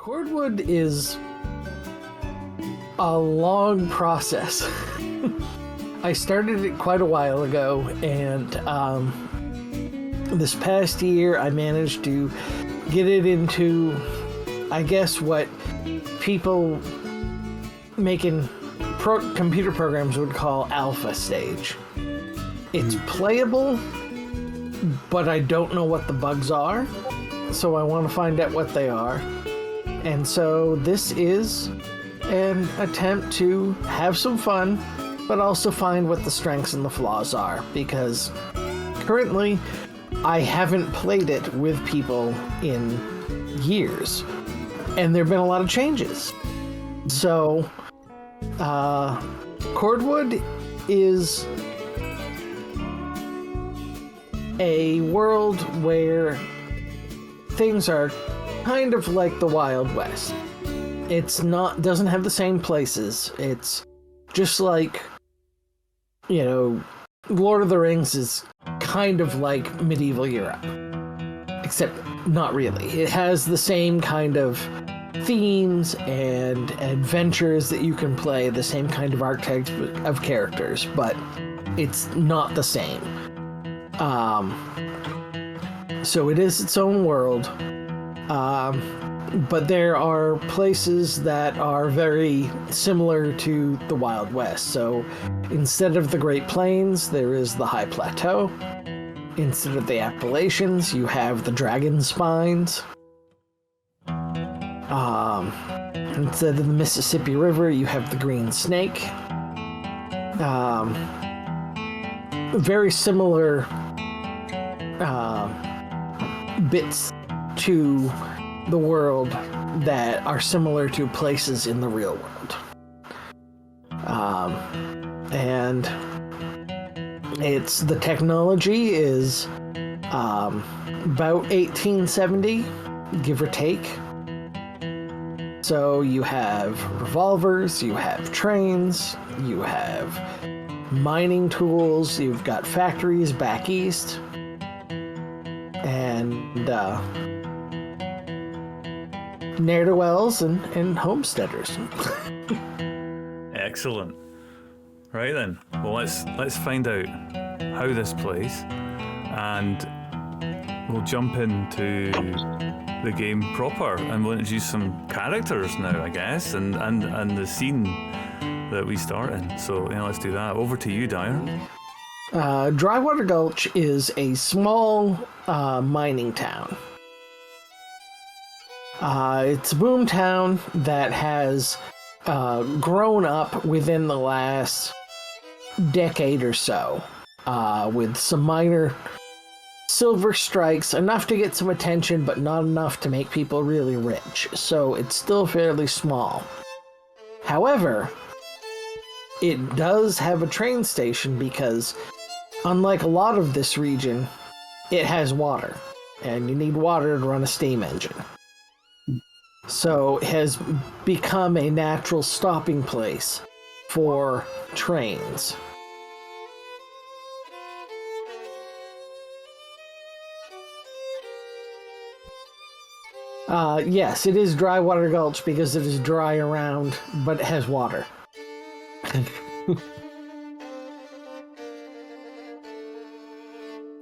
Cordwood is a long process. I started it quite a while ago, and this past year I managed to get it into, I guess, what people making computer programs would call alpha stage. It's playable, but I don't know what the bugs are, so I want to find out what they are. And so this is an attempt to have some fun, but also find what the strengths and the flaws are, because currently I haven't played it with people in years, and there have been a lot of changes. So, Cordwood is a world where things are kind of like the Wild West. Doesn't have the same places. It's just like, Lord of the Rings is kind of like medieval Europe. Except not really. It has the same kind of themes and adventures that you can play, the same kind of archetypes of characters, but it's not the same. So it is its own world. But there are places that are very similar to the Wild West. So instead of the Great Plains, there is the High Plateau. Instead of the Appalachians, you have the Dragon Spines. Instead of the Mississippi River, you have the Green Snake. Very similar bits to the world that are similar to places in the real world. And the technology is about 1870, give or take. So you have revolvers, you have trains, you have mining tools, you've got factories back east, and ne'er-do-wells and homesteaders. Excellent. Right then. Well, let's find out how this plays, and we'll jump into the game proper, and we'll introduce some characters now, I guess, and the scene that we start in. So let's do that. Over to you, Dire. Drywater Gulch is a small mining town. It's a boom town that has grown up within the last decade or so, with some minor silver strikes, enough to get some attention, but not enough to make people really rich. So it's still fairly small. However, it does have a train station because, unlike a lot of this region, it has water, and you need water to run a steam engine. So it has become a natural stopping place for trains. Yes, it is Drywater Gulch because it is dry around, but it has water.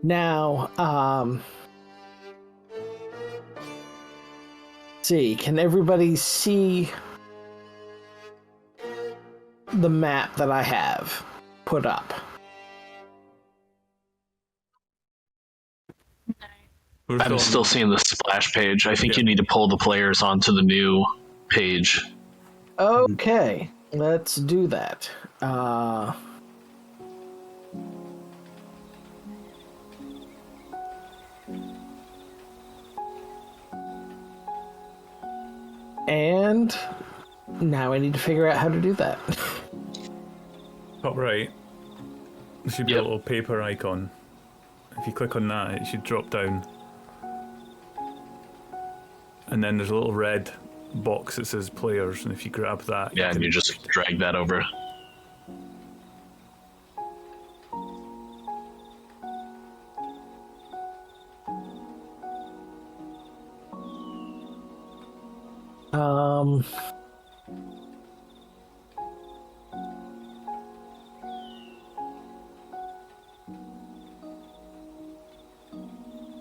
Now, see, can everybody see the map that I have put up? I'm still seeing the splash page. I think you need to pull the players onto the new page. Okay, let's do that. And now I need to figure out how to do that. Top right, there should be a little paper icon. If you click on that, it should drop down. And then there's a little red box that says players, and if you grab that... Yeah, and you just drag that over. Um,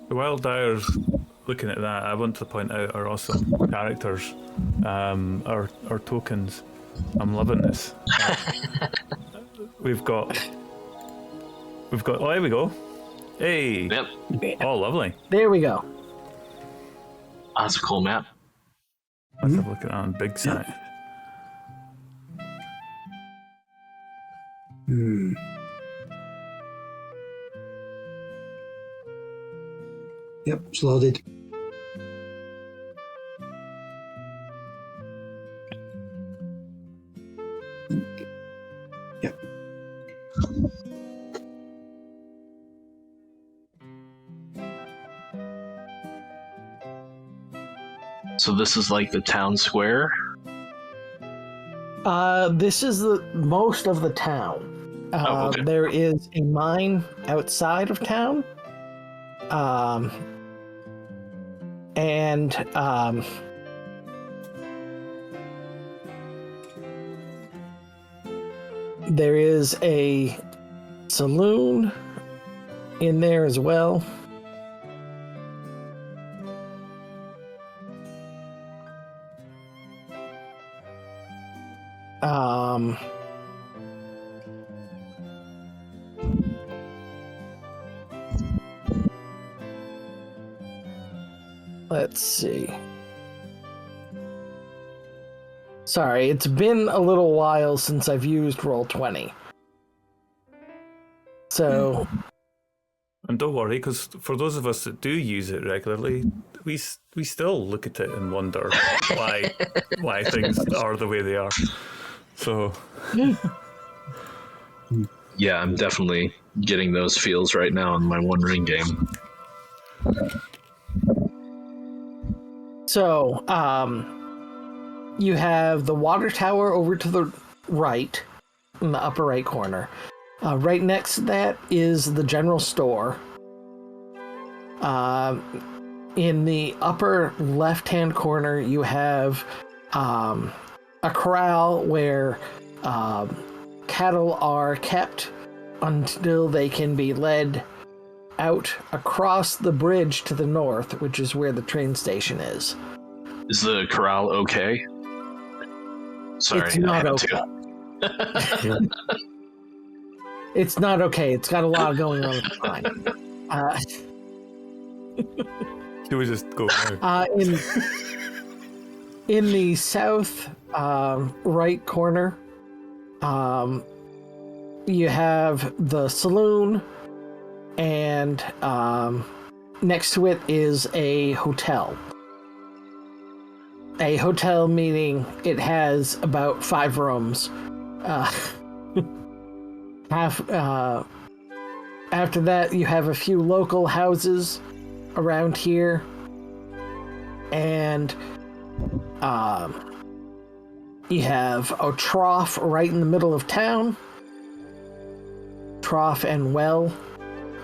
While Dyer's looking at that, I want to point out our awesome characters, our tokens. I'm loving this. We've got. Oh, there we go. Hey. Yep. Oh, lovely. there we go. That's a cool map. Let's have a look at that on big site. Yep, it's loaded. Yep. So this is like the town square. This is the most of the town. Okay. There is a mine outside of town. And there is a saloon in there as well. Let's see. Sorry, it's been a little while since I've used Roll20. So, And don't worry, because for those of us that do use it regularly, we still look at it and wonder why things are the way they are. So, Yeah, I'm definitely getting those feels right now in my One Ring game. So, you have the water tower over to the right, in the upper right corner. Right next to that is the general store. In the upper left-hand corner, you have a corral where cattle are kept until they can be led out across the bridge to the north, which is where the train station is. Is the corral okay? Sorry, It's not I had okay. to. It's not okay. It's got a lot going on at the time. should we just go now? In the south right corner, you have the saloon, and next to it is a hotel. A hotel meaning it has about 5 rooms. After that, you have a few local houses around here, and you have a trough right in the middle of town. Trough and well.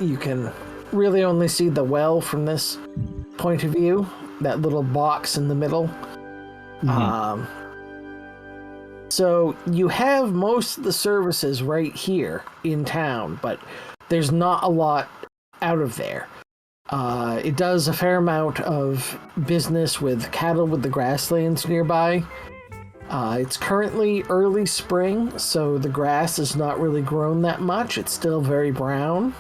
You can really only see the well from this point of view, that little box in the middle. So you have most of the services right here in town, but there's not a lot out of there. It does a fair amount of business with cattle with the grasslands nearby. It's currently early spring, so the grass is not really grown that much. It's still very brown.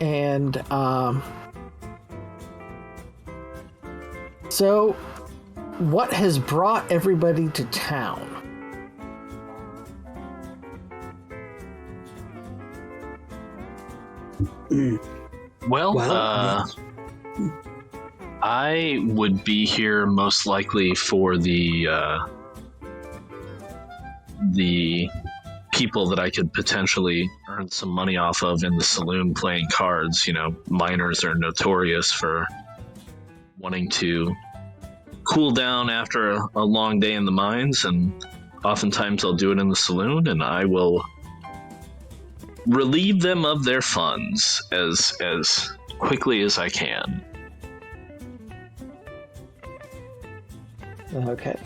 And so what has brought everybody to town? Well, I would be here most likely for the people that I could potentially earn some money off of in the saloon playing cards. You know, miners are notorious for wanting to cool down after a long day in the mines, and oftentimes I'll do it in the saloon, and I will relieve them of their funds as quickly as I can. Okay.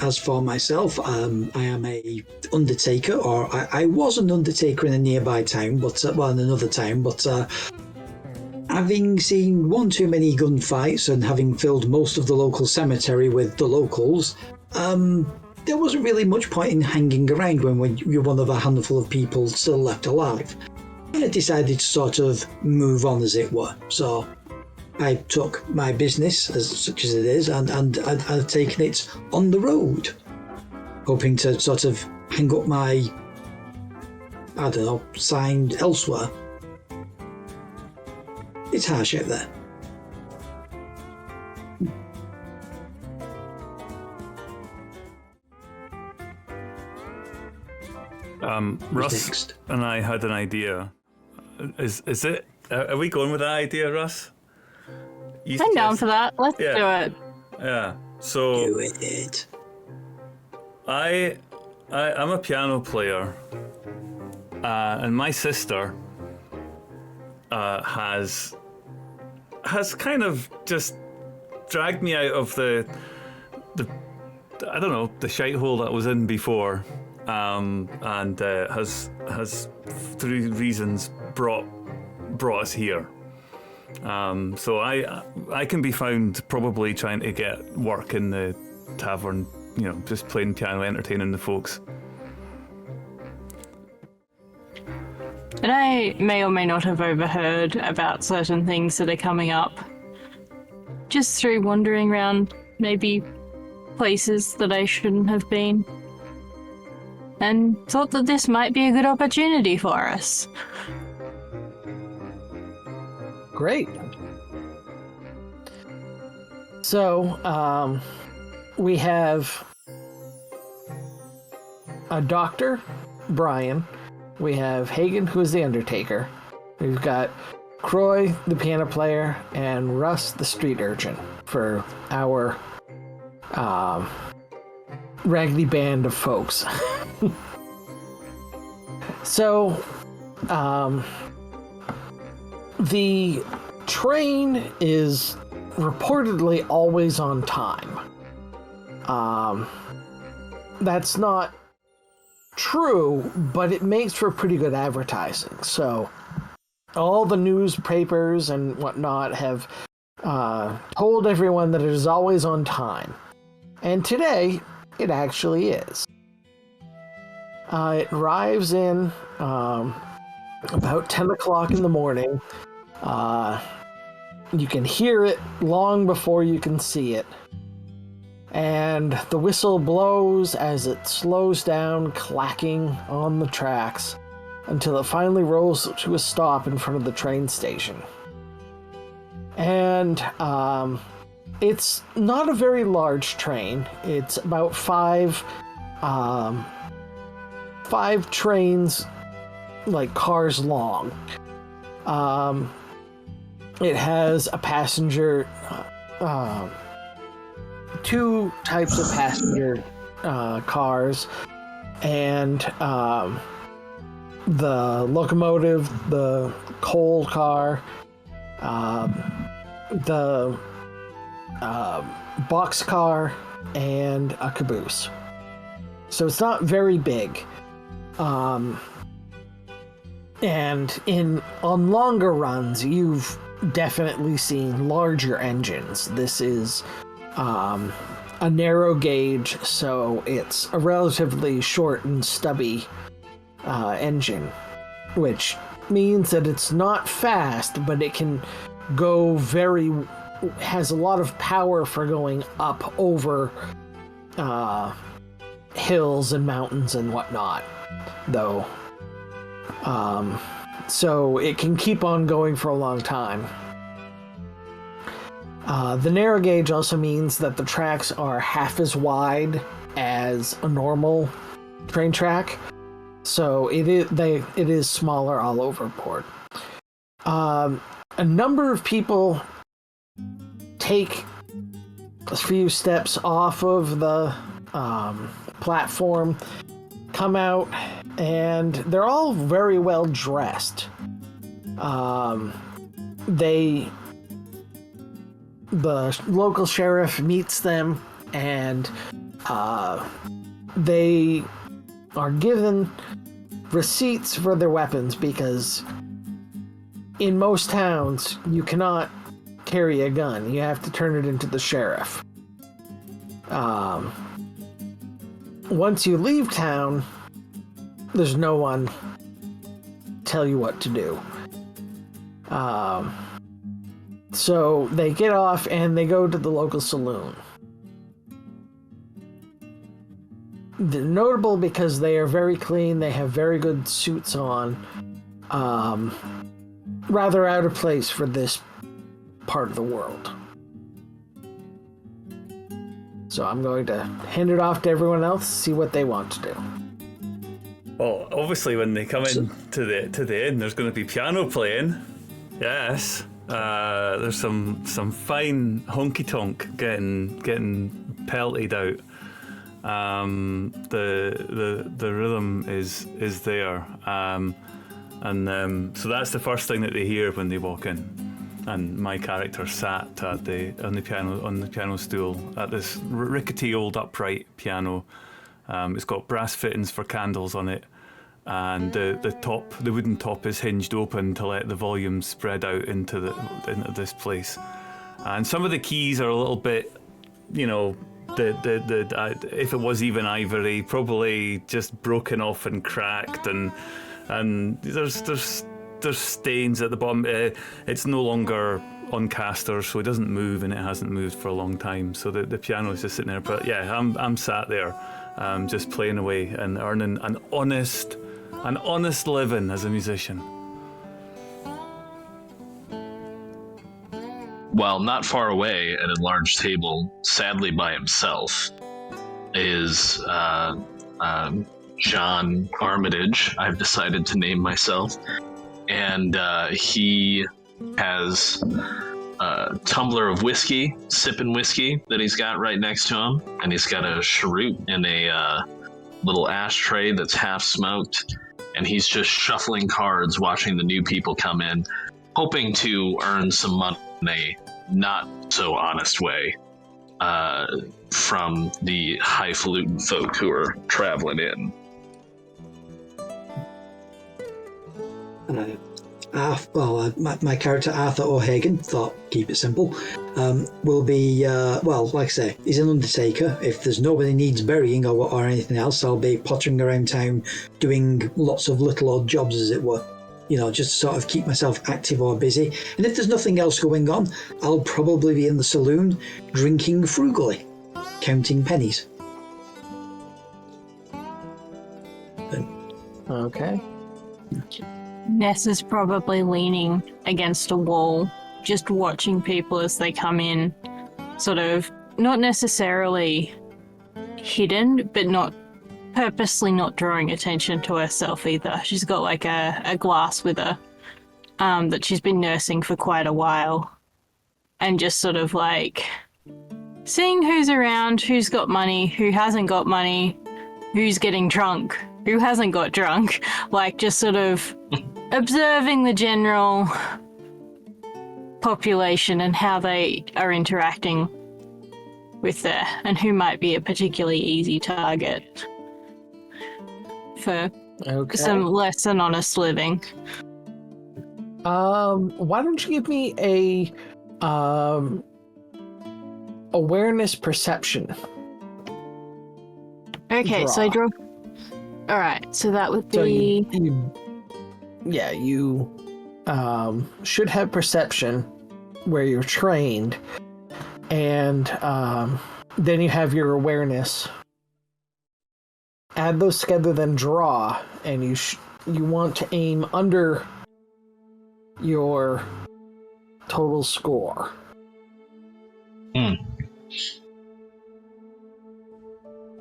As for myself, I am a undertaker, or I was an undertaker in a nearby town, but in another town. But having seen one too many gunfights and having filled most of the local cemetery with the locals, there wasn't really much point in hanging around when you're one of a handful of people still left alive. I decided to sort of move on, as it were. So I took my business, as such as it is, and I've taken it on the road, hoping to sort of hang up my, I don't know, sign elsewhere. It's harsh out there. Russ Next. and I had an idea. Is it? Are we going with that idea, Russ? I'm down for that. Let's Yeah. do it. Yeah. So Do it. I'm a piano player, and my sister has kind of just dragged me out of the I don't know, the shite hole that I was in before, and has through reasons brought us here. So I can be found probably trying to get work in the tavern, you know, just playing piano, entertaining the folks. And I may or may not have overheard about certain things that are coming up just through wandering around maybe places that I shouldn't have been, and thought that this might be a good opportunity for us. Great. So, we have a doctor, Brian. We have Hagen, who is the Undertaker. We've got Croy, the piano player, and Russ, the street urchin, for our raggedy band of folks. So, the train is reportedly always on time. That's not true, but it makes for pretty good advertising. So all the newspapers and whatnot have told everyone that it is always on time. And today, it actually is. It arrives in about 10 o'clock in the morning. You can hear it long before you can see it. And the whistle blows as it slows down, clacking on the tracks, until it finally rolls to a stop in front of the train station. And it's not a very large train. It's about five trains, like cars long. It has a passenger, two types of passenger cars, and the locomotive, the coal car, the box car, and a caboose. So it's not very big. And on longer runs, you've definitely seen larger engines. This is a narrow gauge, so it's a relatively short and stubby engine, which means that it's not fast, but it can go has a lot of power for going up over hills and mountains and whatnot, though. So it can keep on going for a long time. The narrow gauge also means that the tracks are half as wide as a normal train track, so it is smaller all over board. A number of people take a few steps off of the platform, come out, and they're all very well dressed. the local sheriff meets them, and they are given receipts for their weapons, because in most towns you cannot carry a gun. You have to turn it into the sheriff. Once you leave town, there's no one tell you what to do. So they get off and they go to the local saloon. They're notable because they are very clean. They have very good suits on. Rather out of place for this part of the world. So I'm going to hand it off to everyone else, see what they want to do. Well, obviously, when they come in to the inn, there's going to be piano playing. Yes, there's some fine honky tonk getting pelted out. The rhythm is there, so that's the first thing that they hear when they walk in. And my character sat on the piano stool at this rickety old upright piano. It's got brass fittings for candles on it, and the wooden top is hinged open to let the volume spread out into this place. And some of the keys are a little bit, if it was even ivory, probably just broken off and cracked, and there's stains at the bottom. It's no longer on casters, so it doesn't move, and it hasn't moved for a long time. So the piano is just sitting there. But yeah, I'm sat there, just playing away and earning an honest living as a musician. While not far away at a large table, sadly by himself, is John Armitage. I've decided to name myself. And he has a tumbler of whiskey, sipping whiskey, that he's got right next to him. And he's got a cheroot in a little ashtray that's half smoked. And he's just shuffling cards, watching the new people come in, hoping to earn some money in a not so honest way from the highfalutin folk who are traveling in. My character Arthur O'Hagan thought, keep it simple, will be, like I say, he's an undertaker. If there's nobody needs burying or anything else, I'll be pottering around town doing lots of little odd jobs, as it were. Just to sort of keep myself active or busy. And if there's nothing else going on, I'll probably be in the saloon drinking frugally, counting pennies. Okay. Ness is probably leaning against a wall, just watching people as they come in, sort of not necessarily hidden, but not purposely not drawing attention to herself either. She's got like a glass with her that she's been nursing for quite a while, and just sort of like seeing who's around, who's got money, who hasn't got money, who's getting drunk, who hasn't got drunk, like just sort of observing the general population and how they are interacting with there, and who might be a particularly easy target for some less than honest living. Why don't you give me a awareness perception? Okay, draw. so I draw. All right, so that would be. So you should have perception where you're trained, and then you have your awareness. Add those together, then draw, and you want to aim under your total score.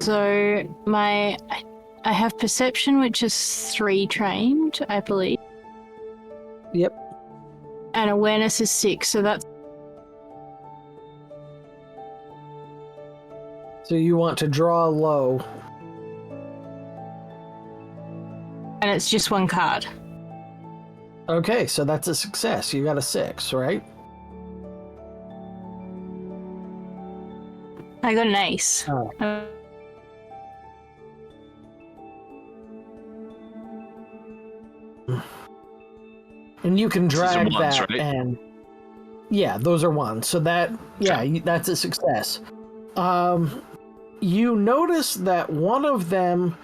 So I have perception, which is 3 trained, I believe. Yep. And awareness is 6, so that's. So you want to draw low. And it's just 1 card. Okay, so that's a success. You got a 6, right? I got an ace. Oh. And you can drag These are ones, that, right? and yeah, those are ones. So that, yeah, that's a success. You notice that one of them,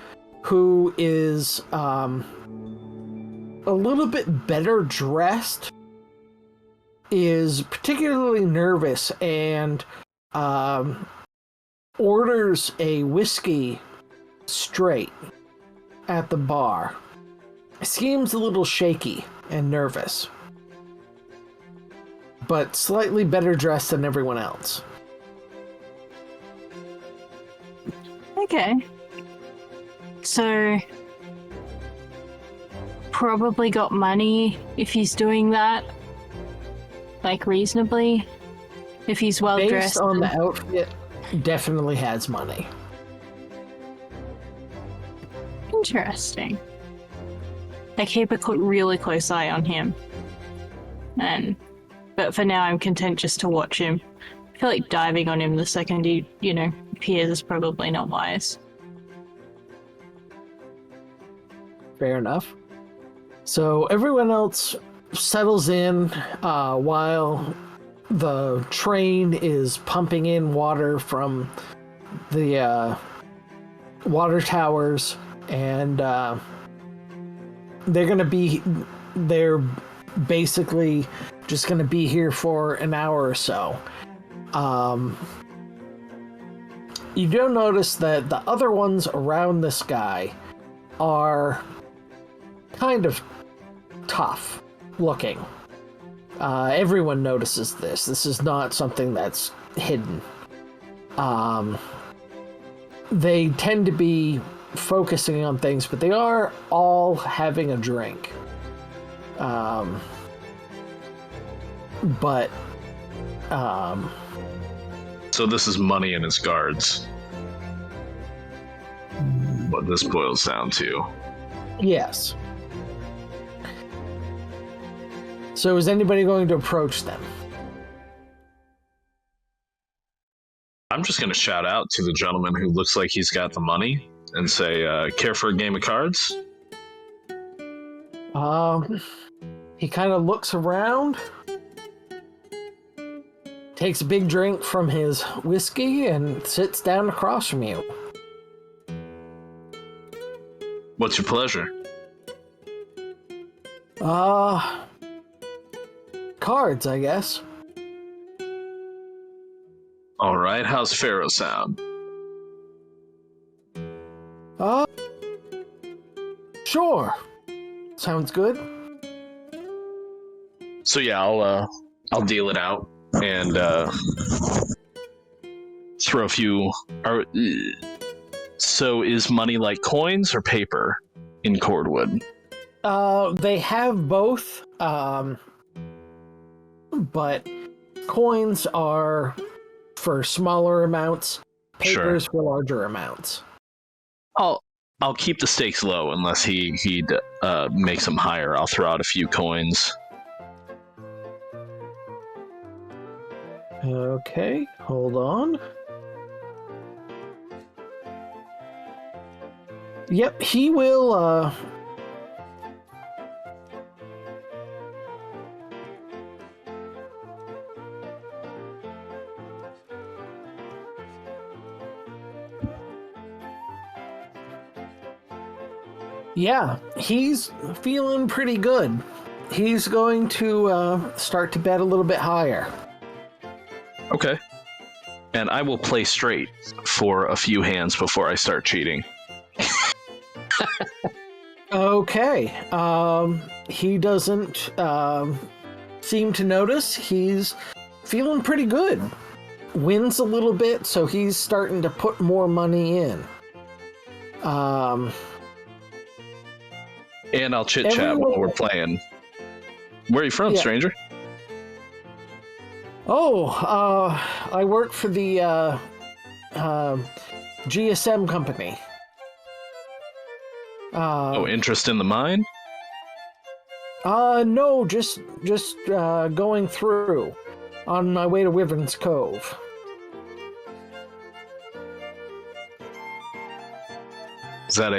who is a little bit better dressed, is particularly nervous and orders a whiskey straight at the bar. Seems a little shaky and nervous, but slightly better dressed than everyone else. Okay. So, probably got money if he's doing that. Like, reasonably. If he's well Based dressed. on the outfit, definitely has money. Interesting. I keep a really close eye on him. But for now, I'm content just to watch him. I feel like diving on him the second he, appears is probably not wise. Fair enough. So everyone else settles in while the train is pumping in water from the water towers, and they're basically just gonna be here for an hour or so. You do notice that the other ones around this guy are kind of tough looking. Everyone notices this. This is not something that's hidden. They tend to be focusing on things, but they are all having a drink. So this is money and his guards. What this boils down to. Yes. So is anybody going to approach them? I'm just going to shout out to the gentleman who looks like he's got the money and say, care for a game of cards? He kind of looks around, takes a big drink from his whiskey, and sits down across from you. What's your pleasure? Cards, I guess. All right, how's Pharaoh sound? Sure. Sounds good. So yeah, I'll deal it out and throw a few. So is money like coins or paper in Cordwood? They have both. But coins are for smaller amounts, papers for larger amounts. I'll keep the stakes low unless he makes them higher. I'll throw out a few coins. Okay, hold on. Yep, he will, yeah, he's feeling pretty good. He's going to start to bet a little bit higher. Okay. And I will play straight for a few hands before I start cheating. Okay. He doesn't seem to notice. He's feeling pretty good. Wins a little bit, so he's starting to put more money in. And I'll chit-chat while we're playing. Where are you from, stranger? I work for the GSM company. Interest in the mine? No, just going through on my way to Wyvern's Cove. Is that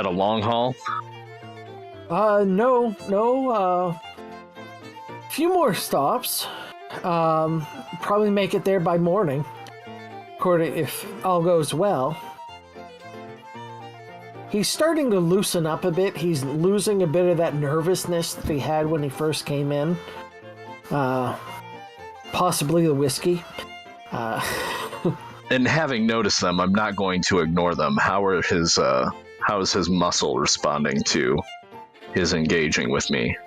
a long haul? No. Few more stops. Probably make it there by morning, according if all goes well. He's starting to loosen up a bit. He's losing a bit of that nervousness that he had when he first came in. Possibly the whiskey. And having noticed them, I'm not going to ignore them. How is his muscle responding to his engaging with me?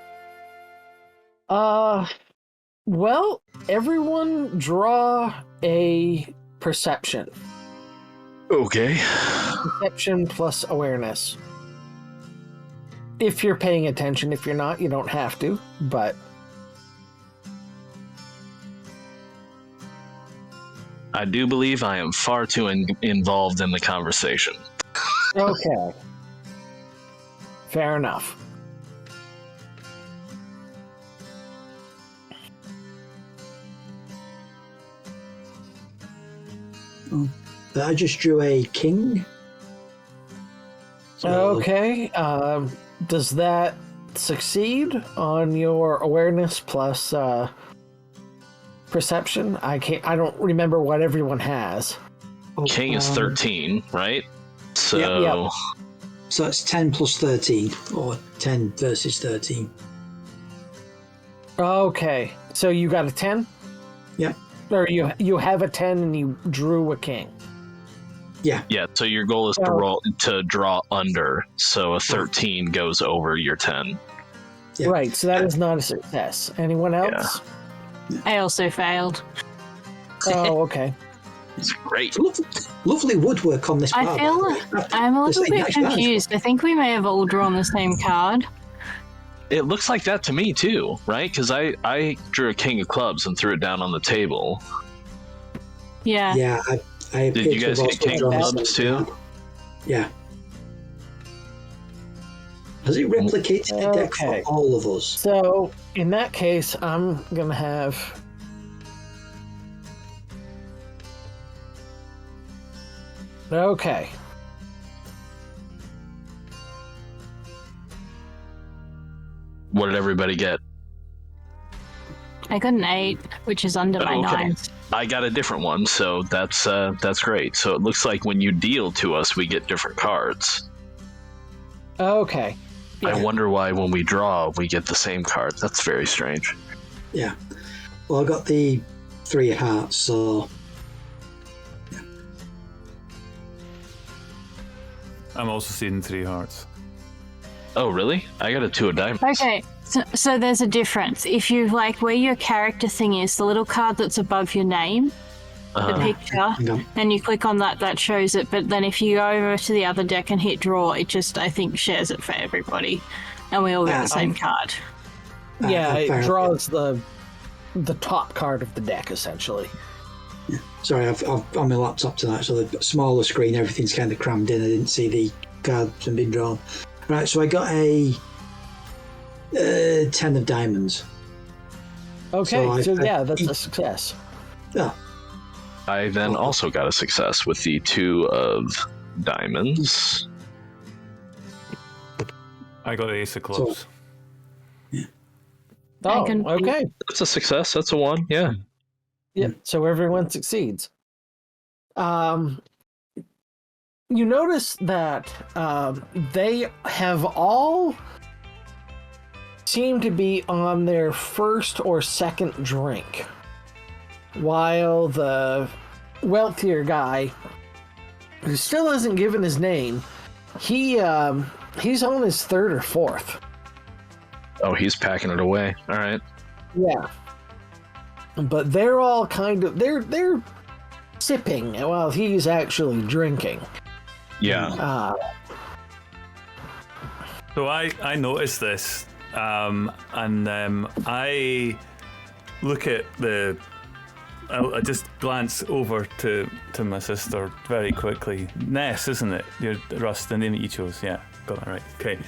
Well, everyone draw a perception. Okay. Perception plus awareness. If you're paying attention, if you're not, you don't have to, but... I do believe I am far too involved in the conversation. Okay. Fair enough. I just drew a king. Okay. Does that succeed on your awareness plus perception? I don't remember what everyone has. King is 13, right? So Yep. So it's 10 plus 13, or 10 versus 13. Okay. So you got a 10? Yep. Or you have a 10 and you drew a king. Yeah. Yeah, so your goal is to draw under, so a 13 goes over your 10. Yeah. Right, so that is not a success. Anyone else? I also failed. Oh, okay. It's great. Lovely woodwork on this I bar. feel I'm a little bit confused. I think we may have all drawn the same card. It looks like that to me too, right? Because I drew a king of clubs and threw it down on the table. Yeah. Yeah, I Did you guys get king of clubs too? Yeah. Has it replicated the deck for Okay. all of us? So, in that case, I'm gonna have... Okay. What did everybody get? I got an 8, which is under my 9. I got a different one, so that's great. So it looks like when you deal to us, we get different cards. Okay. I wonder why when we draw, we get the same card. That's very strange. Yeah. Well, I got the 3 hearts, so... I'm also seeing 3 hearts. Oh, really? I got a 2 of diamonds. Okay, so there's a difference. If you like where your character thing is, the little card that's above your name, the picture, and you click on that shows it. But then if you go over to the other deck and hit draw, it just, I think, shares it for everybody. And we all get the same card. Yeah, it draws the top card of the deck, essentially. Yeah. Sorry, I've on my laptop tonight, so the smaller screen, everything's kind of crammed in. I didn't see the cards and been drawn. Right, so I got a 10 of diamonds. Okay, so that's a success. Yeah. I then also got a success with the 2 of diamonds. I got the ace of clubs. Oh, okay. That's a success. That's a 1, yeah. Yep, so everyone succeeds. You notice that they have all seem to be on their first or second drink, while the wealthier guy, who still hasn't given his name, he's on his third or fourth. Oh, he's packing it away. All right. Yeah. But they're all kind of they're sipping while he's actually drinking. Yeah. So I noticed this, and I look at I just glance over to my sister very quickly. Ness, isn't it? Russ, the name that you chose. Yeah, got that right. Okay.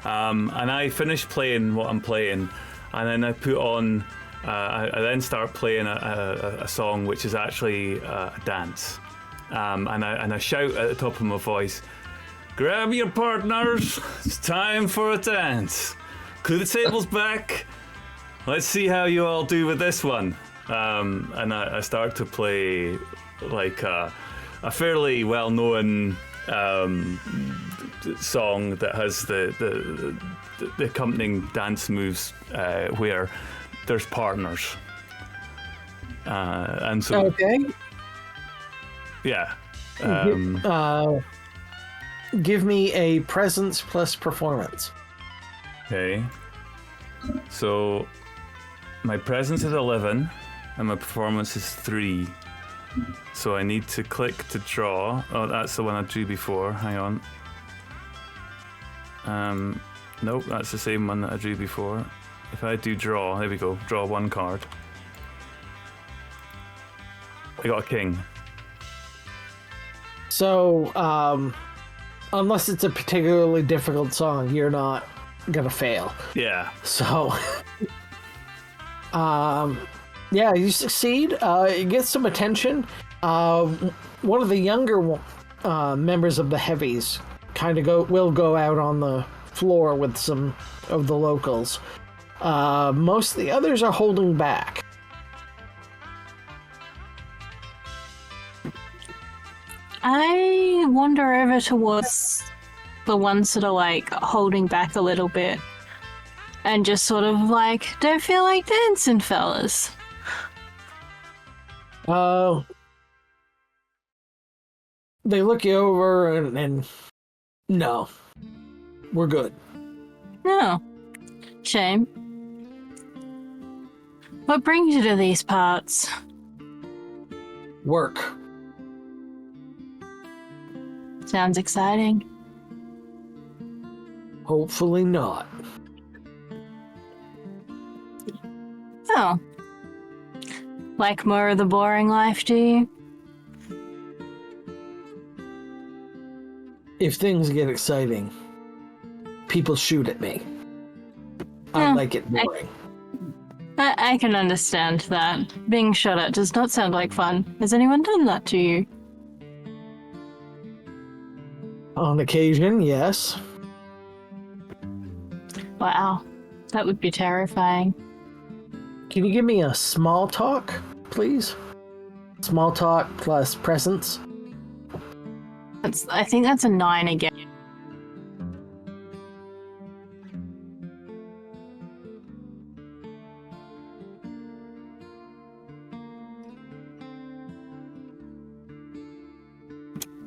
And I finish playing what I'm playing, and then I put on. I then start playing a song which is actually a dance, and I shout at the top of my voice, "Grab your partners! It's time for a dance. Clear the tables back. Let's see how you all do with this one." And I start to play like a fairly well-known song that has the accompanying dance moves where there's partners, and so Okay. yeah. Give me a presence plus performance. Okay. So my presence is 11 and my performance is 3. So I need to click to draw. Oh, that's the one I drew before. Hang on. Nope, that's the same one that I drew before. If I do draw, there we go. Draw 1 card. I got a king. So, unless it's a particularly difficult song, you're not gonna fail. Yeah. So, yeah, you succeed. You get some attention. One of the younger members of the heavies kind of will go out on the floor with some of the locals. Most of the others are holding back. I wander over towards the ones that are like holding back a little bit and just sort of like, don't feel like dancing, fellas. They look you over and no, we're good. No. Shame. What brings you to these parts? Work. Sounds exciting. Hopefully not. Oh. Like more of the boring life, do you? If things get exciting, people shoot at me. I Yeah, like it boring. I can understand that. Being shot at does not sound like fun. Has anyone done that to you? On occasion, yes. Wow. That would be terrifying. Can you give me a small talk, please? Small talk plus presence. I think that's a 9 again.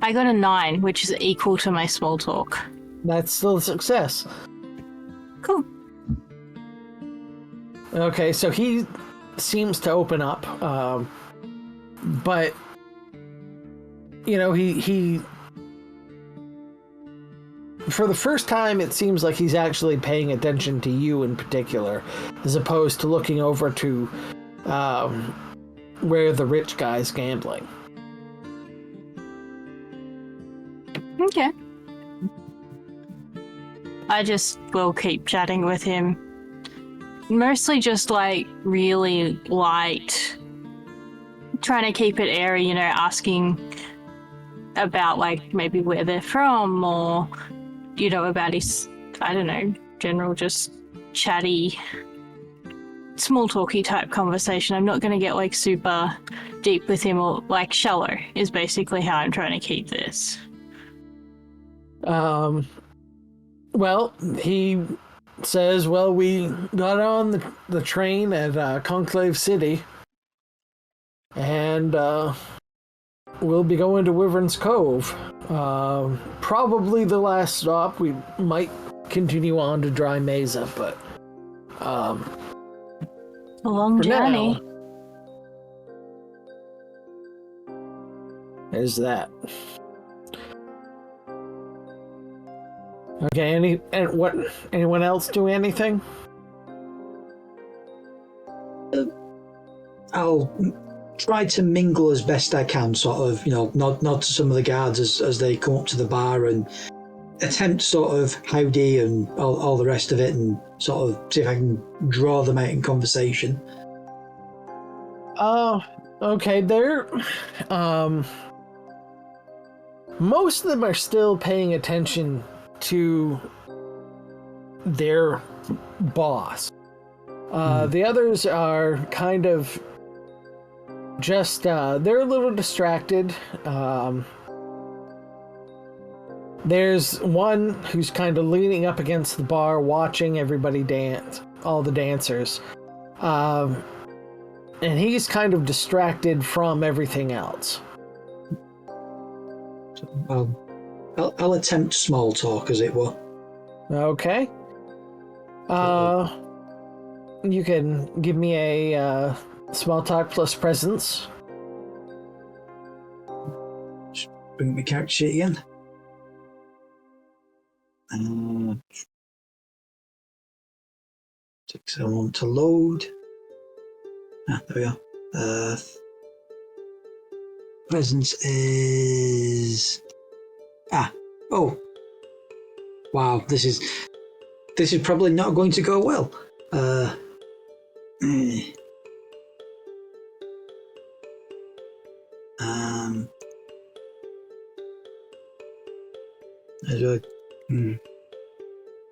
I got a 9, which is equal to my small talk. That's still a success. Cool. Okay, so he seems to open up, but you know, he for the first time it seems like he's actually paying attention to you in particular, as opposed to looking over to where the rich guy's gambling. Okay. I just will keep chatting with him. Mostly just like really light, trying to keep it airy, you know, asking about like maybe where they're from or, you know, about his, I don't know, general just chatty, small talky type conversation. I'm not going to get like super deep with him, or like shallow is basically how I'm trying to keep this. Well, he says, well, we got on the train at Conclave City, and we'll be going to Wyvern's Cove. Probably the last stop. We might continue on to Dry Mesa, but A long for journey. now, there's that. Okay, anyone else do anything? I'll try to mingle as best I can, sort of, you know, nod to some of the guards as they come up to the bar and attempt sort of howdy and all the rest of it, and sort of see if I can draw them out in conversation. Okay, they're most of them are still paying attention to their boss. The others are kind of just they're a little distracted. There's one who's kind of leaning up against the bar watching everybody dance, all the dancers. And he's kind of distracted from everything else. I'll attempt small talk, as it were. Okay. You can give me a small talk plus presence. Just bring up my character sheet again. Takes a moment to load. There we go. Presence is oh wow, this is probably not going to go well.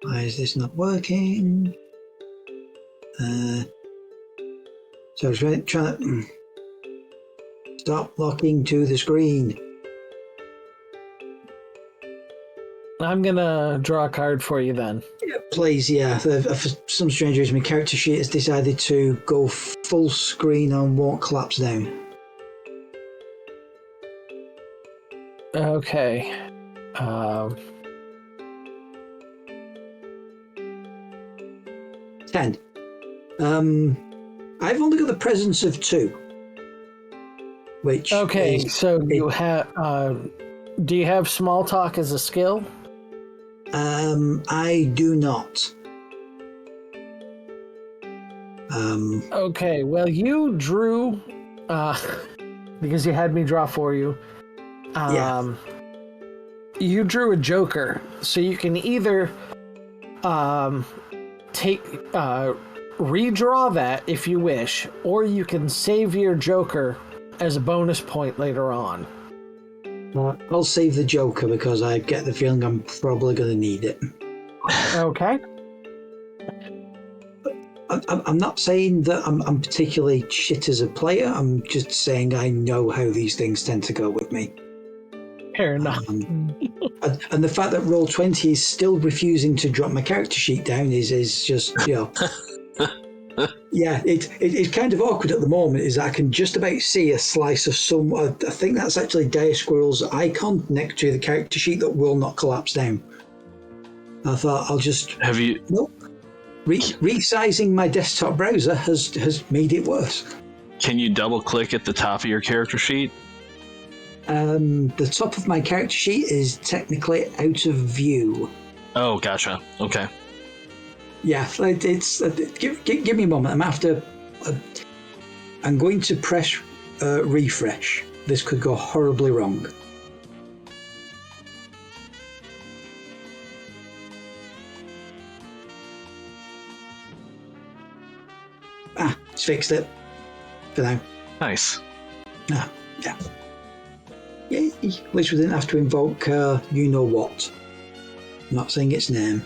Why is this not working? So I was trying to stop locking to the screen. I'm gonna draw a card for you then. Yeah, please, yeah. For some strange reason, my character sheet has decided to go full screen and won't collapse down. Okay. 10. I've only got the presence of 2. Which Okay, is, so you have do you have small talk as a skill? I do not. Okay, well you drew because you had me draw for you. Yeah. You drew a joker, so you can either redraw that if you wish, or you can save your joker as a bonus point later on. I'll save the joker because I get the feeling I'm probably going to need it. Okay. I'm not saying that I'm particularly shit as a player. I'm just saying I know how these things tend to go with me. Fair enough. And the fact that Roll20 is still refusing to drop my character sheet down is just, you know... Yeah, it's kind of awkward at the moment, is that I can just about see a slice of some... I think that's actually DireSquirrel's icon next to the character sheet that will not collapse down. I thought I'll just... Have you... Nope. Resizing my desktop browser has made it worse. Can you double click at the top of your character sheet? The top of my character sheet is technically out of view. Oh, gotcha. Okay. Yeah, it's give me a moment. I'm going to press refresh. This could go horribly wrong. It's fixed it for now. Nice. Yeah. Yay. At least we didn't have to invoke you know what. I'm not saying its name.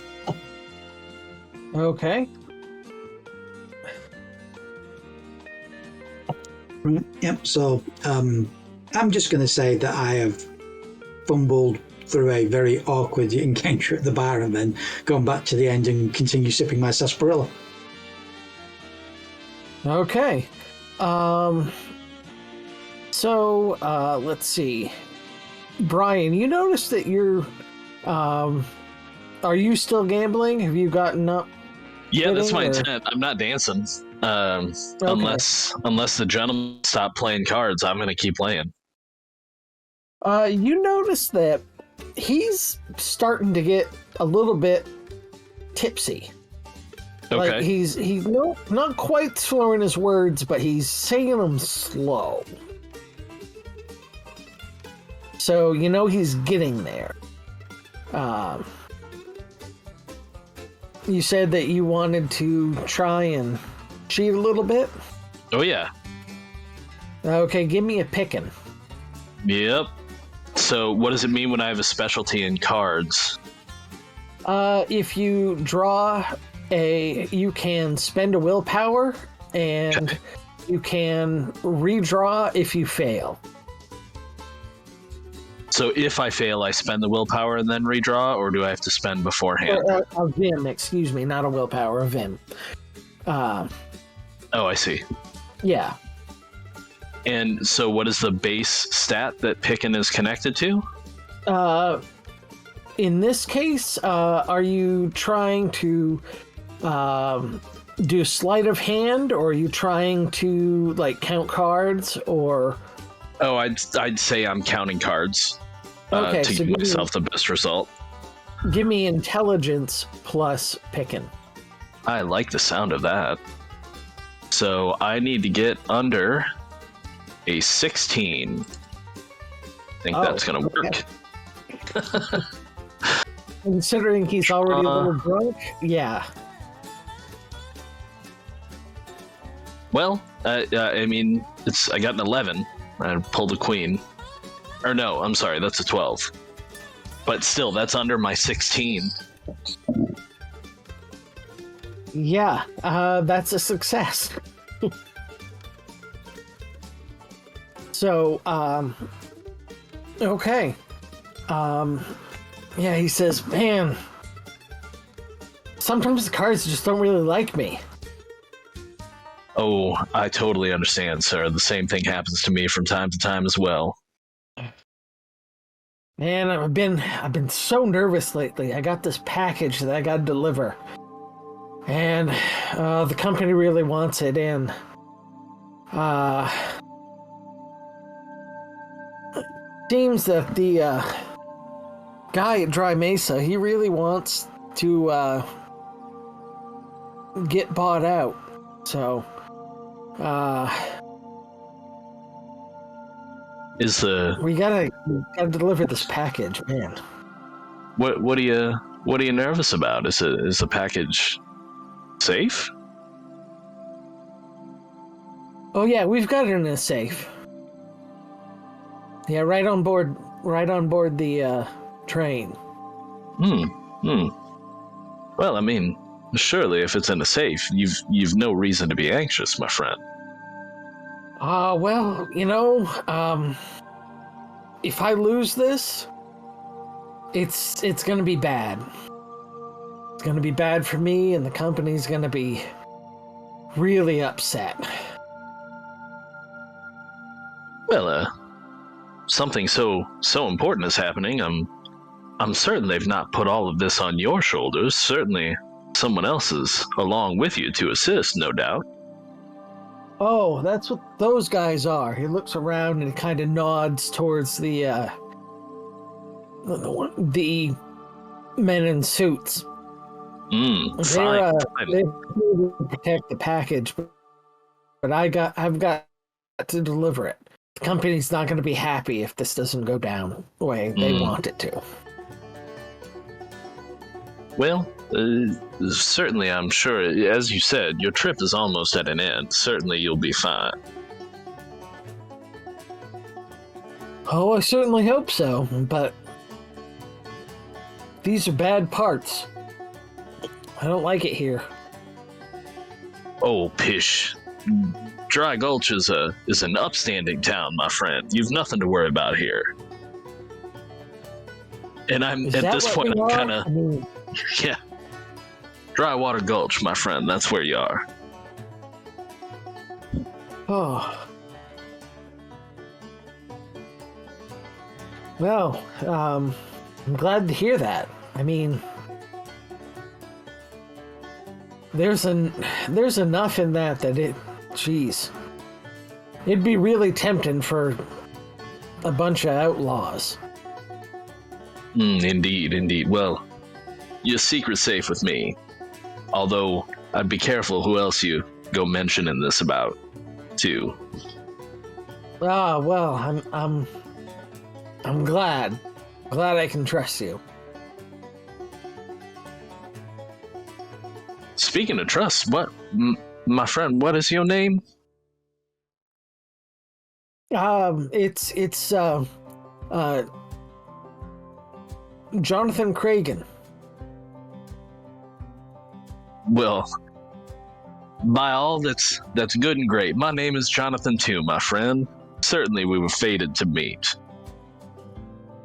Okay. Yep, so I'm just going to say that I have fumbled through a very awkward encounter at the bar and then gone back to the end and continue sipping my sarsaparilla. Okay. So, let's see. Brian, you notice that you're... are you still gambling? Have you gotten up? Yeah, that's my or... intent. I'm not dancing. Okay. Unless the gentleman stop playing cards, I'm going to keep playing. You notice that he's starting to get a little bit tipsy. Okay. Like he's not quite slurring his words, but he's saying them slow. So you know he's getting there. You said that you wanted to try and cheat a little bit? Oh, yeah. Okay, give me a pickin'. Yep. So, what does it mean when I have a specialty in cards? If you draw you can spend a willpower, and you can redraw if you fail. So, if I fail, I spend the willpower and then redraw, or do I have to spend beforehand? A Vim, excuse me, not a willpower, a Vim. Oh, I see. Yeah. And so, what is the base stat that Pickin' is connected to? In this case, are you trying to do sleight of hand, or are you trying to like count cards, or? Oh, I'd say I'm counting cards Okay, to so give myself the best result. Give me intelligence plus pickin'. I like the sound of that. So I need to get under a 16. I think that's going to work. Considering he's already a little drunk, yeah. Well, I mean, I got an 11. I pulled a queen. Or no, I'm sorry, that's a 12. But still, that's under my 16. Yeah, that's a success. So, okay. Yeah, he says, man, sometimes the cards just don't really like me. Oh, I totally understand, sir. The same thing happens to me from time to time as well. Man, I've been so nervous lately. I got this package that I got to deliver, and the company really wants it in. Seems that the guy at Dry Mesa, he really wants to get bought out. So, we gotta deliver this package, man. What are you nervous about? Is the package safe? Oh yeah, we've got it in a safe. Yeah, right on board the train. Well, I mean, surely if it's in a safe, you've no reason to be anxious, my friend. Well, if I lose this, it's gonna be bad. It's gonna be bad for me, and the company's gonna be really upset. Well, something so important is happening. I'm certain they've not put all of this on your shoulders. Certainly, someone else is along with you to assist, no doubt. Oh, that's what those guys are. He looks around and kind of nods towards the men in suits. They're to protect the package, but I've got to deliver it. The company's not going to be happy if this doesn't go down the way they want it to. Well, certainly I'm sure, as you said, your trip is almost at an end. Certainly you'll be fine. Oh, I certainly hope so, but these are bad parts. I don't like it here. Oh, pish. Dry Gulch is an upstanding town, my friend. You've nothing to worry about here. And I'm at this point, I'm kind of, yeah. Dry Water Gulch, my friend. That's where you are. Oh. Well, I'm glad to hear that. I mean, there's enough in that jeez. It'd be really tempting for a bunch of outlaws. Indeed. Well, your secret's safe with me. Although, I'd be careful who else you go mentioning this about, too. Ah, well, I'm glad. Glad I can trust you. speaking of trust, my friend, what is your name? It's Jonathan Cragen. Well, by all that's good and great, my name is Jonathan too, my friend. Certainly we were fated to meet.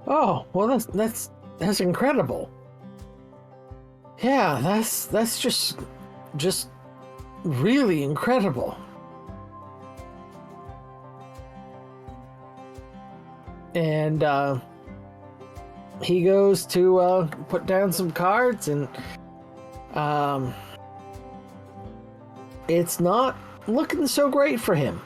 Oh, well, that's incredible. Yeah, that's just really incredible. And he goes to put down some cards, and it's not looking so great for him.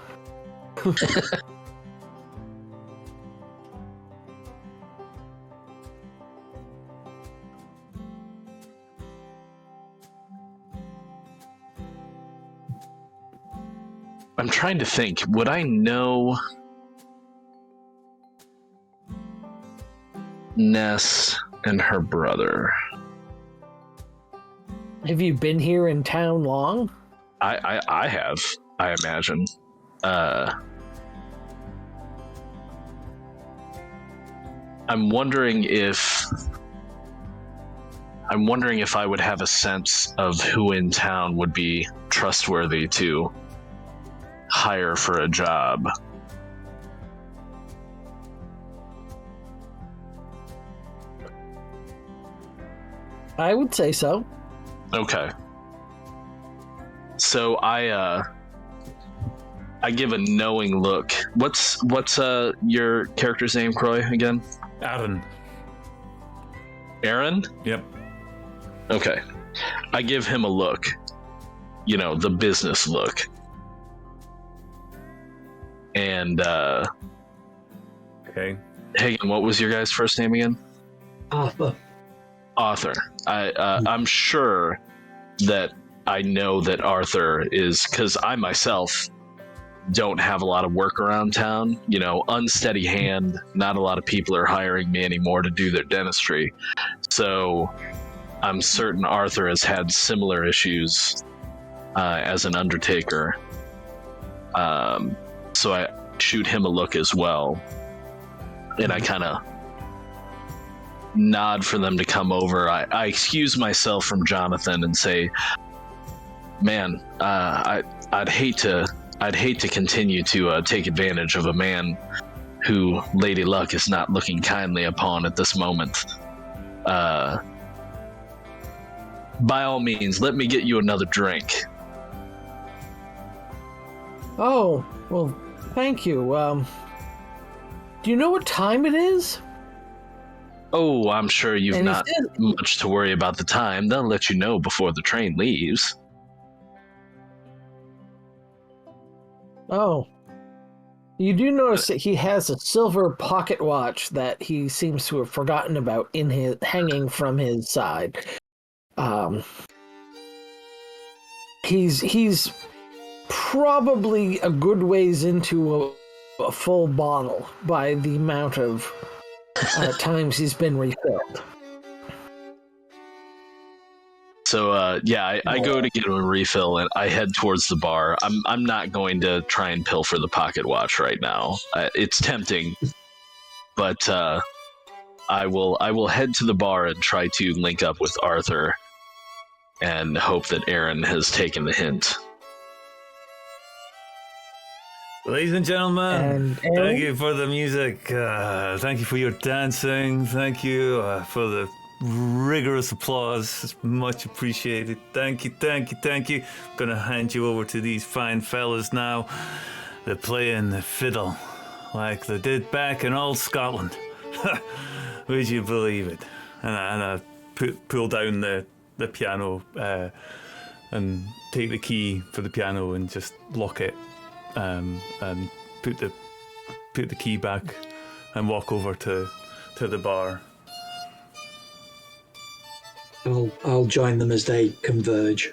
I'm trying to think, would I know Ness and her brother? Have you been here in town long? I have, I imagine. I'm wondering if I would have a sense of who in town would be trustworthy to hire for a job. I would say so. Okay. So I give a knowing look. What's your character's name, Croy, again? Aaron. Aaron? Yep. Okay. I give him a look. You know, the business look. And Okay. Hagen, what was your guy's first name again? Arthur. Arthur. I'm sure that I know that Arthur is, because I myself don't have a lot of work around town. You know, unsteady hand. Not a lot of people are hiring me anymore to do their dentistry. So I'm certain Arthur has had similar issues as an undertaker. So I shoot him a look as well. And I kind of nod for them to come over. I excuse myself from Jonathan and say, man, I'd hate to continue to take advantage of a man who Lady Luck is not looking kindly upon at this moment. By all means, let me get you another drink. Oh, well, thank you. Do you know what time it is? Oh, I'm sure you've And not much to worry about the time. They'll let you know before the train leaves. Oh. You do notice that he has a silver pocket watch that he seems to have forgotten about in his hanging from his side. He's probably a good ways into a full bottle by the amount of times he's been refilled. So yeah, I go to get him a refill and I head towards the bar. I'm not going to try and pilfer the pocket watch right now. It's tempting, but I will head to the bar and try to link up with Arthur and hope that Aaron has taken the hint. Ladies and gentlemen, And thank you for the music. Thank you for your dancing. Thank you for the rigorous applause. It's much appreciated. Thank you, thank you, thank you. I'm going to hand you over to these fine fellas now. They're playing the fiddle like they did back in old Scotland. Would you believe it? And I pull down the piano and take the key for the piano and just lock it. And put the key back and walk over to the bar. I'll join them as they converge.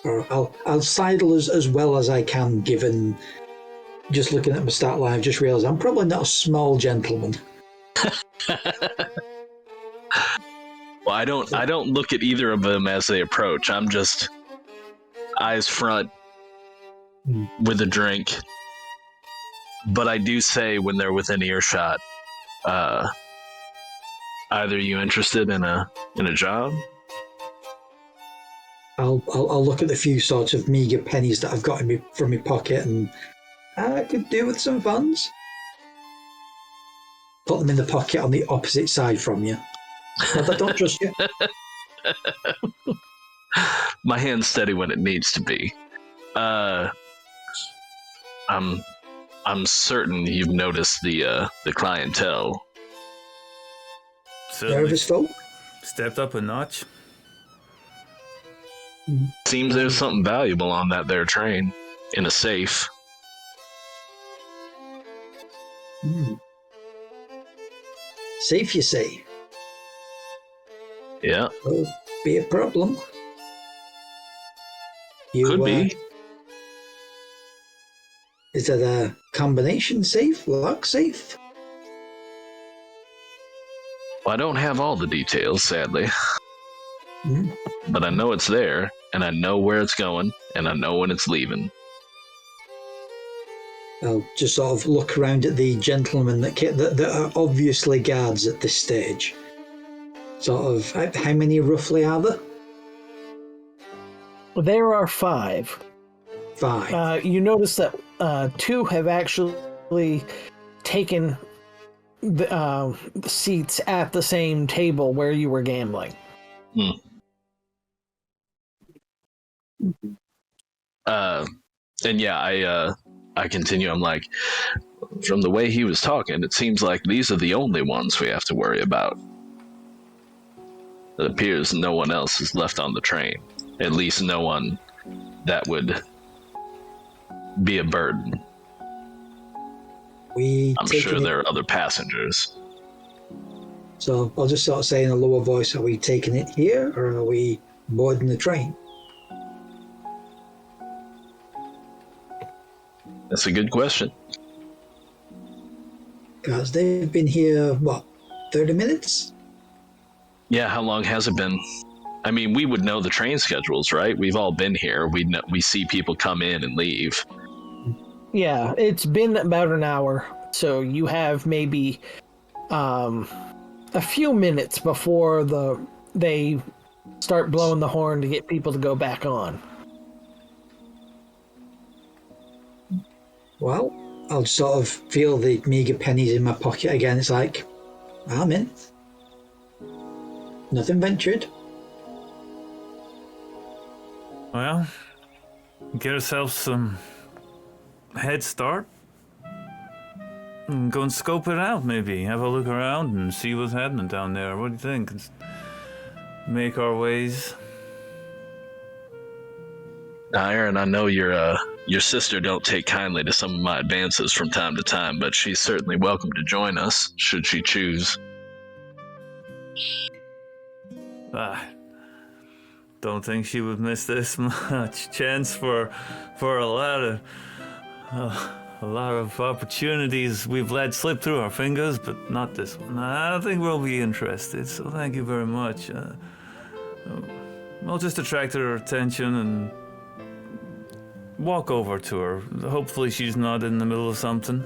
Or I'll sidle as well as I can, given just looking at my stat line, I've just realised I'm probably not a small gentleman. Well, I don't look at either of them as they approach. I'm just eyes front with a drink. But I do say when they're within earshot, either you interested in a job? I'll look at the few sorts of meager pennies that I've got from my pocket, and I could do with some funds. Put them in the pocket on the opposite side from you. But I don't trust you. My hand's steady when it needs to be. I'm certain you've noticed the clientele. Certainly Nervous folk? stepped up a notch. Seems there's something valuable on that there train in a safe. Safe, you say? Yeah, Will be a problem. could be. Is that a combination safe? Lock safe? Well, I don't have all the details, sadly. Hmm. But I know it's there, and I know where it's going, and I know when it's leaving. I'll just sort of look around at the gentlemen that are obviously guards at this stage. Sort of, how many roughly are there? There are 5. 5. You notice that 2 have actually taken the seats at the same table where you were gambling. And yeah, I continue. I'm like, from the way he was talking, it seems like these are the only ones we have to worry about. It appears no one else is left on the train. At least no one that would be a burden. I'm sure there are other passengers. So I'll just sort of say in a lower voice, are we taking it here or are we boarding the train? That's a good question. Because they've been here, 30 minutes? Yeah, how long has it been? I mean, we would know the train schedules, right? We've all been here. We see people come in and leave. Yeah, it's been about an hour, so you have maybe a few minutes before they start blowing the horn to get people to go back on. Well, I'll sort of feel the meager pennies in my pocket again. It's like, I'm in. Nothing ventured. Well, get ourselves some head start. And go and scope it out, maybe. Have a look around and see what's happening down there. What do you think? Let's make our ways. Now, Aaron, I know your sister don't take kindly to some of my advances from time to time, but she's certainly welcome to join us, should she choose. Don't think she would miss this much. Chance for a lot of opportunities we've let slip through our fingers, but not this one. I don't think we'll be interested, so thank you very much. I'll just attract her attention and walk over to her. Hopefully she's not in the middle of something.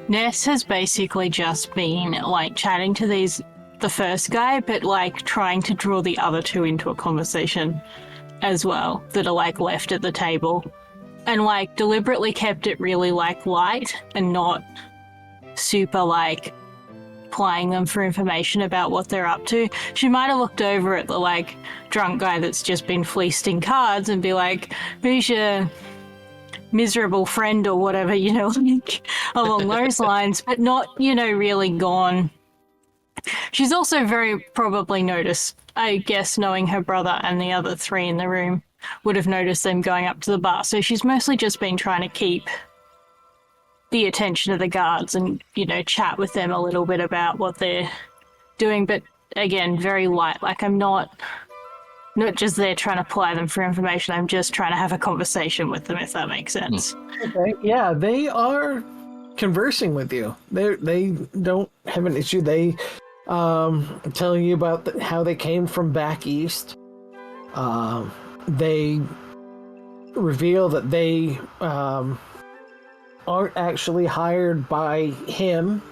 Ness has basically just been chatting to the first guy, but trying to draw the other 2 into a conversation as well that are left at the table, and deliberately kept it really light and not super plying them for information about what they're up to. She might have looked over at the drunk guy that's just been fleeced in cards and be like, who's your miserable friend or whatever, along those lines, but not, really gone. She's also very probably noticed, I guess, knowing her brother and the other 3 in the room would have noticed them going up to the bar. So she's mostly just been trying to keep the attention of the guards and, chat with them a little bit about what they're doing. But again, very light. I'm not just there trying to ply them for information. I'm just trying to have a conversation with them, if that makes sense. Okay. Yeah, they are conversing with you. They don't have an issue. They telling you about how they came from back east. They reveal that they aren't actually hired by him.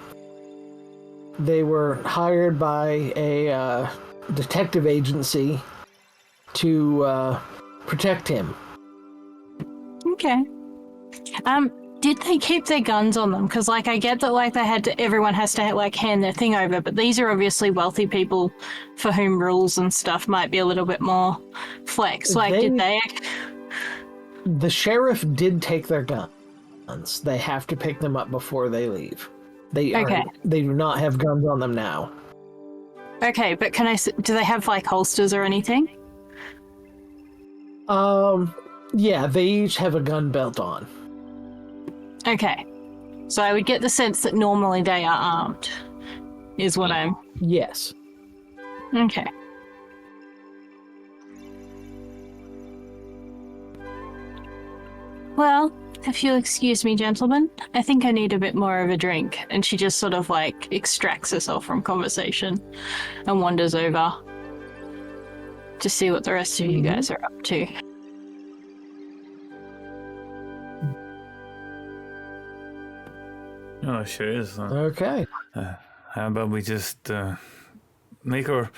They were hired by a detective agency to protect him. Okay. Did they keep their guns on them? Because, like, I get that, like, they had to, everyone has to, like, hand their thing over, but these are obviously wealthy people for whom rules and stuff might be a little bit more flex. Like, did they? The sheriff did take their guns. They have to pick them up before they leave. They do not have guns on them now. Okay, but do they have, like, holsters or anything? Yeah, they each have a gun belt on. Okay. So I would get the sense that normally they are armed, is what I'm... Yes. Okay. Well, if you'll excuse me, gentlemen, I think I need a bit more of a drink. And she just sort of, like, extracts herself from conversation and wanders over to see what the rest of you guys are up to. Oh, sure is. Okay. How about we just make her...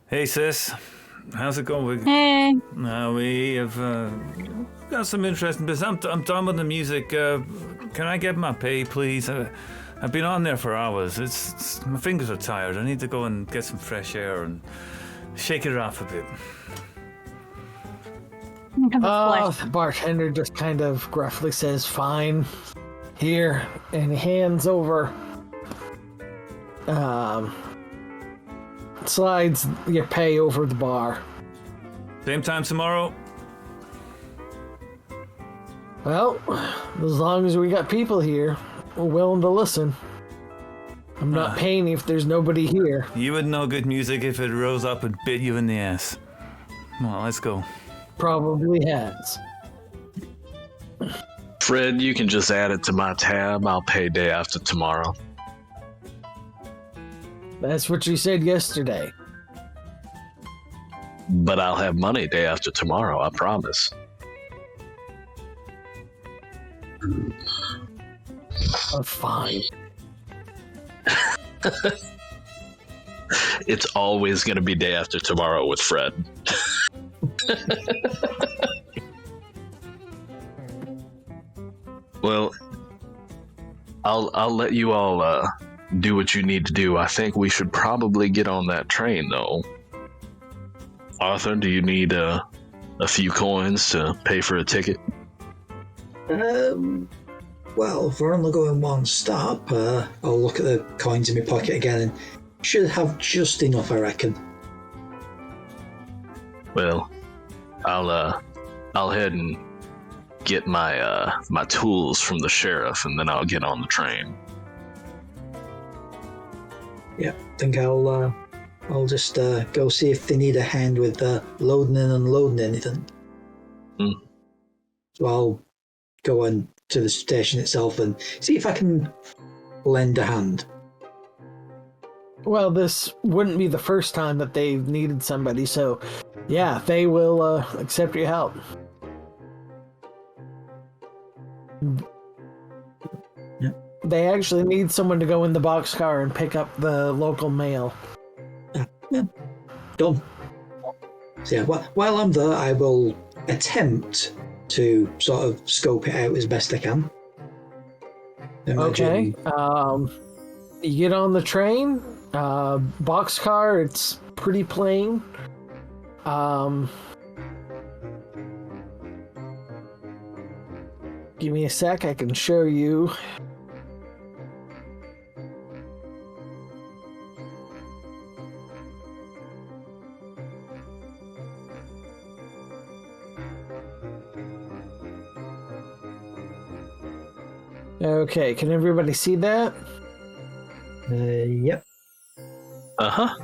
Hey, sis. How's it going? Hey. We have got some interesting business. I'm done with the music. Can I get my pay, please? I've been on there for hours. My fingers are tired. I need to go and get some fresh air and shake it off a bit. The bartender just kind of gruffly says, "Fine. Here," and he hands over, slides your pay over the bar. Same time tomorrow? Well, as long as we got people here, we're willing to listen. I'm not paying if there's nobody here. You would know good music if it rose up and bit you in the ass. Well, let's go. Probably has. Fred, you can just add it to my tab. I'll pay day after tomorrow. That's what you said yesterday. But I'll have money day after tomorrow, I promise. Oh, fine. It's always going to be day after tomorrow with Fred. Well, I'll let you all do what you need to do. I think we should probably get on that train, though. Arthur, do you need a few coins to pay for a ticket? Well, if we're only going one stop, I'll look at the coins in my pocket again and should have just enough, I reckon. Well, I'll head and get my my tools from the sheriff, and then I'll get on the train. Yeah, I think I'll just go see if they need a hand with loading and unloading anything. So I'll go on to the station itself and see if I can lend a hand. Well, this wouldn't be the first time that they've needed somebody, so yeah, they will accept your help. Yeah. They actually need someone to go in the boxcar and pick up the local mail. Yeah. Done. So yeah, while I'm there, I will attempt to sort of scope it out as best I can. Okay. You get on the train. Boxcar, it's pretty plain. Give me a sec, I can show you. Okay, can everybody see that? Yep. Uh-huh.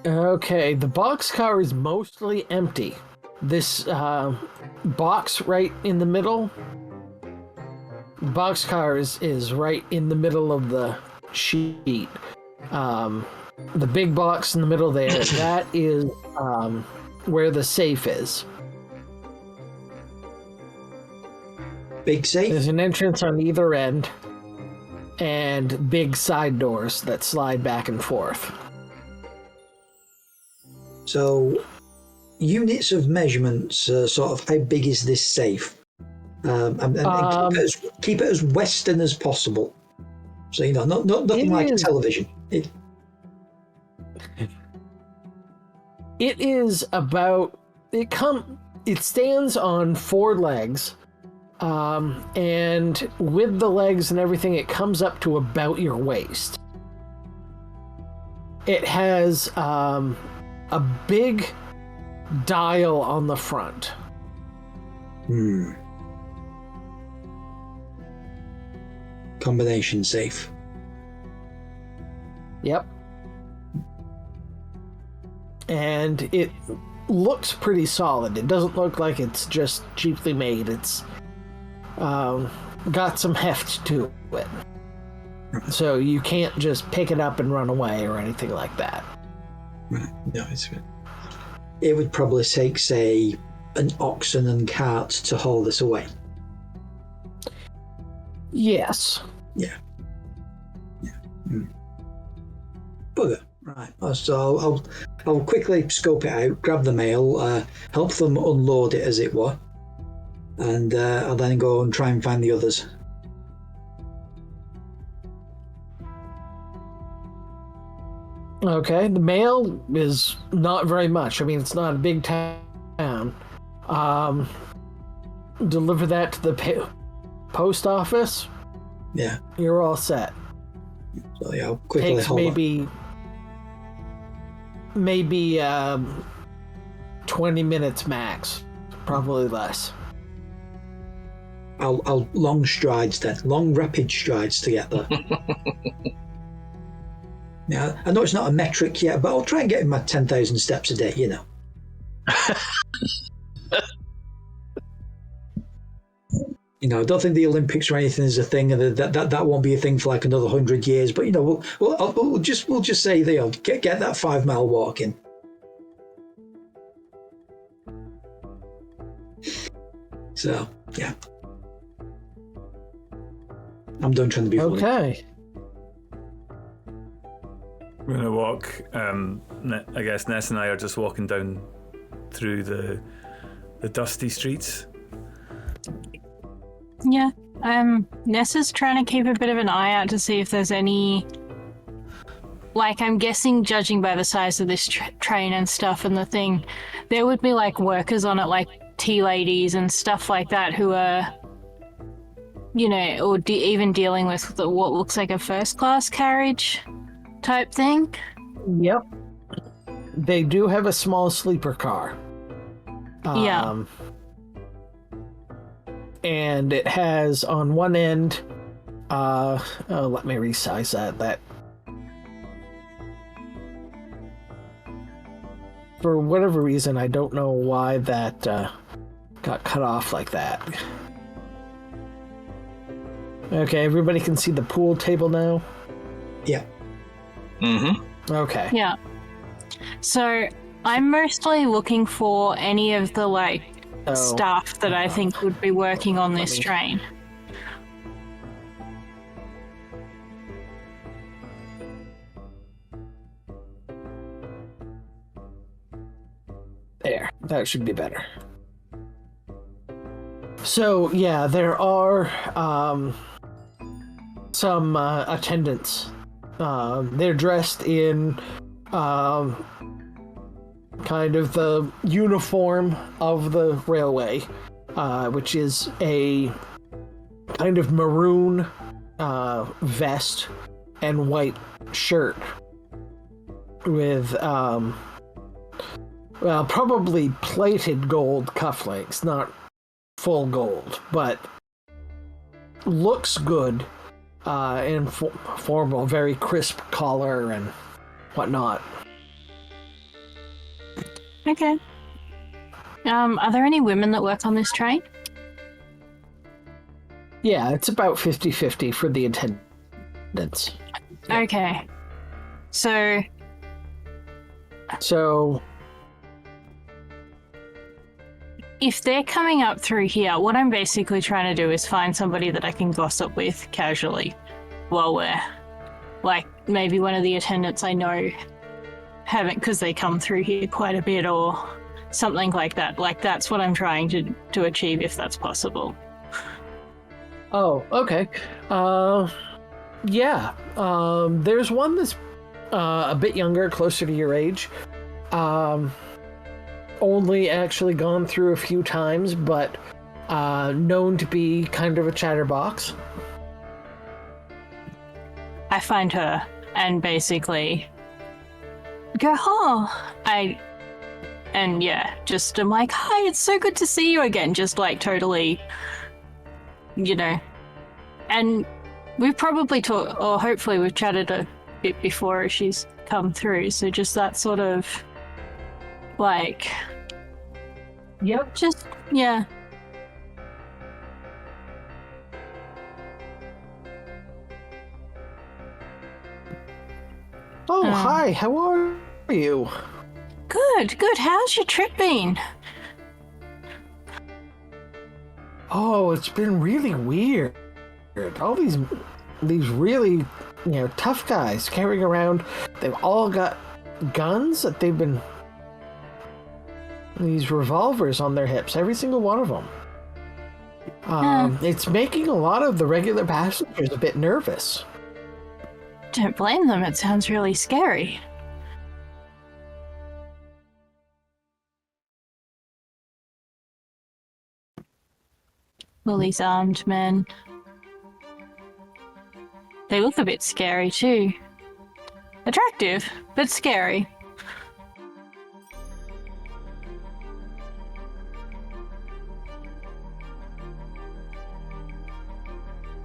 Okay, the boxcar is mostly empty. This box right in the middle, boxcar is right in the middle of the sheet. The big box in the middle there, that is where the safe is. Big safe? There's an entrance on either end and big side doors that slide back and forth. So, units of measurements, sort of how big is this safe? And keep it as Western as possible. So, nothing like a television. It is about... It stands on 4 legs. And with the legs and everything, it comes up to about your waist. It has a big dial on the front. Combination safe. Yep. And it looks pretty solid. It doesn't look like it's just cheaply made. It's got some heft to it. So you can't just pick it up and run away or anything like that. Right. No, it's good. It would probably take, say, an oxen and cart to haul this away. Yes. Yeah. Bugger. Right. So I'll quickly scope it out, grab the mail, help them unload it, as it were, and I'll then go and try and find the others. Okay, the mail is not very much. I mean, it's not a big town. Deliver that to the post office. Yeah. You're all set. So yeah, I'll quickly Takes haul maybe 20 minutes max, probably less. I'll long strides then, long rapid strides to get there. Yeah, I know it's not a metric yet, but I'll try and get in my 10,000 steps a day, I don't think the Olympics or anything is a thing, and that won't be a thing for like another 100 years. But we'll just say get that 5 mile walk in. So yeah, I'm done trying to be funny. Okay. We're gonna walk. I guess Ness and I are just walking down through the dusty streets. Yeah. Nessa's trying to keep a bit of an eye out to see if there's any... Like, I'm guessing, judging by the size of this train and stuff and the thing, there would be, like, workers on it, like tea ladies and stuff like that who are, or even dealing with what looks like a first-class carriage type thing. Yep. They do have a small sleeper car. Yeah. And it has on one end, let me resize that. For whatever reason, I don't know why that got cut off like that. Okay, everybody can see the pool table now? Yeah. Mm-hmm. Okay. Yeah. So I'm mostly looking for any of the staff that I think would be working on this train. There, that should be better. So yeah, there are some attendants. They're dressed in kind of the uniform of the railway, which is a kind of maroon vest and white shirt with probably plated gold cufflinks, not full gold, but looks good and formal, very crisp collar and whatnot. Okay. Are there any women that work on this train? Yeah, it's about 50-50 for the attendants. Okay. So, So, if they're coming up through here, what I'm basically trying to do is find somebody that I can gossip with casually while we're, like, maybe one of the attendants I know haven't, because they come through here quite a bit, or something like that. Like, that's what I'm trying to achieve, if that's possible. oh, okay. Yeah. There's one that's a bit younger, closer to your age. Only actually gone through a few times, but known to be kind of a chatterbox. I find her and basically go, and yeah, just I'm like, hi, it's so good to see you again. Just like totally, you know. And we've probably talked, or hopefully we've chatted a bit before she's come through. So just that sort of, like, Yep. just, yeah. Oh, hi, how are you? Good, good. How's your trip been? Oh, it's been really weird. All these really, tough guys carrying around, they've all got guns that they've been, these revolvers on their hips, every single one of them. It's making a lot of the regular passengers a bit nervous. Don't blame them. It sounds really scary. Well, these armed men. They look a bit scary too. Attractive, but scary.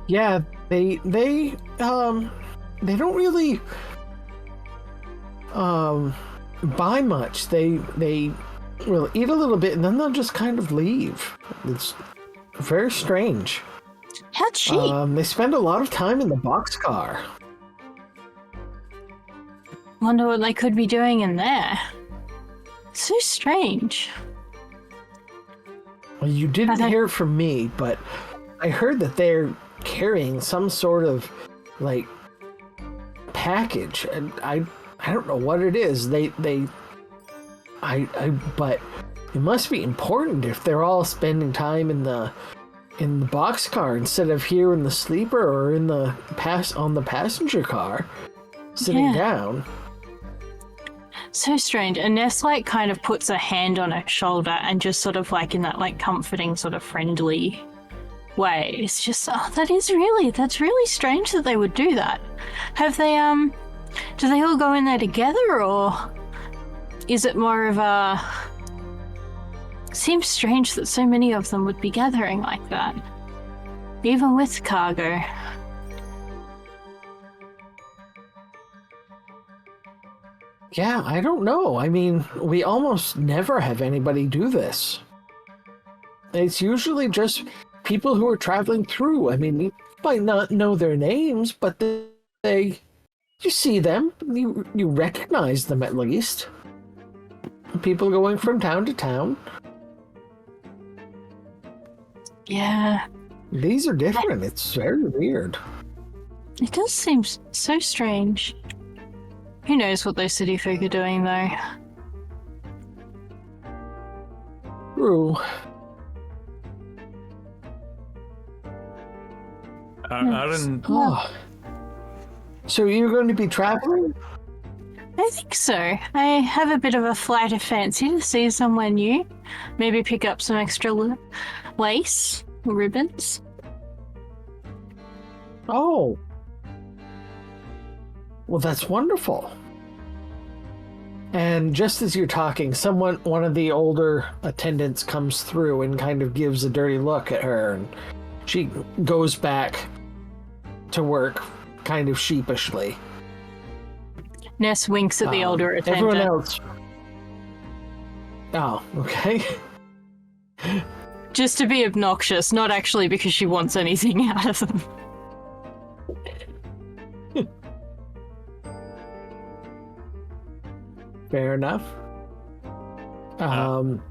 Yeah, they don't really buy much. They will eat a little bit and then they'll just kind of leave. It's very strange. How cheap. They spend a lot of time in the boxcar. Wonder what they could be doing in there. So strange. Well, you didn't Okay. hear it from me, but I heard that they're carrying some sort of, like, package, and I don't know what it is. But it must be important if they're all spending time in the boxcar instead of here in the sleeper or in the on the passenger car sitting down. So strange. And Ness, like, kind of puts a hand on her shoulder and just sort of, like, in that, like, comforting, sort of friendly way. It's just, that's really strange that they would do that. Have they, do they all go in there together, or is it more of a... Seems strange that so many of them would be gathering like that, even with cargo. Yeah, I don't know. I mean, we almost never have anybody do this. It's usually just people who are traveling through. I mean, you might not know their names, but you see them, you recognize them at least. People going from town to town. Yeah. These are different. It's very weird. It does seem so strange. Who knows what those city folk are doing, though? True. Aaron, Oh. So you're going to be traveling? I think so. I have a bit of a flight of fancy to see somewhere new. Maybe pick up some extra lace or ribbons. Oh. Well, that's wonderful. And just as you're talking, one of the older attendants comes through and kind of gives a dirty look at her, and she goes back to work kind of sheepishly. Ness winks at the older attendant. Everyone else. Oh, okay. Just to be obnoxious, not actually because she wants anything out of them. Fair enough. Aaron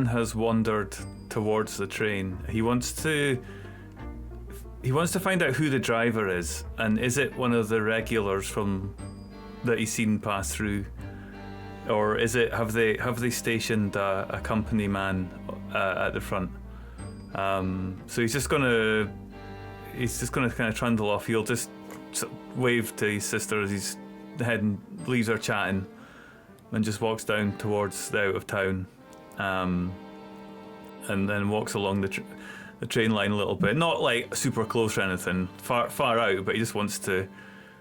has wandered towards the train. He wants to find out who the driver is, and is it one of the regulars from that he's seen pass through, or is it have they stationed a company man at the front? So he's just gonna kind of trundle off. He'll just wave to his sister as he's heading, leaves her chatting, and just walks down towards the out of town, and then walks along the train line a little bit, not like super close or anything, far out, but he just wants to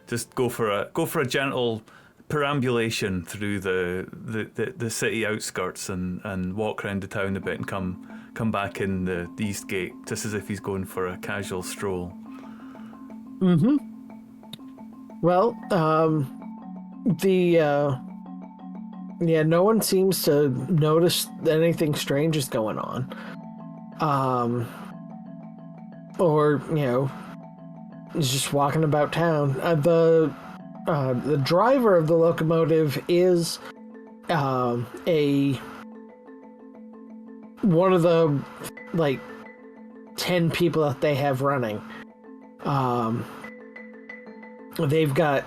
just go for a gentle perambulation through the city outskirts and walk around the town a bit and come back in the east gate, just as if he's going for a casual stroll. Mm-hmm. Well, no one seems to notice that anything strange is going on. Or, is just walking about town. The driver of the locomotive is one of the 10 people that they have running. They've got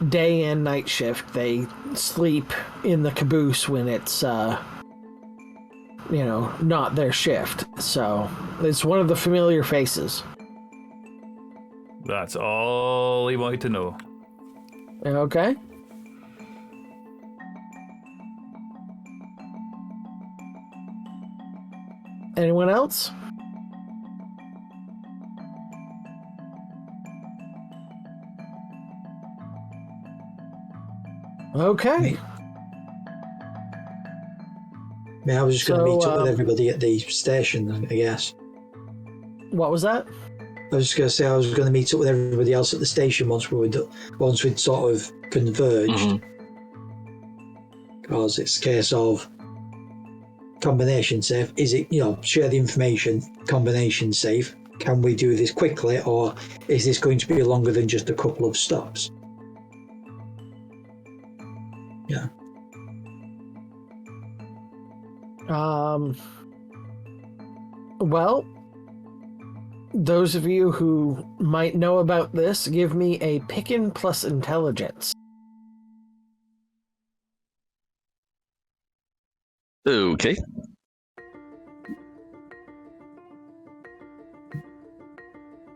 day and night shift. They sleep in the caboose when it's not their shift. So it's one of the familiar faces. That's all he wanted to know. Okay. Anyone else? Okay. I was just going to meet up with everybody at the station, I guess. What was that? I was just going to say I was going to meet up with everybody else at the station once we'd sort of converged. Mm-hmm. Because it's a case of combination safe. Is it, share the information, combination safe? Can we do this quickly, or is this going to be longer than just a couple of stops? Yeah. Well, those of you who might know about this, give me a Pickin' plus intelligence. Okay.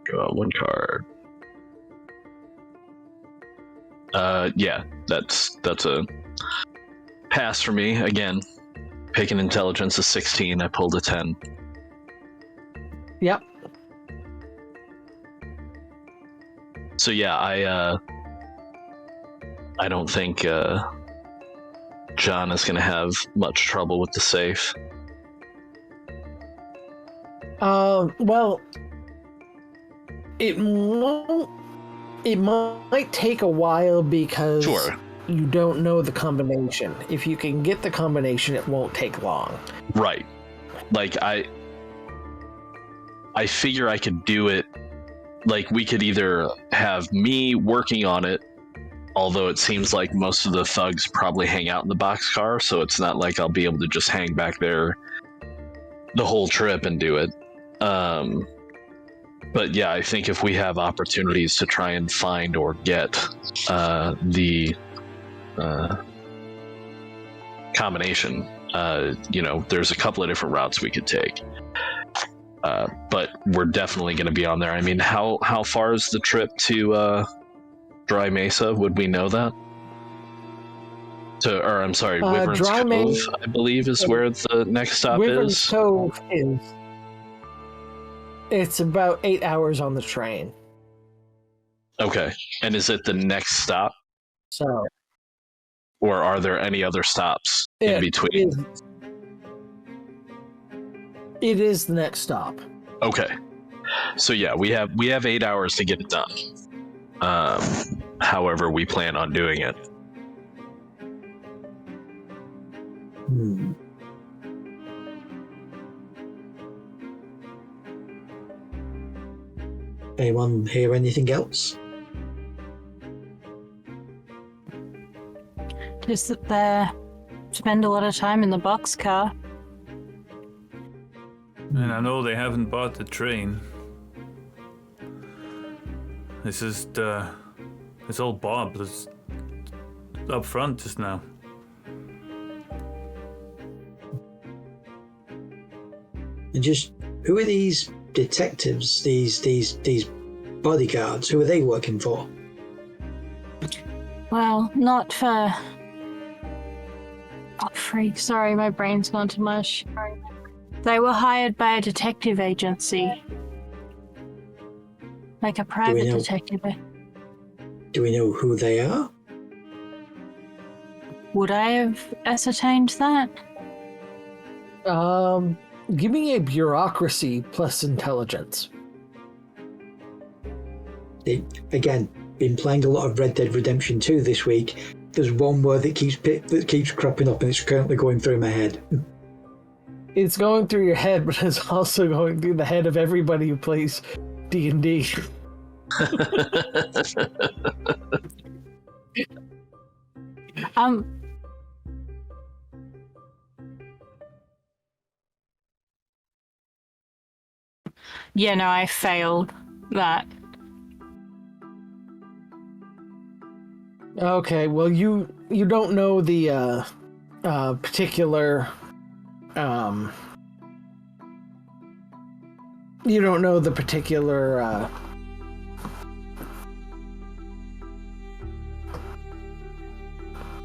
Draw one card. Yeah, that's a pass for me. Again, picking intelligence is 16. I pulled a 10. Yep. So yeah, I don't think John is going to have much trouble with the safe. Well, it might take a while because Sure. you don't know the combination. If you can get the combination, it won't take long. Right. Like, I figure I could do it. Like, we could either have me working on it, although it seems like most of the thugs probably hang out in the boxcar, so it's not like I'll be able to just hang back there the whole trip and do it. But yeah, I think if we have opportunities to try and find or get the combination, there's a couple of different routes we could take. But we're definitely going to be on there. I mean, how far is the trip to Dry Mesa? Would we know that? Wyvern's Cove, I believe, is where the next stop Wyvern's is. Cove is. It's about 8 hours on the train. Okay. And is it the next stop? So. Or are there any other stops in between? It is the next stop. Okay. So yeah, we have 8 hours to get it done. However we plan on doing it. Anyone hear anything else? is that they spend a lot of time in the boxcar. And I know they haven't bought the train. It's just, it's all Bob that's up front just now. And just, who are these detectives, these bodyguards? Who are they working for? Well, not for... Oh, freak. Sorry, my brain's gone to mush. They were hired by a detective agency. Like a private detective. Do we know who they are? Would I have ascertained that? Give me a bureaucracy plus intelligence. Again, been playing a lot of Red Dead Redemption 2 this week. There's one word that keeps cropping up, and it's currently going through my head. It's going through your head, but it's also going through the head of everybody who plays D&D. Yeah, no, I failed that. Okay, well, you don't know the particular you don't know the particular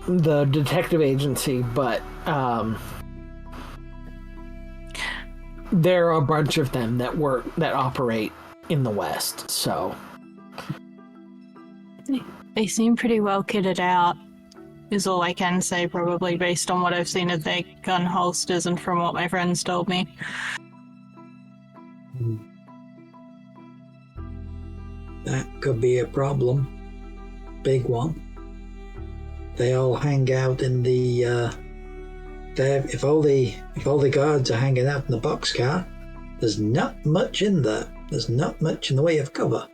the detective agency, but there are a bunch of them that operate in the West, so They seem pretty well kitted out, is all I can say, probably based on what I've seen of their gun holsters and from what my friends told me. That could be a problem. Big one. They all hang out in the if all the guards are hanging out in the boxcar, there's not much in there. There's not much in the way of cover.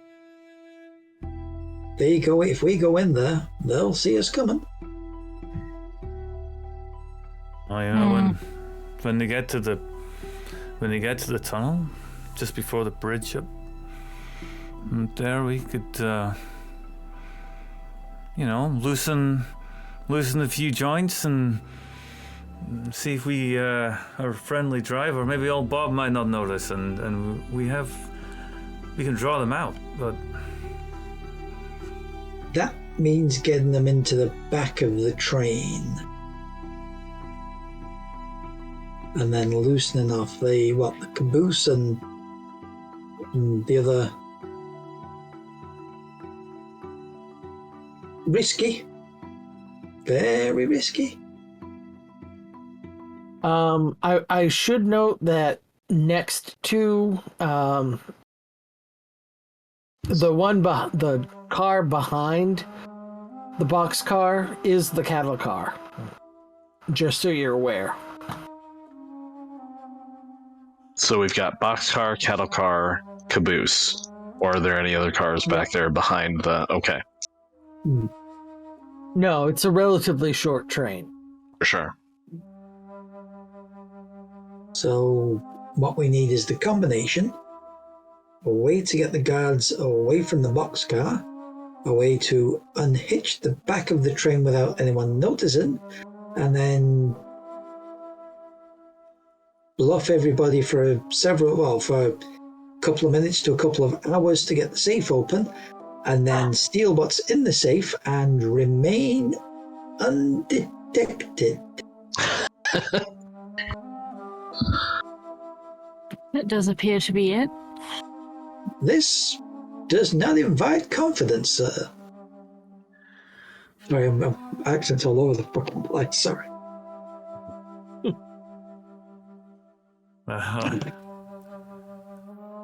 If we go in there, they'll see us coming. Oh yeah, when they get to the tunnel, just before the bridge up, and there we could, loosen a few joints and see if we are friendly driver. Maybe old Bob might not notice, and we can draw them out, but. That means getting them into the back of the train. And then loosening off the caboose and the other. Risky. Very risky. I should note that next to the car behind the boxcar is the cattle car. Just so you're aware. So we've got boxcar, cattle car, caboose. Or are there any other cars back there behind the... Okay. No, it's a relatively short train. For sure. So what we need is the combination. A way to get the guards away from the boxcar. A way to unhitch the back of the train without anyone noticing. And then bluff everybody for a couple of minutes to a couple of hours to get the safe open, and then steal what's in the safe and remain undetected. That does appear to be it. This does not invite confidence, sir. Sorry, I'm accents all over the fucking place, sorry.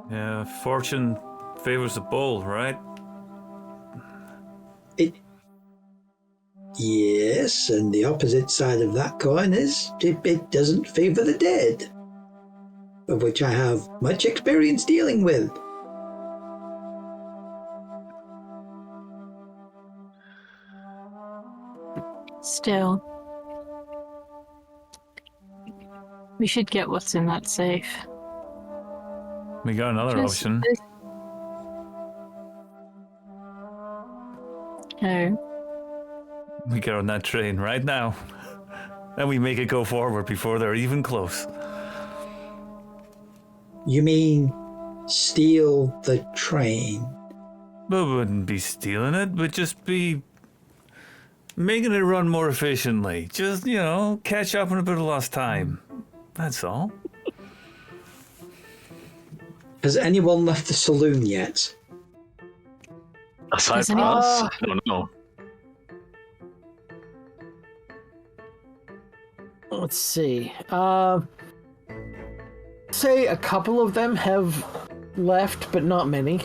Yeah, fortune favors the bold, right? Yes, and the opposite side of that coin is it doesn't favor the dead, of which I have much experience dealing with. Still, we should get what's in that safe. We got another option. Oh. We get on that train right now. And we make it go forward before they're even close. You mean steal the train? But we wouldn't be stealing it, we'd just be making it run more efficiently. Just, catch up on a bit of lost time. That's all. Has anyone left the saloon yet? Aside Does from anyone- us, I don't know. Let's see. Say a couple of them have left, but not many.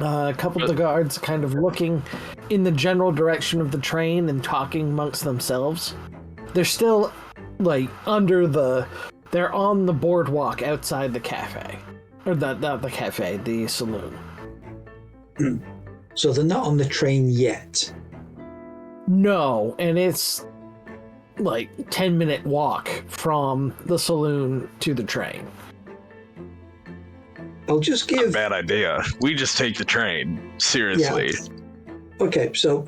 A couple of the guards kind of looking in the general direction of the train and talking amongst themselves. They're still, they're on the boardwalk outside the cafe. Or not the cafe, the saloon. So they're not on the train yet. No, and it's 10-minute walk from the saloon to the train. I'll just give... Bad idea. We just take the train. Seriously. Yeah. Okay, so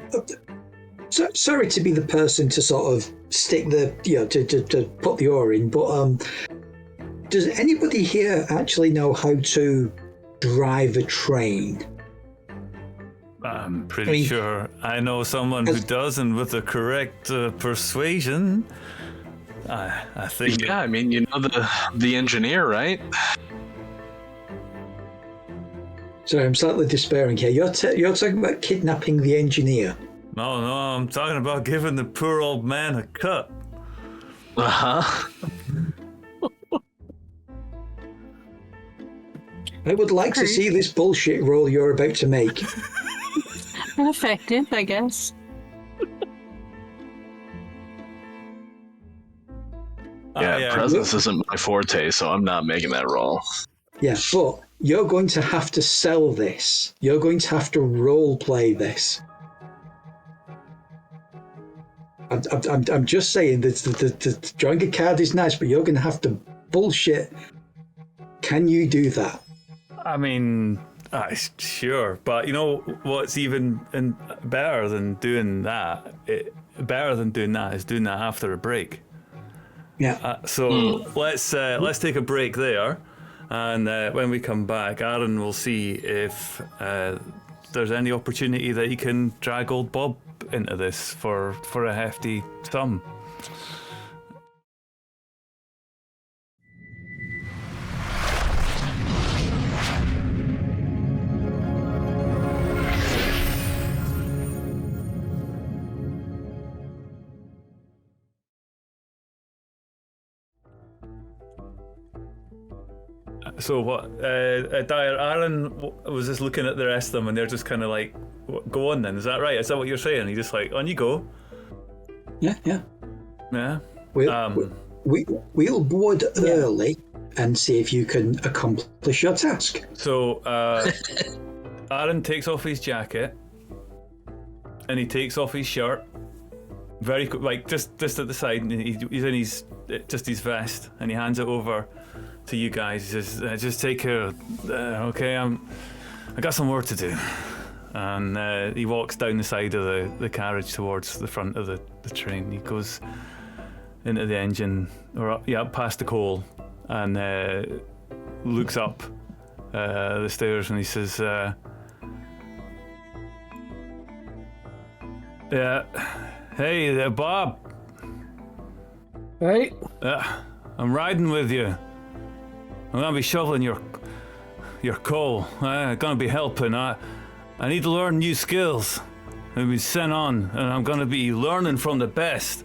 sorry to be the person to sort of stick the, to put the oar in, but does anybody here actually know how to drive a train? I'm pretty sure I know someone who does, and with the correct persuasion, I think. Yeah, I mean, the engineer, right? Sorry, I'm slightly despairing here. You're talking about kidnapping the engineer. No, I'm talking about giving the poor old man a cut. Uh-huh. I would like to see this bullshit roll you're about to make. Effective, I guess. Yeah, presence isn't my forte, so I'm not making that roll. Yeah, but you're going to have to sell this. You're going to have to role play this. I'm just saying that the drawing a card is nice, but you're going to have to bullshit. Can you do that? I mean, sure, but you know what's even better than doing that? Better than doing that is doing that after a break. Yeah. Let's take a break there, and when we come back, Aaron will see if there's any opportunity that he can drag old Bob into this for a hefty sum. So what? Aaron was just looking at the rest of them, and they're just kind of like, "Go on, then." Is that right? Is that what you're saying? He's just like, "On you go." Yeah. Yeah. We'll board early and see if you can accomplish your task. So Aaron takes off his jacket, and he takes off his shirt. Very just at the side, and he's in his vest, and he hands it over to you guys. He says, just take care. Okay, I got some work to do. And he walks down the side of the carriage towards the front of the train. He goes into the engine, up past the coal, and looks up the stairs, and he says, "Hey there, Bob. Right? I'm riding with you. I'm gonna be shoveling your coal. I'm gonna be helping. I need to learn new skills. I've been sent on, and I'm gonna be learning from the best."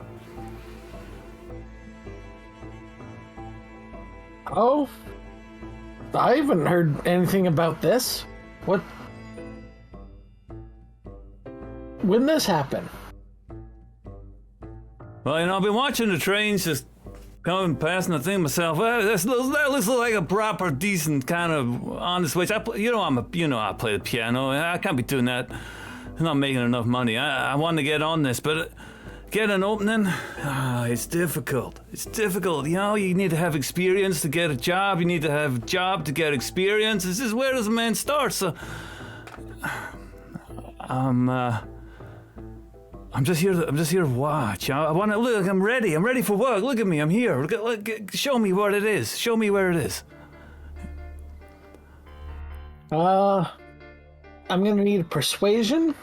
Oh, I haven't heard anything about this. What? When this happen? Well, I've been watching the trains just coming past, and I think to myself, that looks like a proper, decent kind of honest wage. I play the piano. I can't be doing that. I'm not making enough money. I want to get on this, but get an opening, it's difficult. It's difficult. You know, you need to have experience to get a job. You need to have a job to get experience. This is where does a man start? So, I'm just here to watch. I want to look. I'm ready. I'm ready for work. Look at me. I'm here. Show me what it is. Show me where it is. I'm gonna need persuasion,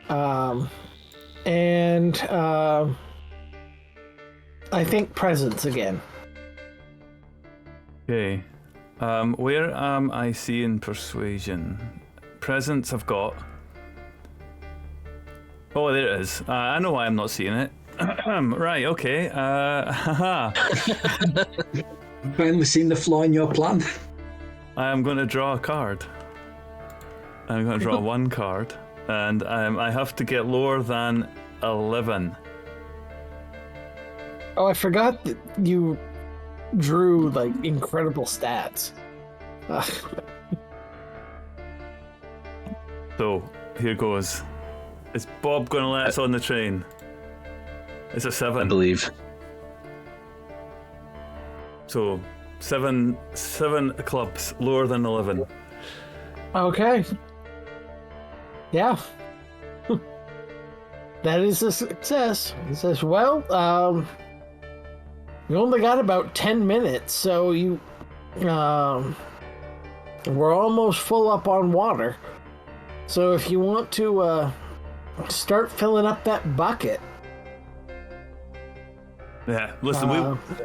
and I think presence again. Okay. Where am I seeing persuasion? Presence I've got. Oh, there it is. I know why I'm not seeing it. Right, okay. Haha. Finally seen the flaw in your plan. I am going to draw a card. I'm going to draw one card, and I have to get lower than 11. Oh, I forgot that you drew like incredible stats. So, here goes. Is Bob going to let us on the train? It's a 7. I believe. So, seven clubs, lower than 11. Okay. Yeah. That is a success. He says, well, you only got about 10 minutes, so we're almost full up on water. So if you want to, start filling up that bucket. Yeah, listen,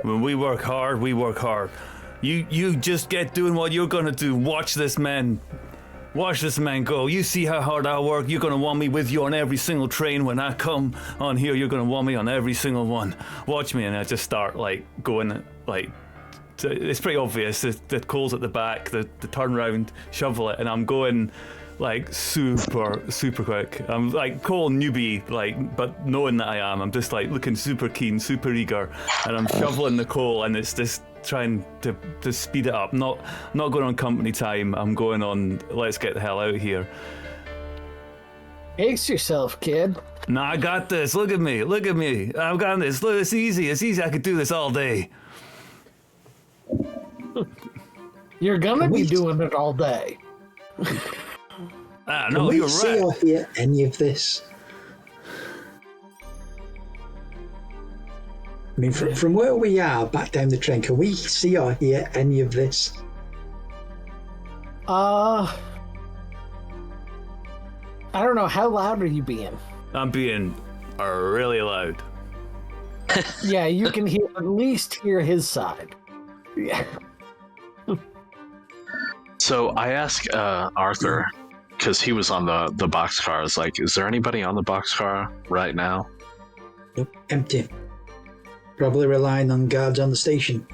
when we work hard, we work hard. You just get doing what you're gonna do. Watch this man go. You see how hard I work. You're gonna want me with you on every single train when I come on here. You're gonna want me on every single one. Watch me, and I just start going. It's pretty obvious. The coal's at the back. The turnaround, shovel it, and I'm going super quick. I'm coal newbie, but knowing that I am, I'm just looking super keen, super eager, and I'm shoveling the coal, and it's just trying to speed it up. Not going on company time. I'm going on. Let's get the hell out of here. Pace yourself, kid. Nah, I got this. Look at me. I've got this. Look, it's easy. I could do this all day. You're gonna be doing it all day. No, you're see right. or hear any of this? I mean, from where we are back down the train, can we see or hear any of this? I don't know. How loud are you being? I'm being really loud. Yeah, you can at least hear his side. Yeah. So I asked Arthur, because he was on the boxcar. I was like, is there anybody on the boxcar right now? Nope, empty. Probably relying on guards on the station.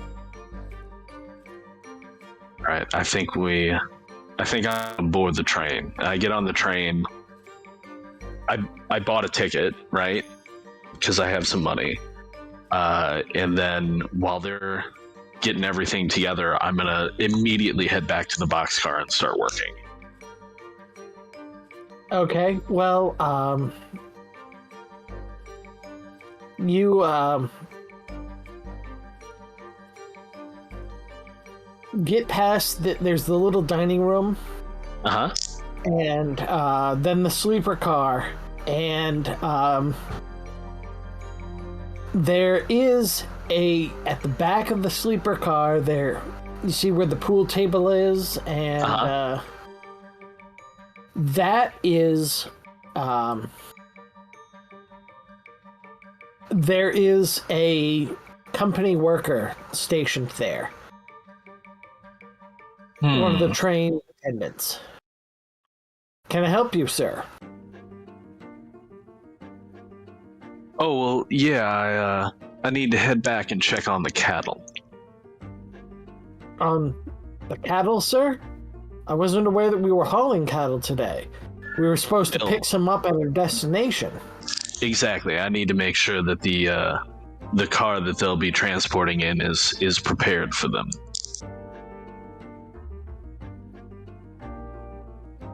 Right. I think I'm on board the train. I get on the train. I bought a ticket, right? Because I have some money. And then while they're getting everything together, I'm gonna immediately head back to the boxcar and start working. Okay, well, you, get past there's the little dining room. Uh-huh. And, then the sleeper car. And, there is at the back of the sleeper car there, you see where the pool table is, and, that is, there is a company worker stationed there. One of the train attendants. Can I help you, sir? Oh, well, yeah, I need to head back and check on the cattle. On the cattle, sir? I wasn't aware that we were hauling cattle today. We were supposed to pick some up at our destination. Exactly. I need to make sure that the car that they'll be transporting in is prepared for them.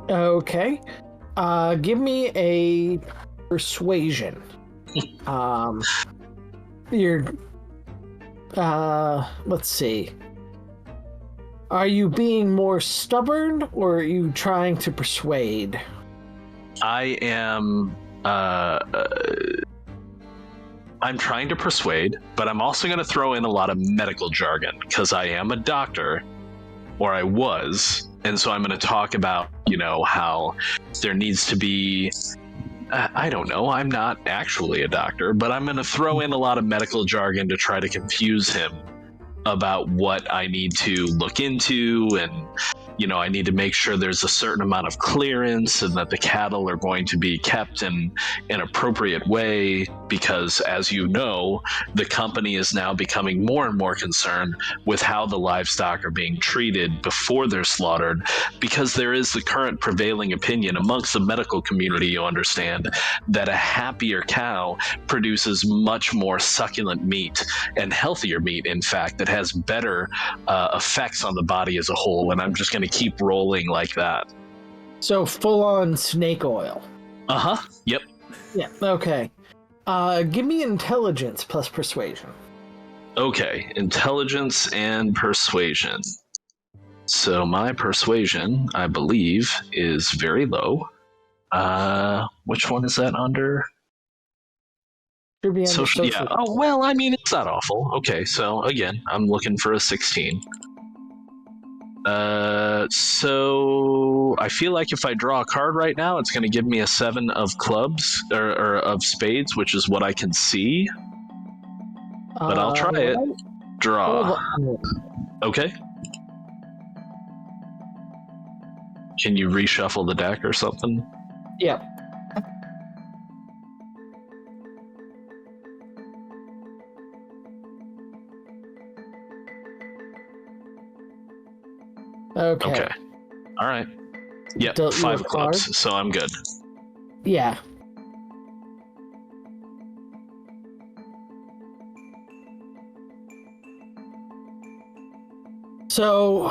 Okay. Give me a persuasion. You're let's see. Are you being more stubborn, or are you trying to persuade? I am. I'm trying to persuade, but I'm also going to throw in a lot of medical jargon because I am a doctor, or I was, and so I'm going to talk about, how there needs to be. I don't know. I'm not actually a doctor, but I'm going to throw in a lot of medical jargon to try to confuse him about what I need to look into, and I need to make sure there's a certain amount of clearance and that the cattle are going to be kept in an appropriate way, because as you know, the company is now becoming more and more concerned with how the livestock are being treated before they're slaughtered, because there is the current prevailing opinion amongst the medical community, you understand, that a happier cow produces much more succulent meat and healthier meat, in fact, that has better effects on the body as a whole. And I'm just going to keep rolling like that. So full-on snake oil. Yep. Yeah. Okay. Give me intelligence plus persuasion. Okay, intelligence and persuasion. So my persuasion, I believe, is very low. Which one is that under? Should be under Social. Yeah. Oh well, I mean, it's not awful. Okay, so again, I'm looking for a 16. So I feel like if I draw a card right now, it's going to give me a 7 of clubs or of spades, which is what I can see. But I'll try it. Draw. Okay. Can you reshuffle the deck or something? Yep. Okay. All right. Yep. Dealt 5 clubs, so I'm good. Yeah. So,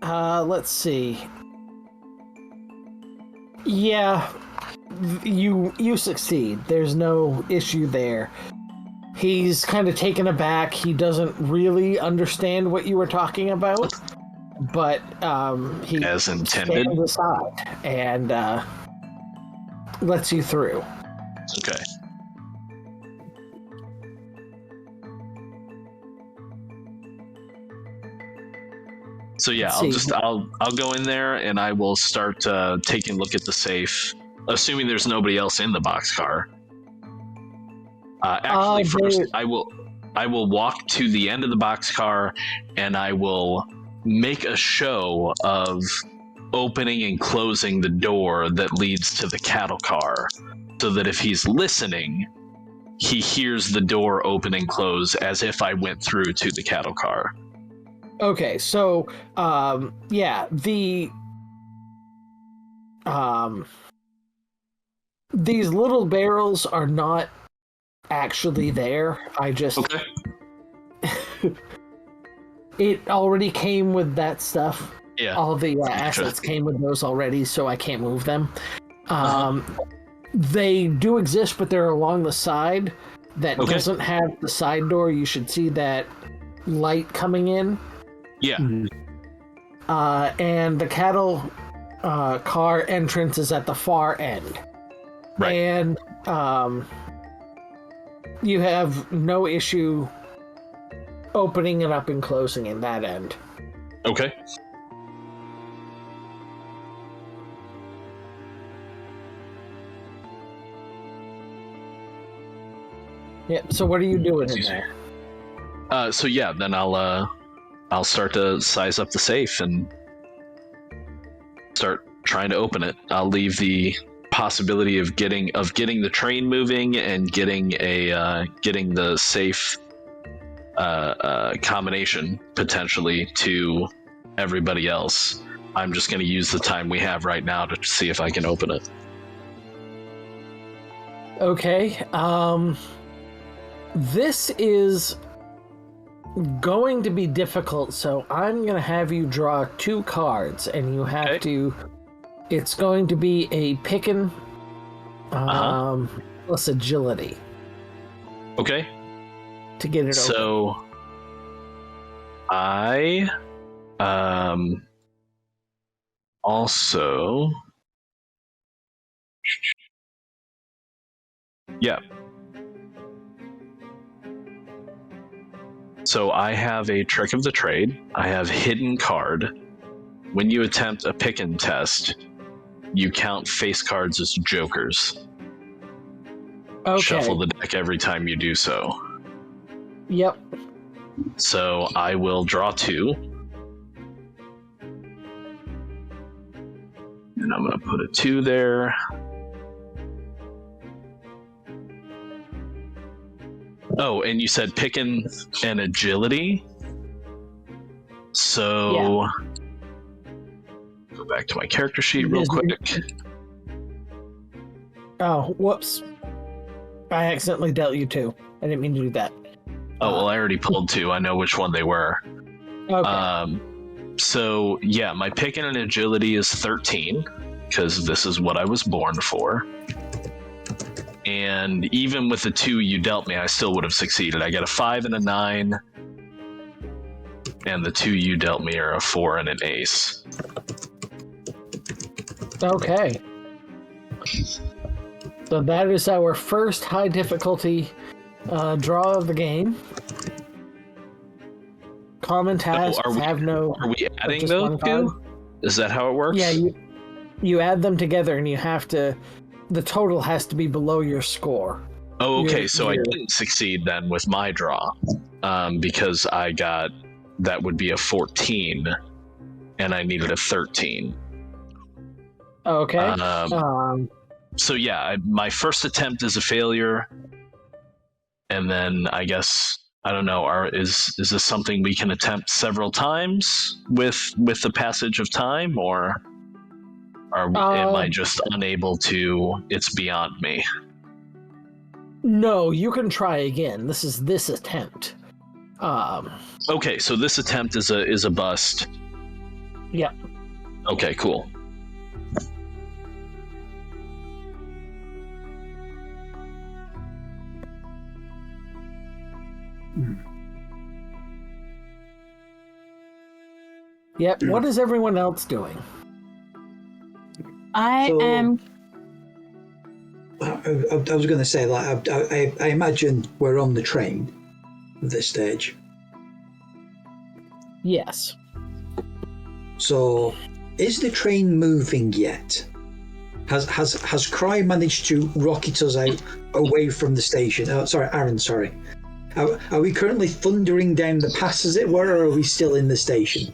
let's see. Yeah, you succeed. There's no issue there. He's kind of taken aback. He doesn't really understand what you were talking about, but he as intended stands aside and lets you through. Okay. So yeah, I'll go in there and I will start taking a look at the safe, assuming there's nobody else in the boxcar. Actually, first I will walk to the end of the boxcar and I will make a show of opening and closing the door that leads to the cattle car, so that if he's listening, he hears the door open and close as if I went through to the cattle car. Okay, so yeah, these little barrels are not actually there. I just it already came with that stuff. Yeah. All the assets came with those already, so I can't move them. They do exist, but they're along the side that doesn't have the side door. You should see that light coming in. Yeah. And the cattle car entrance is at the far end. Right. And you have no issue opening it up and closing in that end. Okay. Yeah, so what are you doing in there? So yeah, then I'll start to size up the safe and start trying to open it. I'll leave the possibility of getting the train moving and getting the safe combination potentially to everybody else. I'm just going to use the time we have right now to see if I can open it. Okay. This is going to be difficult, so I'm going to have you draw 2 cards, and you have to... It's going to be a pick and Plus agility Okay. to get it So I also yeah. So I have a trick of the trade. I have hidden card. When you attempt a pick and test, you count face cards as jokers. Okay. Shuffle the deck every time you do so. Yep. So I will draw 2. And I'm going to put a 2 there. Oh, and you said picking and agility? So go back to my character sheet real quick. Oh, whoops. I accidentally dealt you 2. I didn't mean to do that. Oh, well, I already pulled 2. I know which one they were. Okay. So, yeah, my picking and agility is 13, because this is what I was born for. And even with the 2 you dealt me, I still would have succeeded. I get a 5 and a 9, and the 2 you dealt me are a 4 and an ace. Okay. So that is our first high difficulty draw of the game. Common tasks have no... Are we adding those two? Is that how it works? Yeah, you add them together and you have to... The total has to be below your score. Oh, okay, so I didn't succeed then with my draw, because I got... That would be a 14, and I needed a 13. Okay. So yeah, my first attempt is a failure, and then I guess I don't know. Is this something we can attempt several times with the passage of time, or am I just unable to? It's beyond me. No, you can try again. This is this attempt. Okay, so this attempt is a bust. Yeah. Okay, cool. Yep. What is everyone else doing? I am. I was going to say, like, I imagine we're on the train at this stage. Yes. So, is the train moving yet? Has Cry managed to rocket us out away from the station? Oh, sorry, Aaron. Sorry. Are we currently thundering down the pass, as it were, or are we still in the station?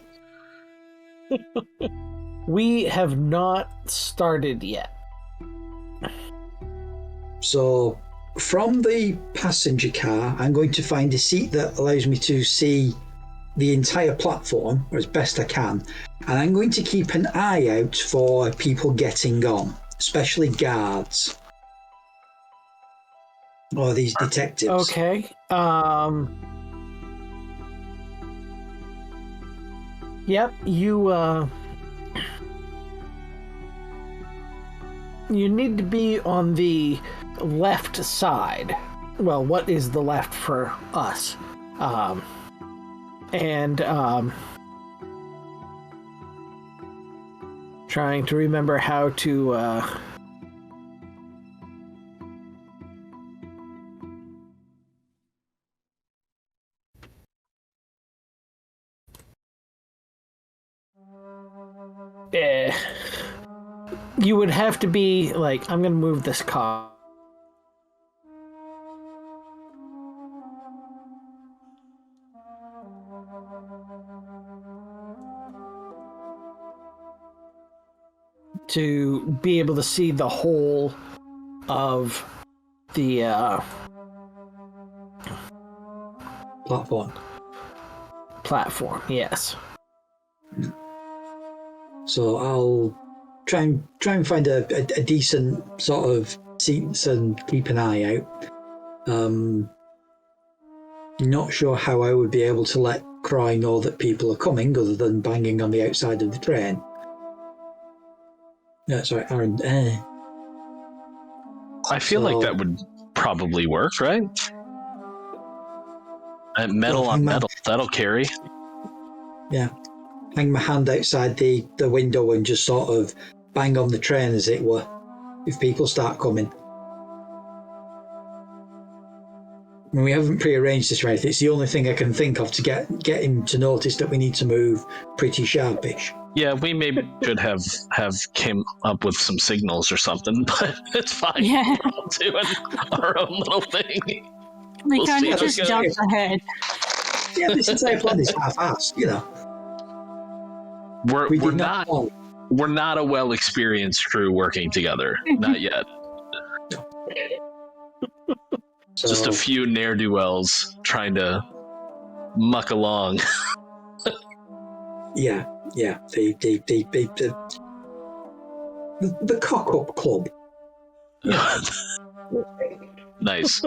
We have not started yet. So, from the passenger car, I'm going to find a seat that allows me to see the entire platform, or as best I can, and I'm going to keep an eye out for people getting on, especially guards. Or these detectives. Okay. Yep, you need to be on the left side. Well, what is the left for us? Trying to remember how to you would have to be like, I'm gonna move this car. To be able to see the whole of the platform, yes. So I'll try and find a decent sort of seats and keep an eye out. Not sure how I would be able to let Cry know that people are coming other than banging on the outside of the train. Sorry, Aaron. I feel like that would probably work, right? Metal on metal, that'll carry. Yeah. Hang my hand outside the window and just sort of bang on the train, as it were, if people start coming. I mean, we haven't prearranged this or anything. It's the only thing I can think of to get him to notice that we need to move pretty sharpish. Yeah, we maybe should have came up with some signals or something, but it's fine. Yeah. We're all doing our own little thing. We We'll kind see of how it just goes. jumped ahead. Yeah, this entire plan is half-assed, you know. We We're did not know. we're not a well experienced crew working together. Not yet. So, Just a few ne'er-do-wells trying to muck along. yeah. The cock-up club. Nice.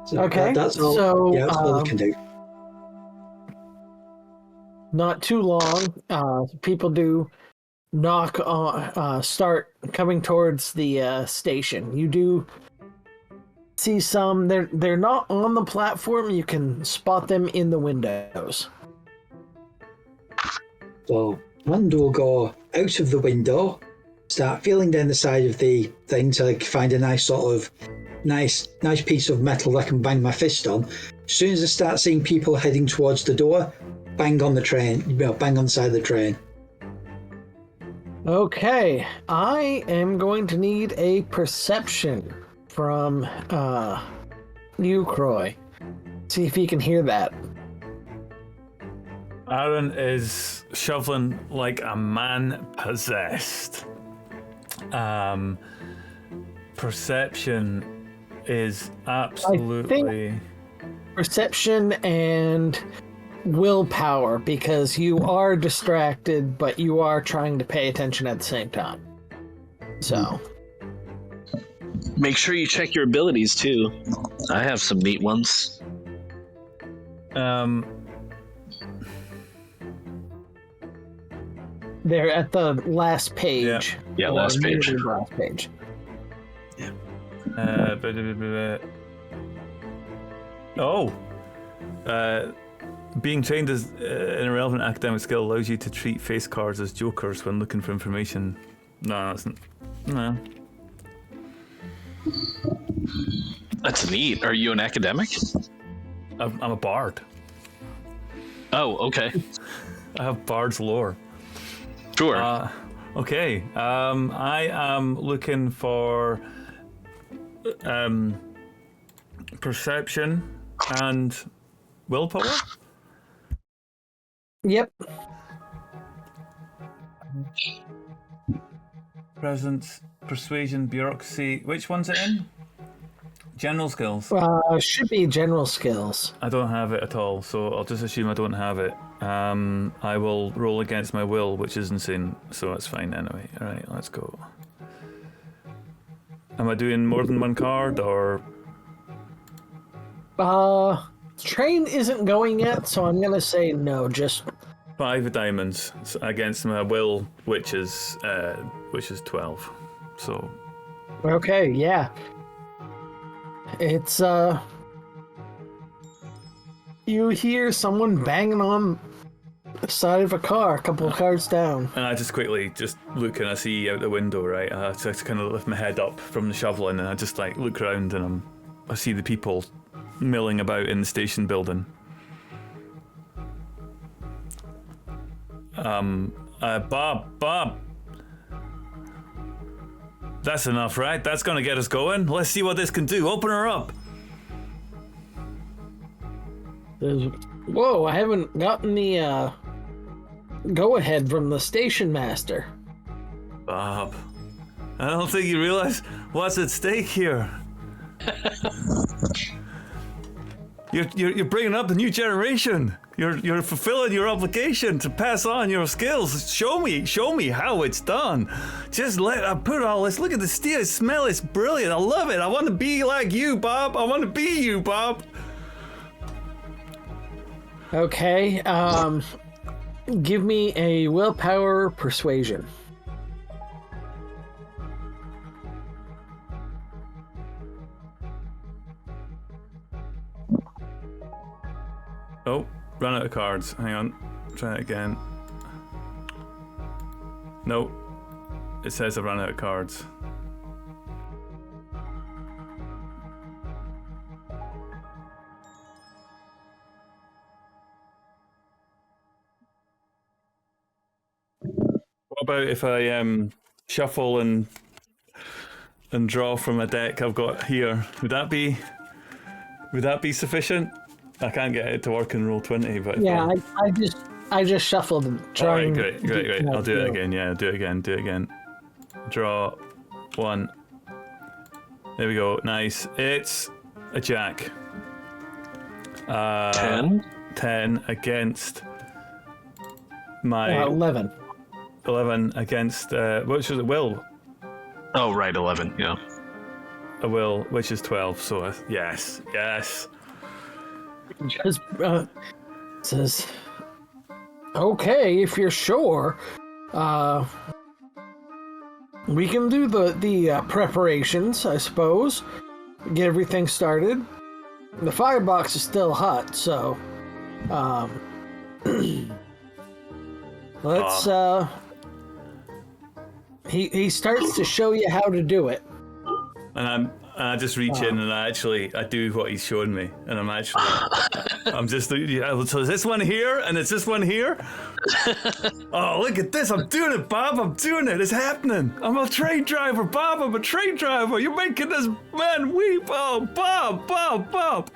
So Okay, that's all. so, Yeah, that's all we can do. Not too long. People do knock on, start coming towards the station. You do see some. They're not on the platform. You can spot them in the windows. So Andy will go out of the window, start feeling down the side of the thing to find a nice sort of nice piece of metal that I can bang my fist on. As soon as I start seeing people heading towards the door, bang on the train, bang on the side of the train. Okay, I am going to need a perception from you, Croy. See if you can hear that. Aaron is shoveling like a man possessed. Perception is absolutely... Perception and willpower, because you are distracted, but you are trying to pay attention at the same time. So... Make sure you check your abilities too. I have some neat ones. They're at the last page. Yeah, or last near page. the last page. Being trained as an irrelevant academic skill allows you to treat face cards as jokers when looking for information. No, that's no. That's neat. Are you an academic? I'm a bard. Oh, okay. I have bard's lore. Sure. Okay. I am looking for perception and willpower. Yep. Presence, persuasion, bureaucracy. Which one's it in? General skills. Should be general skills. I don't have it at all, so I'll just assume I don't have it. I will roll against my will, which is insane, so that's fine anyway. Alright, let's go. Am I doing more than one card, or... Train isn't going yet, so I'm gonna say no, just... 5 diamonds against my will, which is 12. So... Okay, yeah. It's, you hear someone banging on the side of a car, a couple of cars down. And I just quickly just look and I see out the window, right? I just kind of lift my head up from the shoveling and I just like look around and I see the people milling about in the station building. Bob. That's enough, right? That's gonna get us going. Let's see what this can do. Open her up. Whoa, I haven't gotten the go-ahead from the station master. Bob, I don't think you realize what's at stake here. You're bringing up the new generation. You're fulfilling your obligation to pass on your skills. Show me how it's done. Just I put all this. Look at the steel. Smell. It's brilliant. I love it. I want to be like you, Bob. I want to be you, Bob. Okay. Give me a willpower persuasion. Oh, ran out of cards. Hang on. Try it again. No. It says I ran out of cards. What about if I shuffle and draw from a deck I've got here? Would that be sufficient? I can't get it to work in Roll20, but Yeah, I just shuffled and trying. Alright, great. I'll do it again. Yeah, do it again. Draw one. There we go. Nice. It's a jack. 10? 10 against my 11. 11 against which was it? Will. Oh, right, 11. Yeah. A will, which is 12. So yes. Just says, okay, if you're sure, we can do the preparations, I suppose. Get everything started. The firebox is still hot, so let's he starts to show you how to do it. And I just reach in and I do what he's showing me, and I'm just so is this one here and it's this one here? Oh, look at this! I'm doing it, Bob. I'm doing it. It's happening. I'm a train driver, Bob. I'm a train driver. You're making this man weep. Oh, Bob.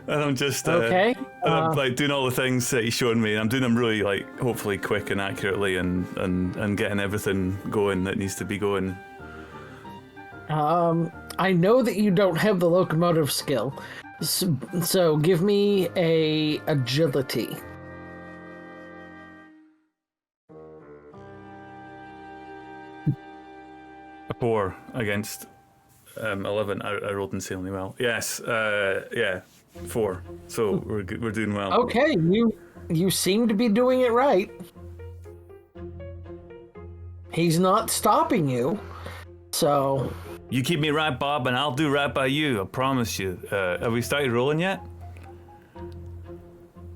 And I'm just okay. And I'm like doing all the things that he's showing me. And I'm doing them really hopefully quick and accurately, and getting everything going that needs to be going. I know that you don't have the locomotive skill, so give me a agility. A 4 against 11. I rolled insanely well. Yes, 4. So we're doing well. Okay, you seem to be doing it right. He's not stopping you, so. You keep me right, Bob, and I'll do right by you. I promise you. Have we started rolling yet?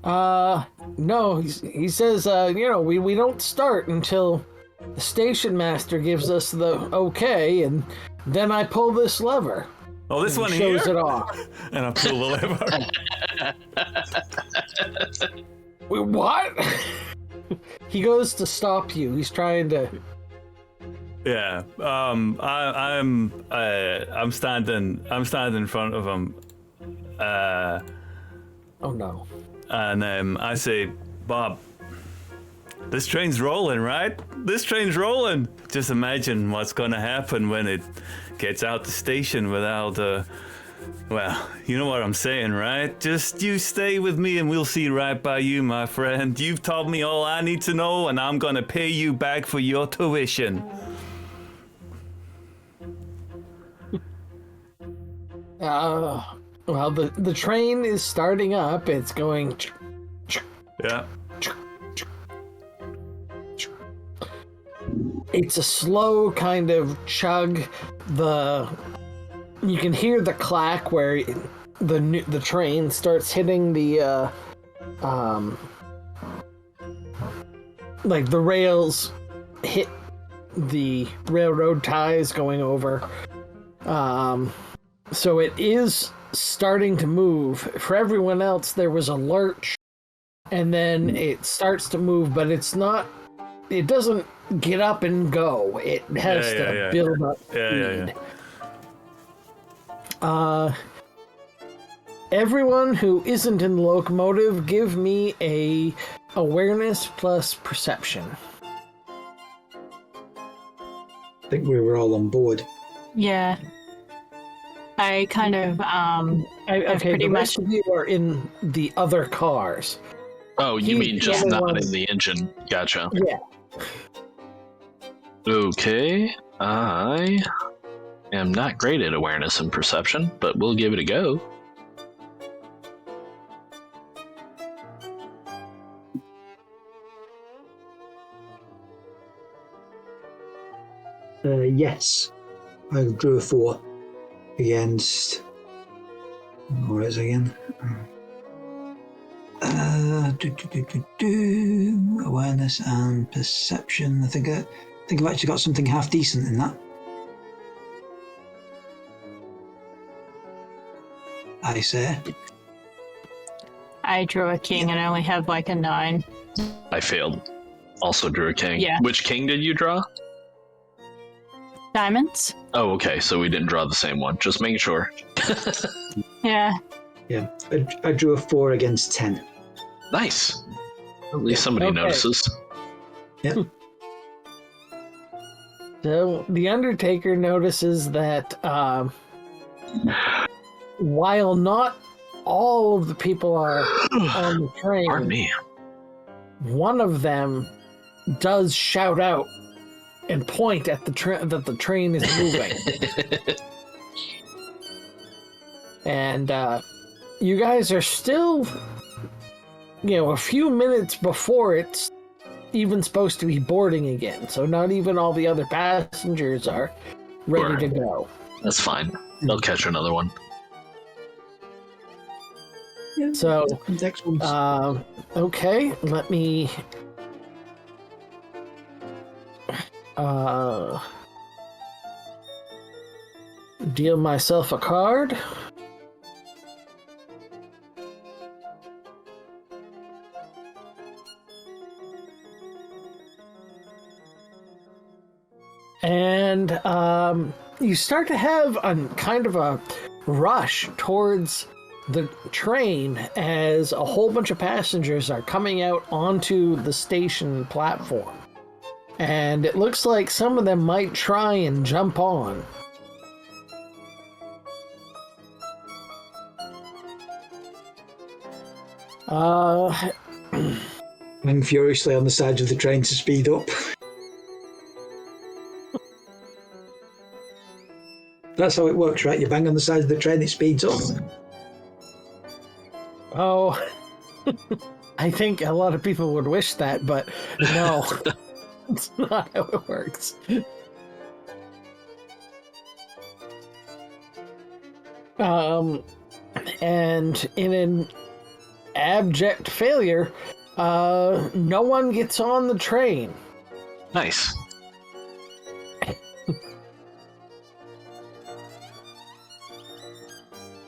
No. He says, we don't start until the station master gives us the okay, and then I pull this lever. Oh, this one shows here? It off. And I pull the lever. Wait, what? He goes to stop you. He's trying to. Yeah. I'm standing in front of him. Oh no. And I say, Bob, this train's rolling, right? This train's rolling. Just imagine what's going to happen when it gets out the station without well, you know what I'm saying, right? Just you stay with me and we'll see right by you, my friend. You've taught me all I need to know, and I'm going to pay you back for your tuition. Well, the train is starting up. It's going. Yeah. It's a slow kind of chug. You can hear the clack where the train starts hitting the like the rails hit the railroad ties going over. So it is starting to move. For everyone else, there was a lurch, and then it starts to move, but it's not. It doesn't get up and go. It has to build up speed. Everyone who isn't in the locomotive, give me a awareness plus perception. I think we were all on board. Yeah. I kind of Okay, pretty the much. rest of you are in the other cars. Oh, you mean just not in the engine? Gotcha. Yeah. Okay. I am not great at awareness and perception, but we'll give it a go. Yes. I drew a 4 against. What is it again? Awareness and perception. I think I've actually got something half decent in that. I say. I drew a king and I only have like a 9. I failed. Also drew a king. Yeah. Which king did you draw? Diamonds? Oh, okay. So we didn't draw the same one. Just making sure. Yeah. Yeah. I drew a 4 against 10. Nice. At least somebody Okay. notices. Yeah. So the Undertaker notices that while not all of the people are on the train, Pardon me. one of them does shout out and point at that the train is moving. And you guys are still, a few minutes before it's even supposed to be boarding again. So not even all the other passengers are ready to go. That's fine. They'll catch another one. Yeah. So, Next one's okay, let me deal myself a card. And you start to have a kind of a rush towards the train as a whole bunch of passengers are coming out onto the station platform. And it looks like some of them might try and jump on. running furiously on the side of the train to speed up. That's how it works, right? You bang on the side of the train, it speeds up. Oh, I think a lot of people would wish that, but no, it's not how it works. And in an abject failure, no one gets on the train. Nice.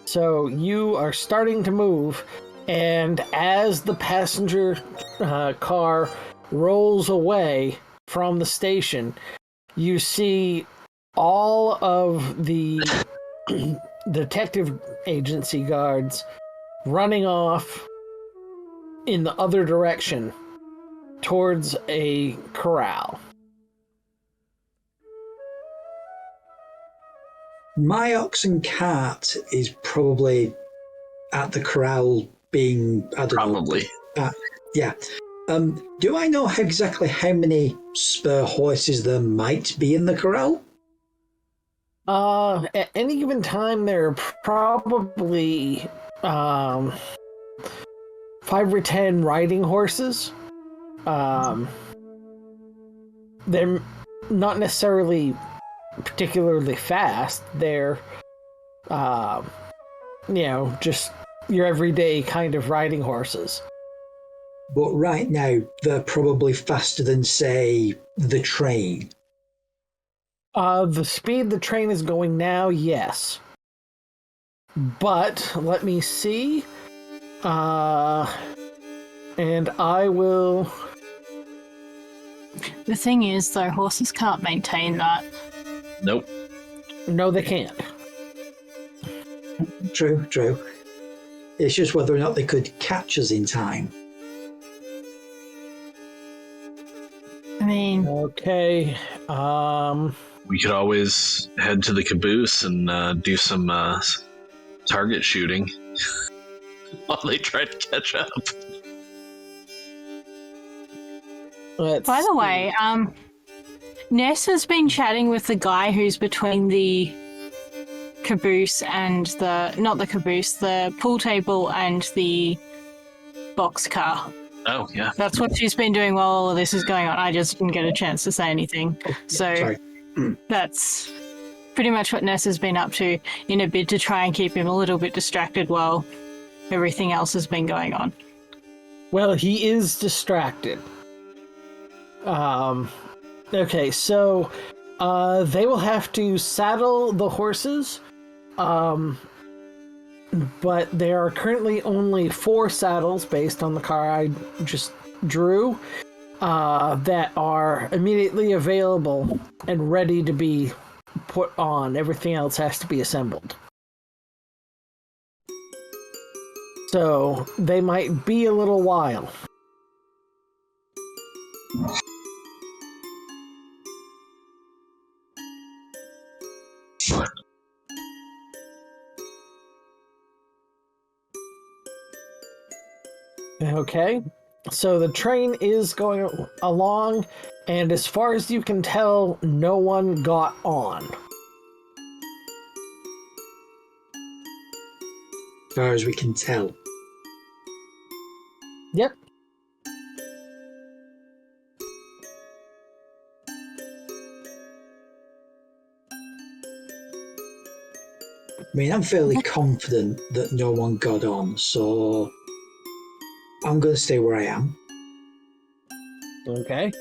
So you are starting to move, and as the passenger car rolls away from the station, you see all of the detective agency guards running off in the other direction towards a corral. My ox and cart is probably at the corral being, I don't Probably. know. Yeah. Do I know exactly how many spur horses there might be in the corral? At any given time, there are probably 5 or 10 riding horses. They're not necessarily particularly fast. They're, just your everyday kind of riding horses. But right now, they're probably faster than, say, the train. The speed the train is going now, yes. But let me see. And I will. The thing is, though, horses can't maintain that. Nope. No, they can't. True. It's just whether or not they could catch us in time. I mean, Okay. We could always head to the caboose and do some target shooting while they try to catch up. by the way, Ness has been chatting with the guy who's between the caboose and the pool table and the boxcar. Oh, yeah. That's what she's been doing while all of this is going on. I just didn't get a chance to say anything. So Sorry. that's pretty much what Ness has been up to in a bid to try and keep him a little bit distracted while everything else has been going on. Well, he is distracted. Okay, so they will have to saddle the horses. But there are currently only 4 saddles based on the car I just drew that are immediately available and ready to be put on. Everything else has to be assembled. So they might be a little while. Okay, so the train is going along, and as far as you can tell, no one got on. As far as we can tell. Yep. I mean, I'm fairly confident that no one got on, so I'm going to stay where I am. Okay.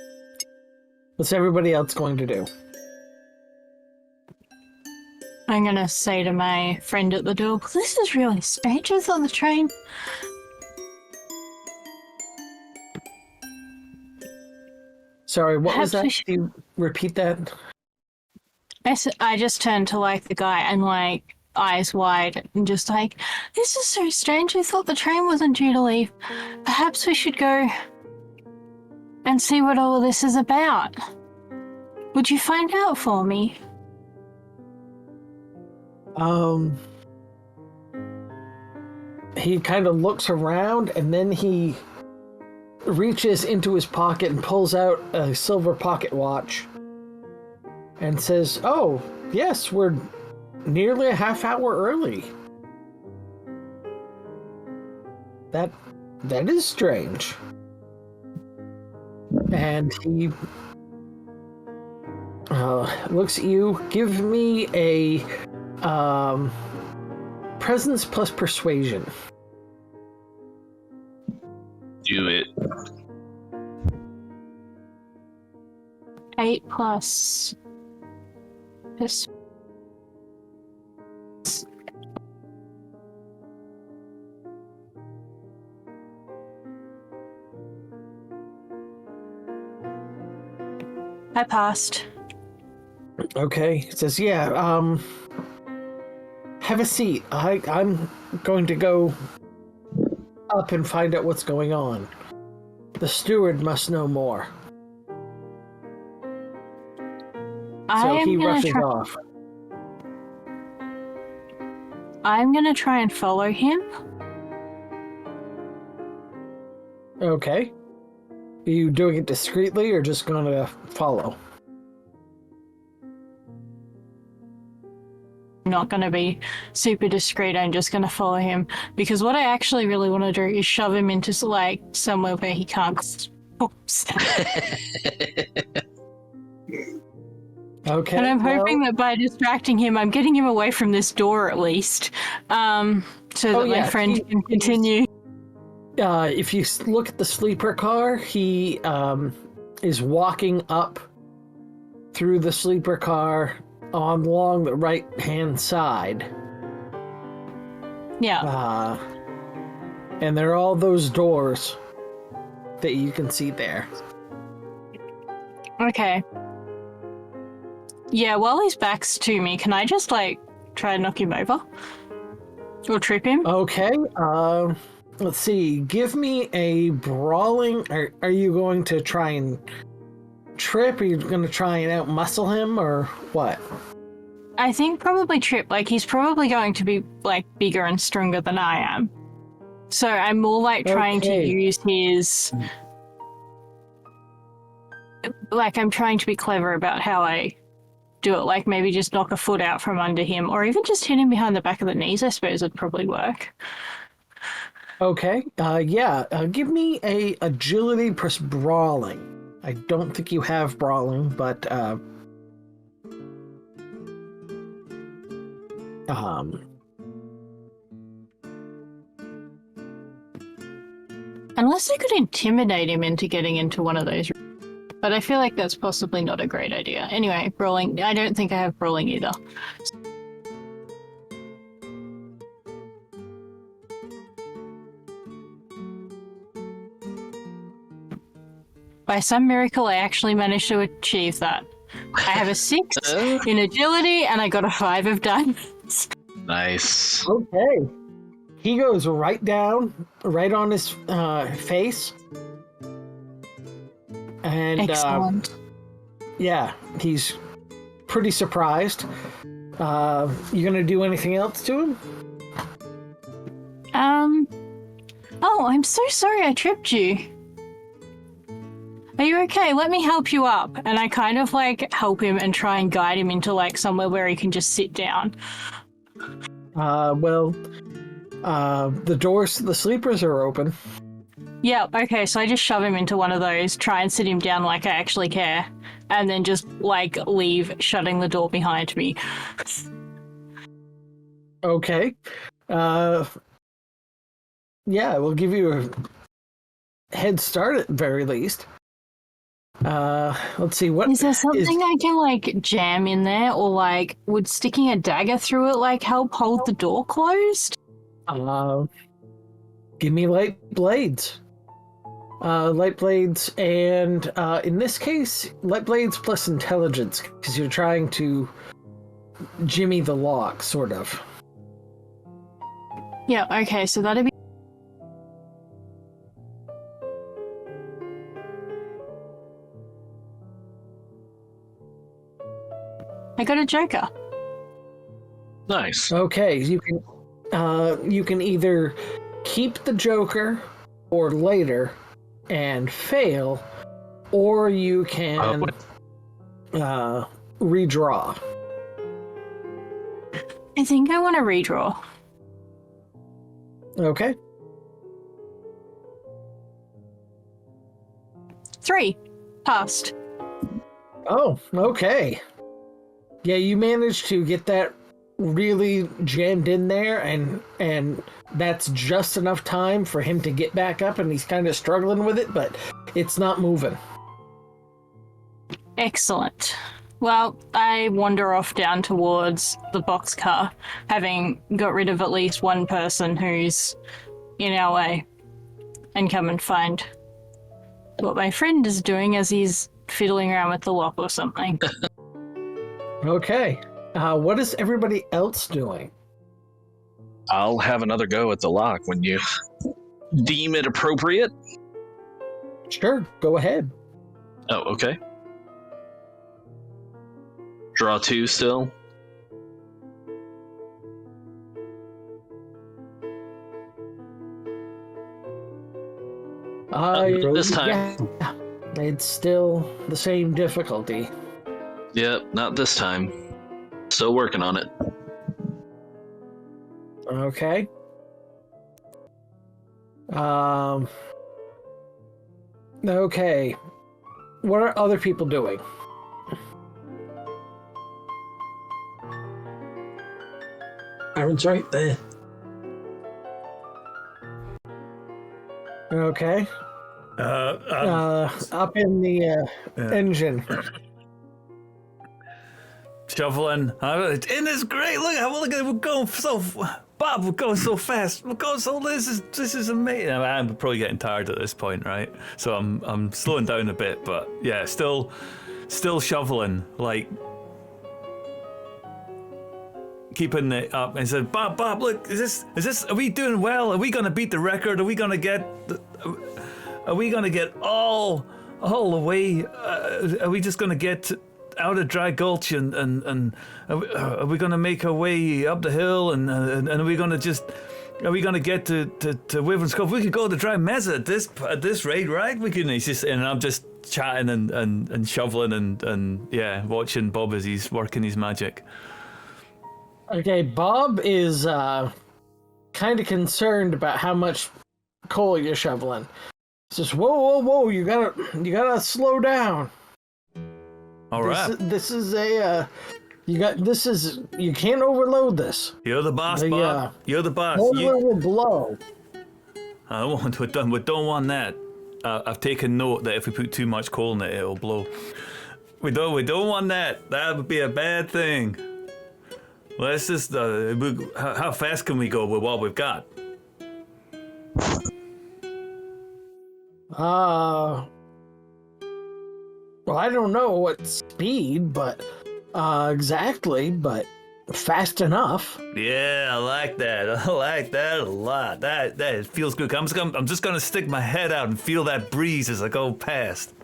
What's everybody else going to do? I'm gonna say to my friend at the door, this is really strange. It's on the train. Sorry, what was Perhaps that? we should- Can you repeat that? I just turned to like the guy and like eyes wide and just like, this is so strange. I thought the train wasn't due to leave. Perhaps we should go and see what all of this is about. Would you find out for me? He kind of looks around and then he reaches into his pocket and pulls out a silver pocket watch and says, "Oh, yes, we're nearly a half hour early. That is strange." And he looks at you. Give me a presence plus persuasion. Do it. 8 plus this. I passed. Okay, it says, "Yeah, have a seat. I'm going to go up and find out what's going on. The steward must know more." So he rushes off. I'm gonna try and follow him. Okay. Are you doing it discreetly or just gonna follow? I'm not gonna be super discreet. I'm just gonna follow him because what I actually really want to do is shove him into like somewhere where he can't. Oops. Okay. And I'm hoping that by distracting him, I'm getting him away from this door at least, so that my friend can continue. If you look at the sleeper car, he is walking up through the sleeper car along the right-hand side. Yeah. And there are all those doors that you can see there. Okay. Yeah, while his back's to me, can I just, like, try and knock him over? Or trip him? Okay, let's see. Give me a brawling... Are you going to try and trip? Are you going to try and out-muscle him, or what? I think probably trip. Like, he's probably going to be, like, bigger and stronger than I am. So I'm more, like, trying to use his... Like, I'm trying to be clever about how I do it. Like, maybe just knock a foot out from under him, or even just hit him behind the back of the knees, I suppose would probably work. Okay, give me a agility plus brawling. I don't think you have brawling, but, Unless I could intimidate him into getting into one of those. But I feel like that's possibly not a great idea. Anyway, brawling. I don't think I have brawling either. By some miracle, I actually managed to achieve that. I have a 6 in agility, and I got a 5 of diamonds. Nice. Okay. He goes right down, right on his face. And Excellent. yeah, he's pretty surprised. You gonna do anything else to him? Oh, I'm so sorry I tripped you. Are you okay? Let me help you up. And I kind of like help him and try and guide him into like somewhere where he can just sit down. The doors to the sleepers are open. Yeah, okay, so I just shove him into one of those, try and sit him down like I actually care, and then just like leave, shutting the door behind me. Okay. Yeah, we'll give you a head start at the very least. Let's see, what Is there something I can like jam in there, or like would sticking a dagger through it like help hold the door closed? Give me light blades. Light blades, and in this case, light blades plus intelligence, because you're trying to jimmy the lock, sort of. Yeah, okay, so that'd be I got a joker. Nice. Okay, you can either keep the joker or later and fail, or you can redraw. I think I want to redraw. Okay. 3. Passed. Oh, okay. Yeah, you managed to get that really jammed in there, and that's just enough time for him to get back up, and he's kind of struggling with it, but it's not moving. Excellent. Well, I wander off down towards the boxcar, having got rid of at least one person who's in our way, and come and find what my friend is doing as he's fiddling around with the lock or something. Okay. What is everybody else doing? I'll have another go at the lock when you deem it appropriate. Sure, go ahead. Oh, okay. Draw 2 still. This time. Yeah, it's still the same difficulty. Yep, not this time. Still working on it. Okay. Okay. What are other people doing? Aaron's right there. Okay. Up in the engine. Shoveling. Isn't this great? Look at it. We're going so. Bob, we're going so fast. We're going so. This is amazing. I'm probably getting tired at this point, right? So I'm slowing down a bit, but yeah, still shoveling, like keeping it up. And said, Bob, look, is this? Are we doing well? Are we gonna beat the record? Are we gonna get all the way? Are we just gonna get out of Dry Gulch and are we going to make our way up the hill and are we going to get to Wyvern's Cove? We could go to Dry Mesa at this rate, right? We can. And I'm just chatting and shoveling and yeah, watching Bob as he's working his magic. Okay, Bob is kind of concerned about how much coal you're shoveling. He says, "Whoa! You gotta slow down." All right. This is you can't overload this. You're the boss, Bob. You're the boss. Boiler will blow. We don't want that. I've taken note that if we put too much coal in it, it'll blow. We don't want that. That would be a bad thing. Let's just. How fast can we go with what we've got? Well, I don't know what speed, but exactly, but fast enough. Yeah, I like that. I like that a lot. That feels good. I'm just gonna stick my head out and feel that breeze as I go past.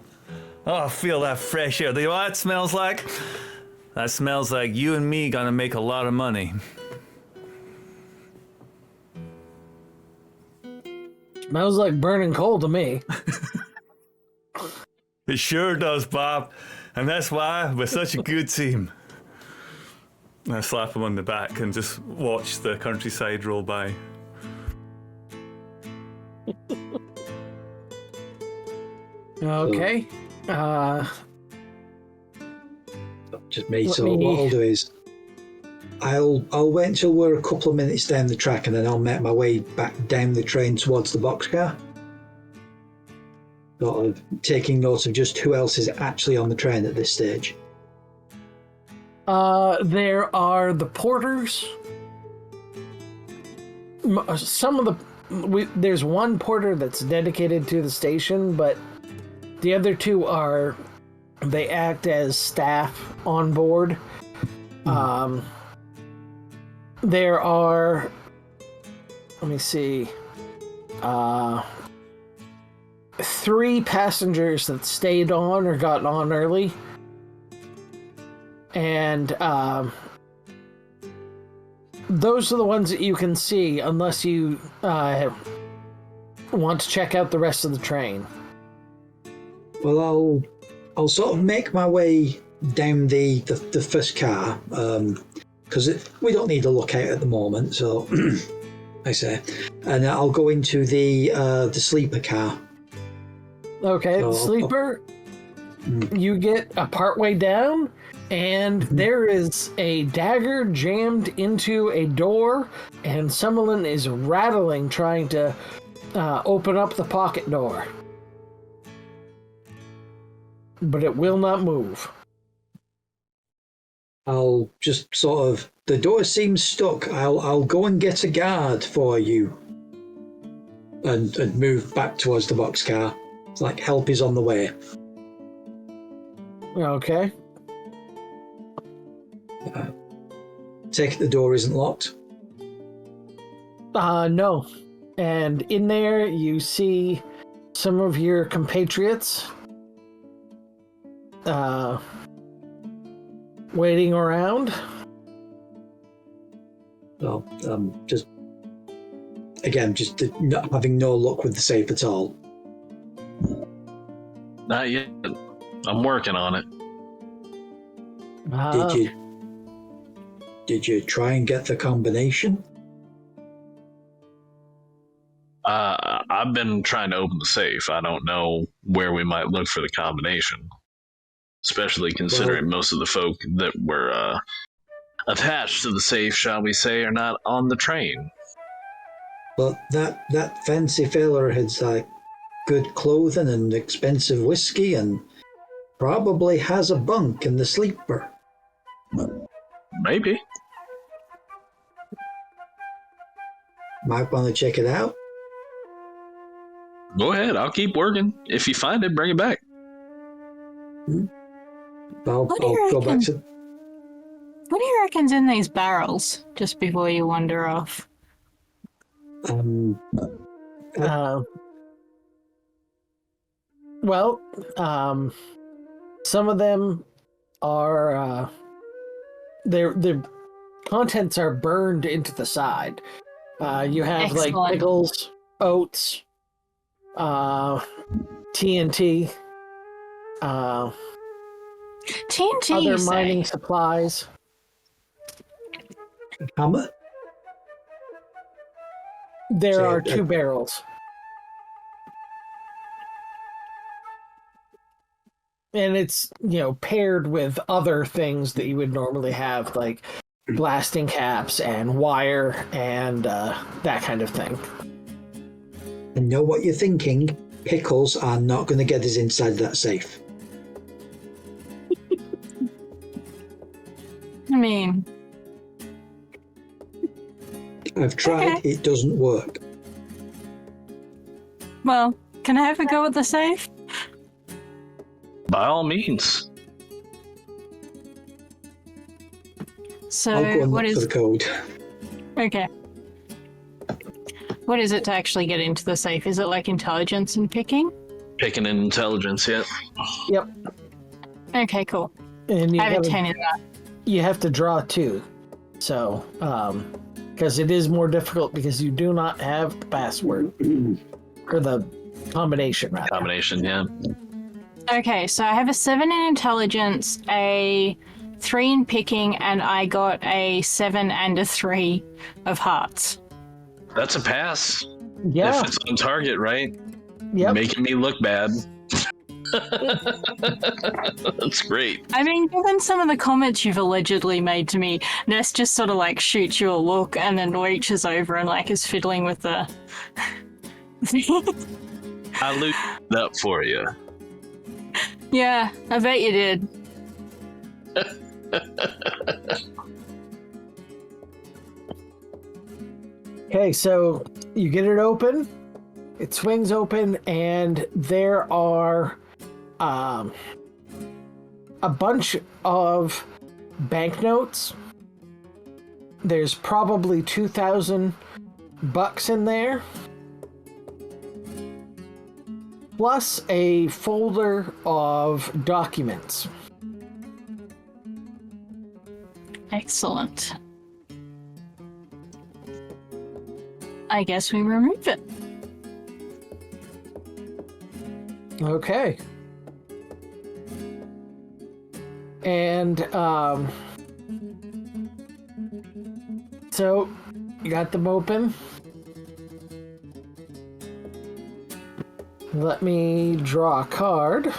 Oh, I feel that fresh air. You know what that smells like? That smells like you and me gonna make a lot of money. Smells like burning coal to me. It sure does, Bob. And that's why we're such a good team. I slap him on the back and just watch the countryside roll by. Okay. Just me. So what I'll do is, I'll wait until we're a couple of minutes down the track, and then I'll make my way back down the train towards the boxcar. Sort of taking note of just who else is actually on the train at this stage. There are the porters. Some of there's one porter that's dedicated to the station, but the other two they act as staff on board. There are, let me see, 3 passengers that stayed on or got on early. And those are the ones that you can see unless you want to check out the rest of the train. Well, I'll sort of make my way down the first car, because we don't need a lookout at the moment, so I say. And I'll go into the sleeper car. Okay, So, the sleeper, you get a partway down, and there is a dagger jammed into a door, and someone is rattling, trying to open up the pocket door. But it will not move. I'll just sort of, the door seems stuck. I'll go and get a guard for you, and move back towards the boxcar. It's like help is on the way. Okay. Take it the door isn't locked. No. And in there you see some of your compatriots waiting around. So, just not having no luck with the safe at all. Not yet. I'm working on it. Did you try and get the combination? I've been trying to open the safe. I don't know where we might look for the combination, especially considering most of the folk that were attached to the safe, shall we say, are not on the train. But that fancy fella had like good clothing and expensive whiskey, and probably has a bunk in the sleeper. Maybe. Might want to check it out. Go ahead. I'll keep working. If you find it, bring it back. I'll What do you go back reckon? to. What do you reckon's in these barrels, just before you wander off? Well, some of them are their contents are burned into the side. You have Excellent. like pickles, oats, TNT, TNT, other you say? mining supplies. Hammer? There So, are 2 barrels. And it's, paired with other things that you would normally have, like blasting caps and wire and that kind of thing. I know what you're thinking. Pickles are not going to get us inside that safe. I mean, I've tried. Okay. It doesn't work. well, can I have a go at the safe? By all means. I'll go So, and what look for is... the code. Okay. What is it to actually get into the safe? Is it like intelligence and picking? Picking in intelligence, yeah. Yep. Okay, cool. And I have a 10 in that. you have to draw 2. So, because it is more difficult because you do not have the password or the combination, rather. Combination, yeah. Okay, so I have a 7 in intelligence, a 3 in picking, and I got a 7 and a 3 of hearts. That's a pass. Yeah. If it's on target, right? Yep. Making me look bad. That's great. I mean, given some of the comments you've allegedly made to me, Ness just sort of like shoots you a look and then reaches over and like is fiddling with the... I looped it up for you. Yeah, I bet you did. Okay, so you get it open, it swings open, and there are a bunch of banknotes. There's probably 2,000 bucks in there, plus a folder of documents. Excellent. I guess we remove it. Okay. And so you got them open. Let me draw a card.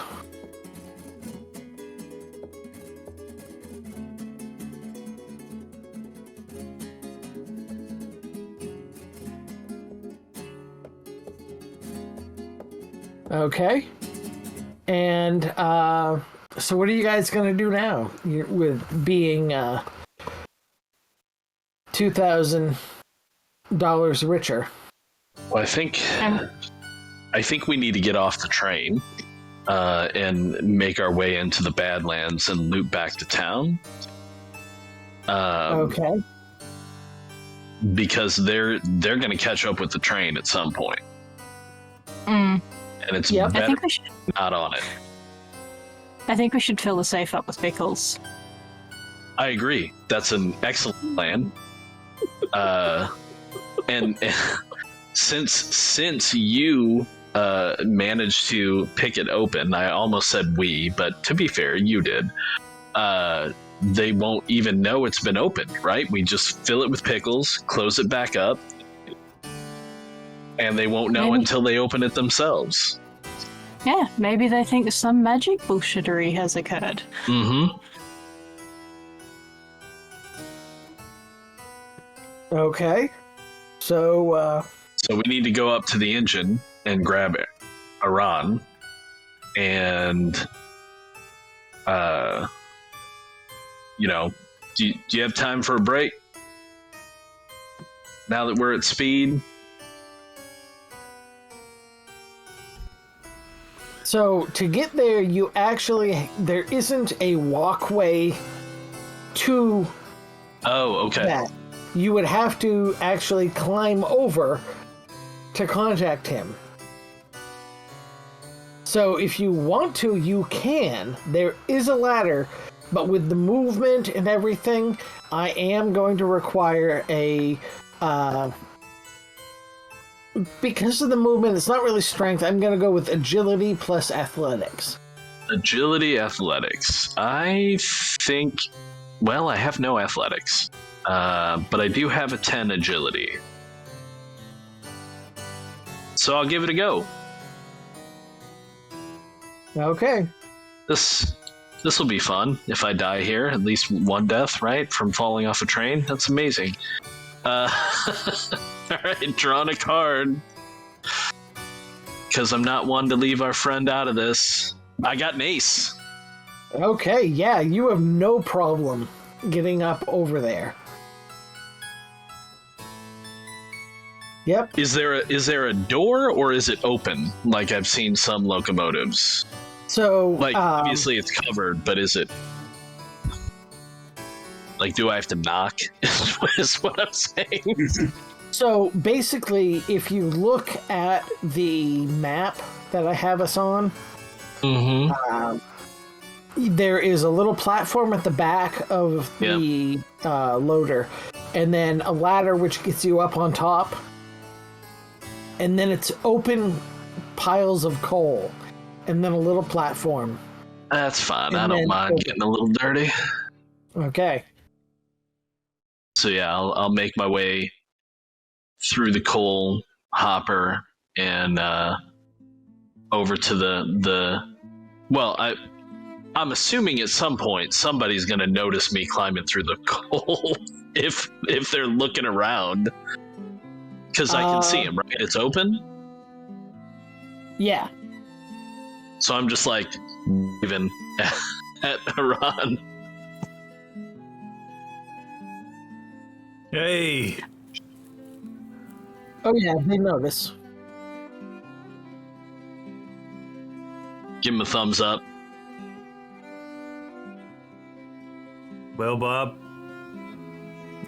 Okay. And so what are you guys going to do now with being $2,000 richer? Well, I think we need to get off the train and make our way into the Badlands and loop back to town. Okay. Because they're going to catch up with the train at some point. Mm. And it's Yep. better I think we should. not on it. I think we should fill the safe up with pickles. I agree. That's an excellent plan. And since you managed to pick it open, I almost said we, but to be fair, you did. They won't even know it's been opened, right? We just fill it with pickles, close it back up, and they won't know Maybe. until they open it themselves. Yeah, maybe they think some magic bullshittery has occurred. Mm-hmm. Okay. So, So we need to go up to the engine and grab Iran, and do you have time for a break? Now that we're at speed. so to get there, there isn't a walkway to Oh, okay. that. You would have to actually climb over to contact him. So if you want to, you can. There is a ladder, but with the movement and everything, I am going to require a... because of the movement, it's not really strength. I'm going to go with agility plus athletics. Agility, athletics. I think... Well, I have no athletics. But I do have a 10 agility. So I'll give it a go. Okay. This will be fun if I die here. At least one death, right? From falling off a train. That's amazing. Alright, drawing a card. because I'm not one to leave our friend out of this. I got an ace. Okay, yeah, you have no problem getting up over there. Yep. Is there a door, or is it open? Like I've seen some locomotives. So, Like obviously it's covered, but is it? Like, do I have to knock? Is what I'm saying. So basically, if you look at the map that I have us on, there is a little platform at the back of the loader, and then a ladder which gets you up on top, and then it's open piles of coal, and then a little platform. That's fine. And I don't then mind getting a little dirty. Okay. So yeah, I'll make my way through the coal hopper and over to the. Well, I'm assuming at some point somebody's gonna notice me climbing through the coal if they're looking around, because I can see them. Right, it's open. Yeah. So I'm just like even at Iran. Hey, Oh yeah, they notice. Give him a thumbs up. well, Bob,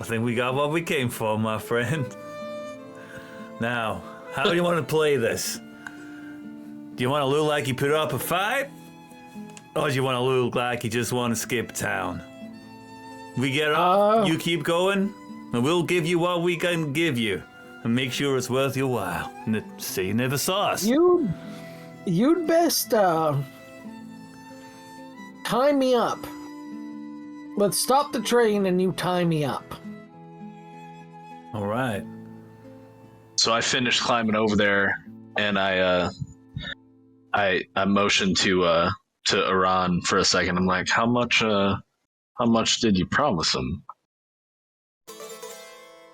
I think we got what we came for, my friend. Now, how do you want to play this? Do you want to look like you put up a fight? Or do you want to look like you just want to skip town? We get off, you keep going, and we'll give you what we can give you. And make sure it's worth your while. Say you never saw us. You'd best tie me up. Let's stop the train and you tie me up. All right. So I finished climbing over there, and I motioned to Iran for a second. I'm like, how much did you promise him?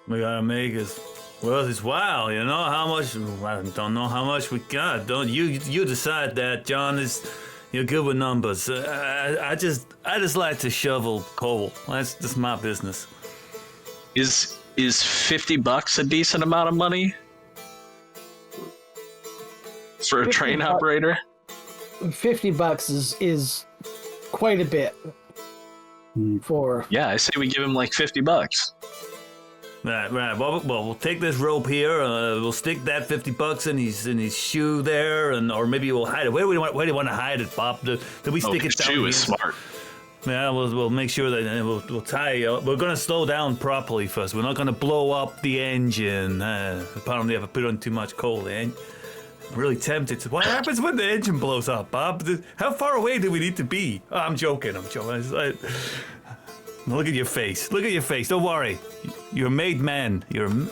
We gotta make it worth his while, you know? How much? I don't know how much we got. Don't you decide that, John. You're good with numbers. I just like to shovel coal. That's my business. Is $50 a decent amount of money for a train operator? $50 is quite a bit for. Yeah, I say we give him like $50. Right. Well, we'll take this rope here. We'll stick that $50 in his shoe there, or maybe we'll hide it. Where do you want to hide it, Bob? Do we stick it down? Shoe is smart. Yeah, we'll make sure that we'll tie. We're gonna slow down properly first. We're not gonna blow up the engine. Apparently, if I put on too much coal, I'm really tempted to. What happens when the engine blows up, Bob? How far away do we need to be? Oh, I'm joking. It's like, look at your face. Look at your face. Don't worry. You're a made man. You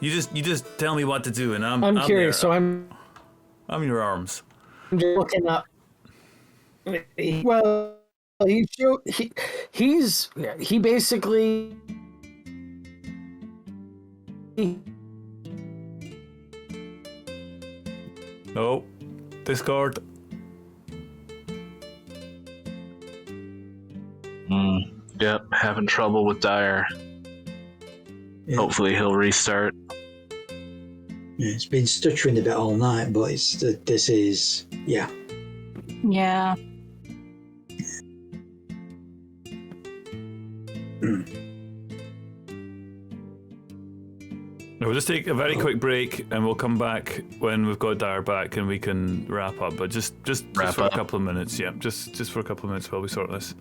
just tell me what to do, and I'm curious. there. So I'm your arms. just looking up. Well, he basically. Oh, discard. Yep, having trouble with Dire. Yeah. Hopefully he'll restart. Yeah, it's been stuttering a bit all night, but this is Yeah. We'll just take a very quick break, and we'll come back when we've got Dire back, and we can wrap up. But just for a couple of minutes, yeah. Just for a couple of minutes while we sort this.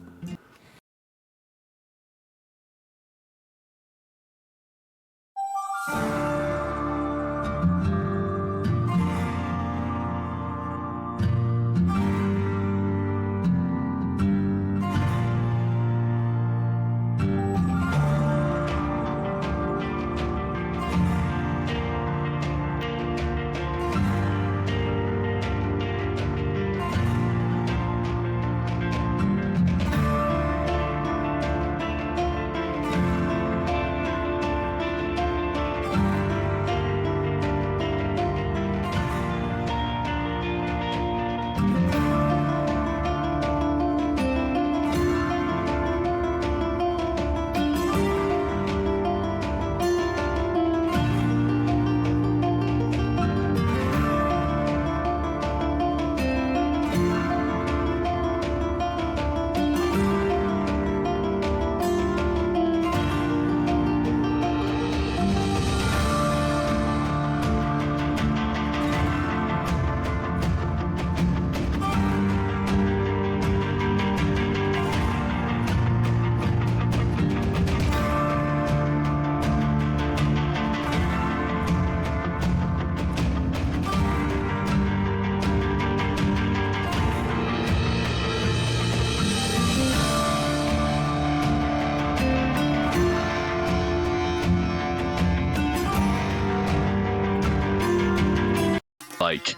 like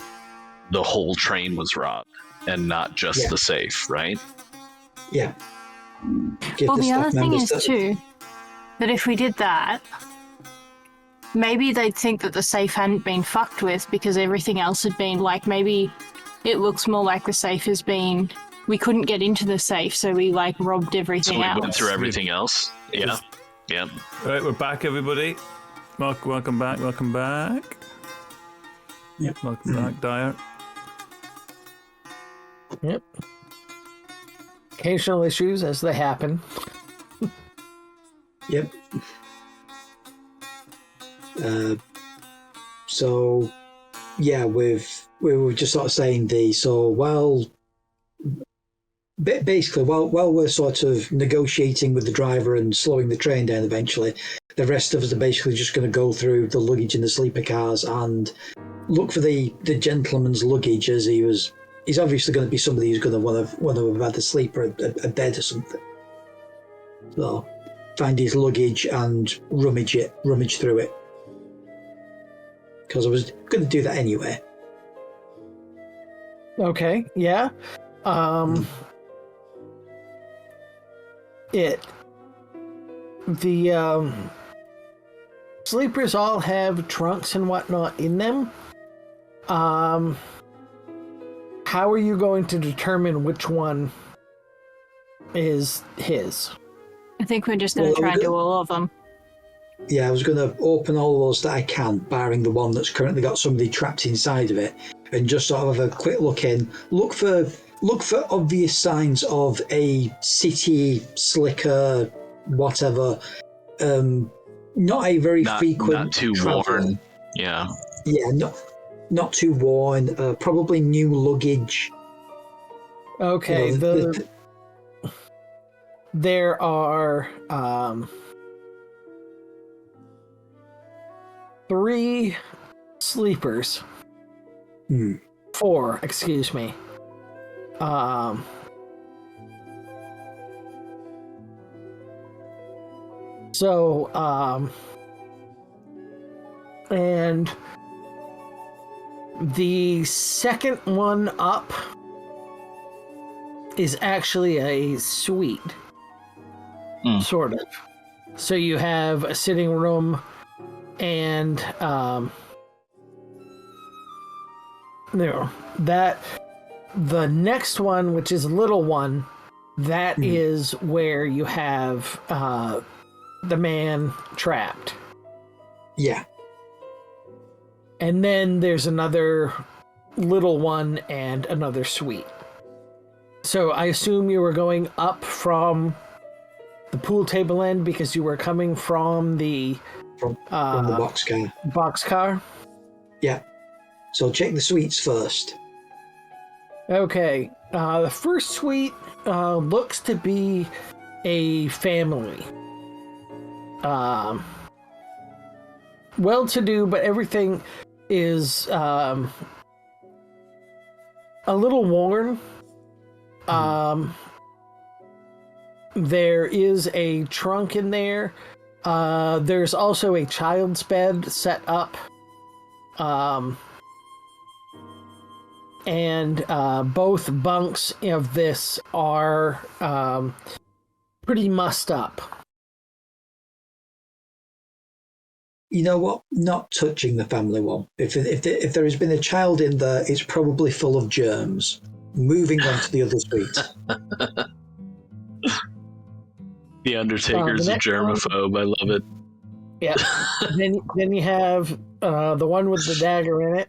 the whole train was robbed and not just the safe, right? Yeah. Well, the other thing is too that if we did that, maybe they'd think that the safe hadn't been fucked with because everything else had been like, maybe it looks more like the safe has been, we couldn't get into the safe, so we like robbed everything else. So we went through everything else. Yeah. Yeah. All right, we're back, everybody. Welcome back. Yep. Welcome back, Dire. Yep. Occasional issues as they happen. Yep. So, yeah, we were just sort of saying basically, while we're sort of negotiating with the driver and slowing the train down eventually, the rest of us are basically just going to go through the luggage in the sleeper cars and look for the gentleman's luggage, as he's obviously going to be somebody who's going to want to have had a sleeper a bed or something. So find his luggage and rummage through it, because I was going to do that anyway. Okay, yeah. The sleepers all have trunks and whatnot in them. How are you going to determine which one is his? I think we're just going to try and do all of them. Yeah, I was going to open all those that I can, barring the one that's currently got somebody trapped inside of it, and just sort of have a quick look in. Look for obvious signs of a city slicker, whatever. Not a very frequent. Not too traveler. worn. Yeah. Yeah, not too worn. Probably new luggage. Okay, there are 3 sleepers. 4, excuse me. And the second one up is actually a suite, sort of. So you have a sitting room and the next one, which is a little one, that is where you have the man trapped. Yeah. And then there's another little one and another suite. So I assume you were going up from the pool table end because you were coming from the from the boxcar. Boxcar? Yeah. So check the suites first. Okay. The first suite looks to be a family. Well-to-do, but everything is a little worn. There is a trunk in there. There's also a child's bed set up. And both bunks of this are pretty mussed up. You know what? Not touching the family one. If there has been a child in there, it's probably full of germs. Moving on to the other suite. The Undertaker's a germaphobe. I love it. Yeah. then you have the one with the dagger in it.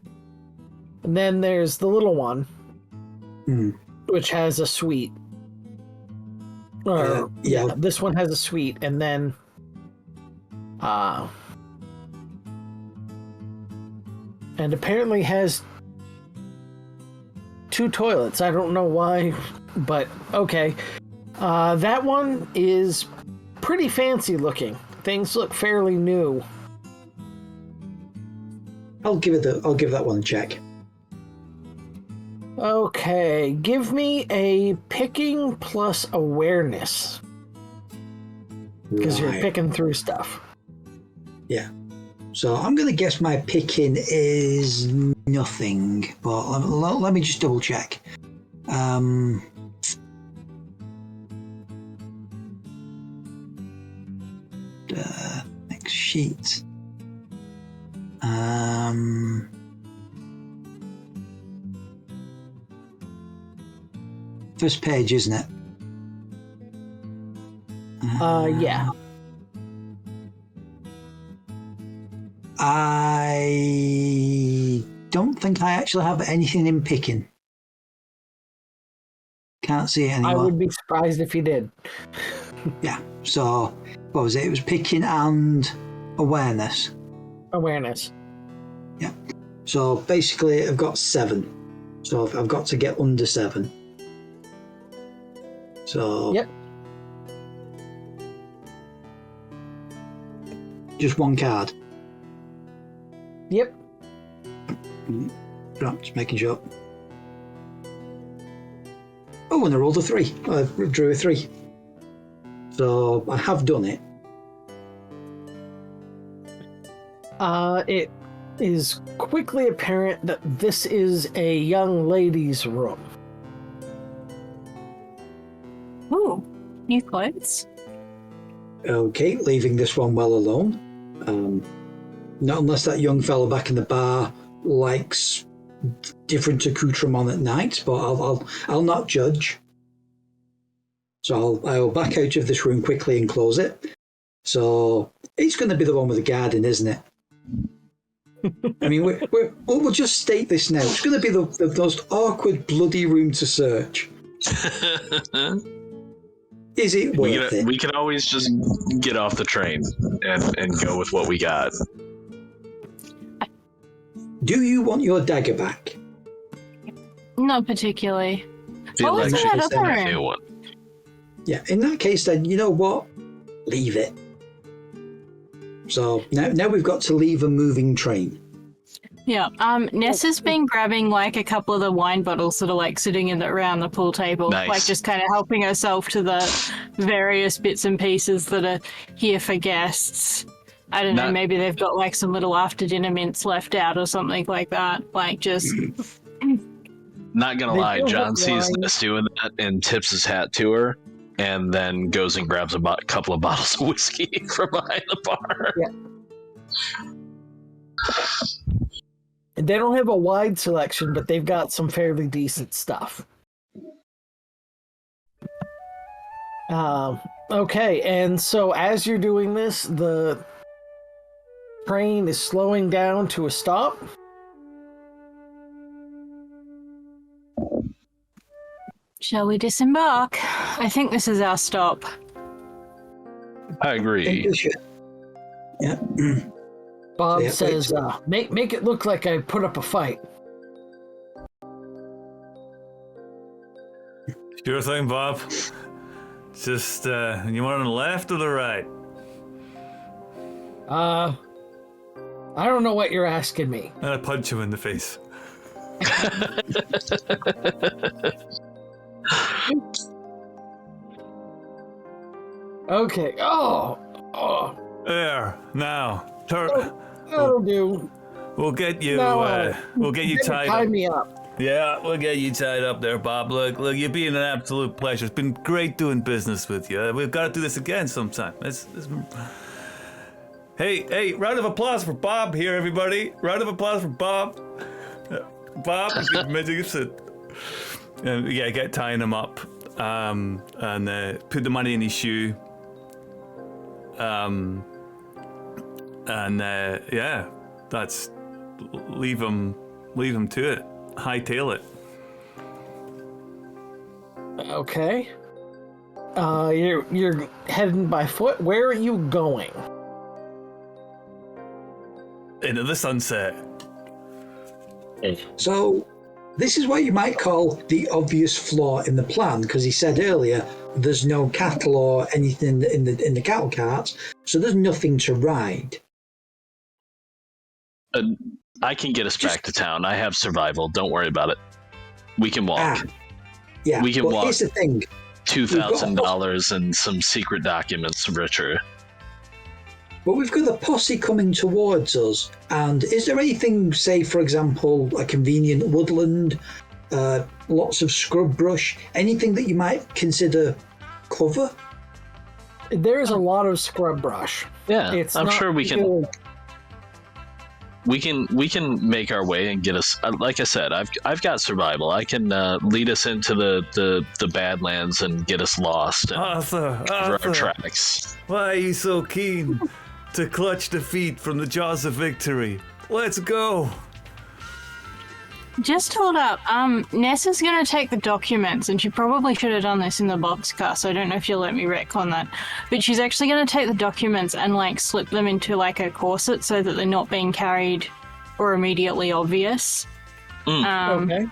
And then there's the little one, which has a suite. Yeah, this one has a suite, and then and apparently has 2 toilets. I don't know why, but okay. That one is pretty fancy looking. Things look fairly new. I'll give that one a check. Okay, give me a picking plus awareness. Because you're picking through stuff. Yeah. So I'm going to guess my picking is nothing, but let me just double check. Next sheet. First page, isn't it? Yeah. I don't think I actually have anything in picking. Can't see it anymore. I would be surprised if you did. Yeah. So, what was it? It was picking and awareness. Awareness. Yeah. So basically, I've got 7. So I've got to get under 7. So. Yep. Just one card. Yep. Right, just making sure. Oh, and I rolled a 3. I drew a 3. So I have done it. It is quickly apparent that this is a young lady's room. Ooh, new clothes. Okay, leaving this one well alone. Not unless that young fellow back in the bar likes different accoutrement at night, but I'll not judge. So I'll back out of this room quickly and close it. So it's going to be the one with the garden, isn't it? I mean, we'll just state this now. It's going to be the most awkward, bloody room to search. Is it worth it? We can always just get off the train and go with what we got. Do you want your dagger back? Not particularly. Feel What was like in that she's other a new room? one. Yeah, in that case, then, you know what? Leave it. So now we've got to leave a moving train. Yeah. Ness has been grabbing like a couple of the wine bottles that are like sitting around the pool table, Nice. like just kind of helping herself to the various bits and pieces that are here for guests. I don't know, maybe they've got like some little after dinner mints left out or something like that. Like just Not gonna They lie, do John have sees wine. Ness doing that and tips his hat to her, and then goes and grabs a couple of bottles of whiskey from behind the bar. Yeah. They don't have a wide selection, but they've got some fairly decent stuff. Okay, and so as you're doing this, the train is slowing down to a stop. shall we disembark? I think this is our stop. I agree. Yeah. Bob Yeah, says, make it look like I put up a fight. Sure thing, Bob. Just, you want on the left or the right? I don't know what you're asking me. And I punch him in the face. Okay. Oh. There, now, turn. That'll do. We'll get you, No, we'll get you Better tied tie up. me up. Yeah, we'll get you tied up there, Bob. Look, you've been an absolute pleasure. It's been great doing business with you. We've got to do this again sometime. Hey, round of applause for Bob here, everybody. Round of applause for Bob. Bob, magnificent. Yeah, get tying him up, and put the money in his shoe. Yeah, that's leave him to it. Hightail it. Okay. You're heading by foot. Where are you going? Into the sunset. So this is what you might call the obvious flaw in the plan, because he said earlier there's no cattle or anything in the cattle carts, so there's nothing to ride. I can get us back to town. I have survival. Don't worry about it. We can walk. Yeah, We can but walk. here's the thing. $2,000 and some secret documents richer. But we've got the posse coming towards us. And is there anything, say, for example, a convenient woodland, lots of scrub brush, anything that you might consider cover? There's a lot of scrub brush. Yeah, It's I'm not sure we can. really- We can make our way and get us. Like I said, I've got survival. I can lead us into the Badlands and get us lost and Arthur, cover our Arthur, tracks. why are you so keen to clutch defeat from the jaws of victory? Let's go. Just hold up. Nessa's gonna take the documents, and she probably should have done this in the boxcar, so I don't know if you'll let me retcon that. But she's actually gonna take the documents and like slip them into like a corset so that they're not being carried or immediately obvious. Okay.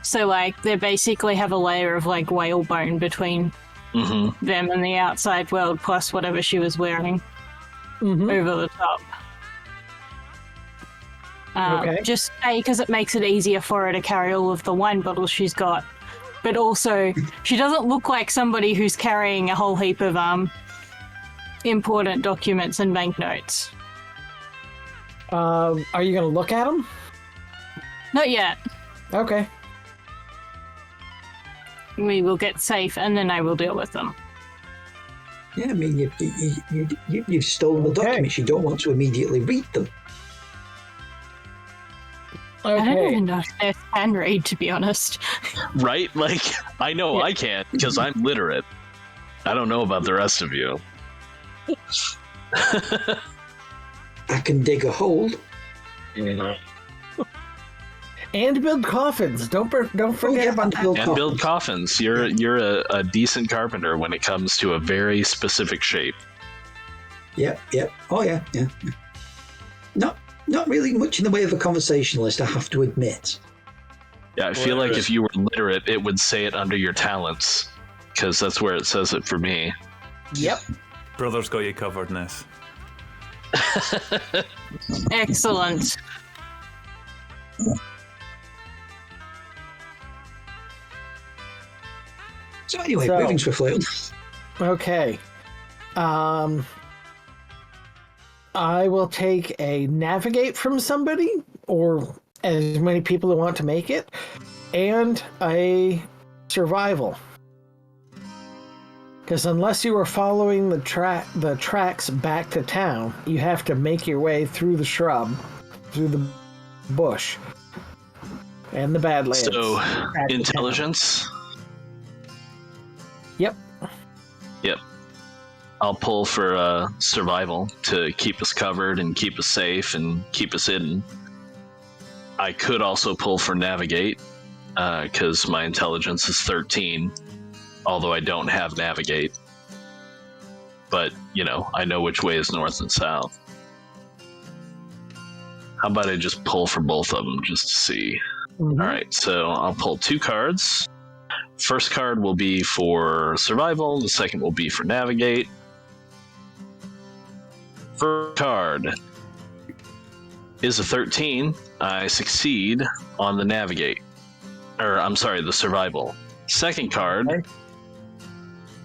So like they basically have a layer of like whalebone between them and the outside world, plus whatever she was wearing over the top. Okay. Just because it makes it easier for her to carry all of the wine bottles she's got. But also, she doesn't look like somebody who's carrying a whole heap of important documents and banknotes. Are you going to look at them? Not yet. Okay. We will get safe, and then I will deal with them. Yeah, I mean, you've stolen the Okay. documents. You don't want to immediately read them. I don't Okay. even know if they can read, to be honest. Right? Like, I know I can't because I'm literate. I don't know about the rest of you. I can dig a hole. And build coffins. Don't forget yeah, about and build And build coffins. You're a decent carpenter when it comes to a very specific shape. Yep. Oh, yeah. Not really much in the way of a conversationalist, I have to admit. Yeah, I feel like if you were literate, it would say it under your talents, because that's where it says it for me. Yep. Brother's got you covered, Ness. Excellent. So anyway, So- moving swiftly on. Okay. I will take a navigate from somebody, or as many people who want to make it, and a survival. Because unless you are following the tracks back to town, you have to make your way through the shrub, through the bush, and the Badlands. So, back to town. intelligence? Yep. Yep. I'll pull for survival to keep us covered and keep us safe and keep us hidden. I could also pull for navigate, because my intelligence is 13, although I don't have navigate. But, I know which way is north and south. How about I just pull for both of them just to see? Mhm. All right, so I'll pull 2 cards. First card will be for survival, the second will be for navigate. First card is a 13. I succeed on the navigate. Or, I'm sorry, the survival. Second card Okay.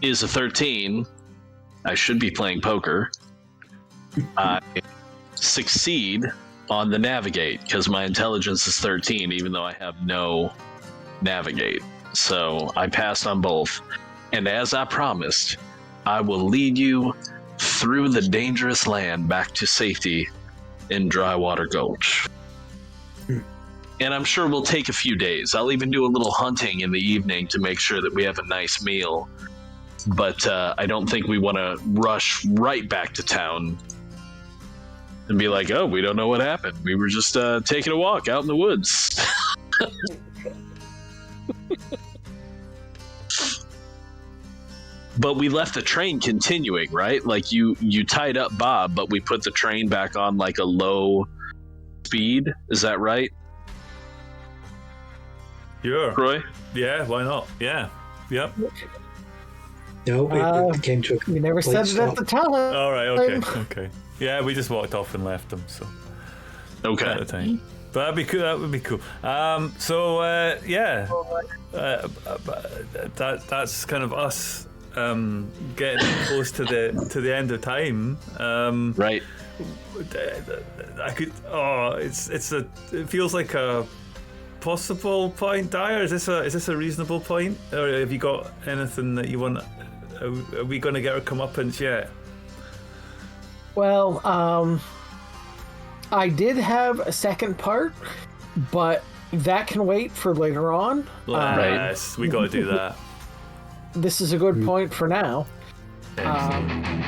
is a 13. I should be playing poker. I succeed on the navigate because my intelligence is 13, even though I have no navigate. So I passed on both. And as I promised, I will lead you through the dangerous land back to safety in Drywater Gulch. And I'm sure we'll take a few days. I'll even do a little hunting in the evening to make sure that we have a nice meal. But I don't think we want to rush right back to town and be like, oh, we don't know what happened. We were just taking a walk out in the woods. But we left the train continuing, right? Like you tied up Bob, but we put the train back on like a low speed. Is that right, Yeah. Roy? Yeah, why not? Yeah. Yep. No, it came to a You never complete said it at stop. the time. All right, okay. Yeah, we just walked off and left them, so Okay. at the time. But that'd be cool. That would be cool. That's kind of us getting close to the end of time. Right. I could. Oh, it feels like a possible point. Dire, is this a reasonable point, or have you got anything that you want? Are we going to get our comeuppance yet? Well, I did have a second part, but that can wait for later on. Yes, we got to do that. This is a good point for now. Excellent.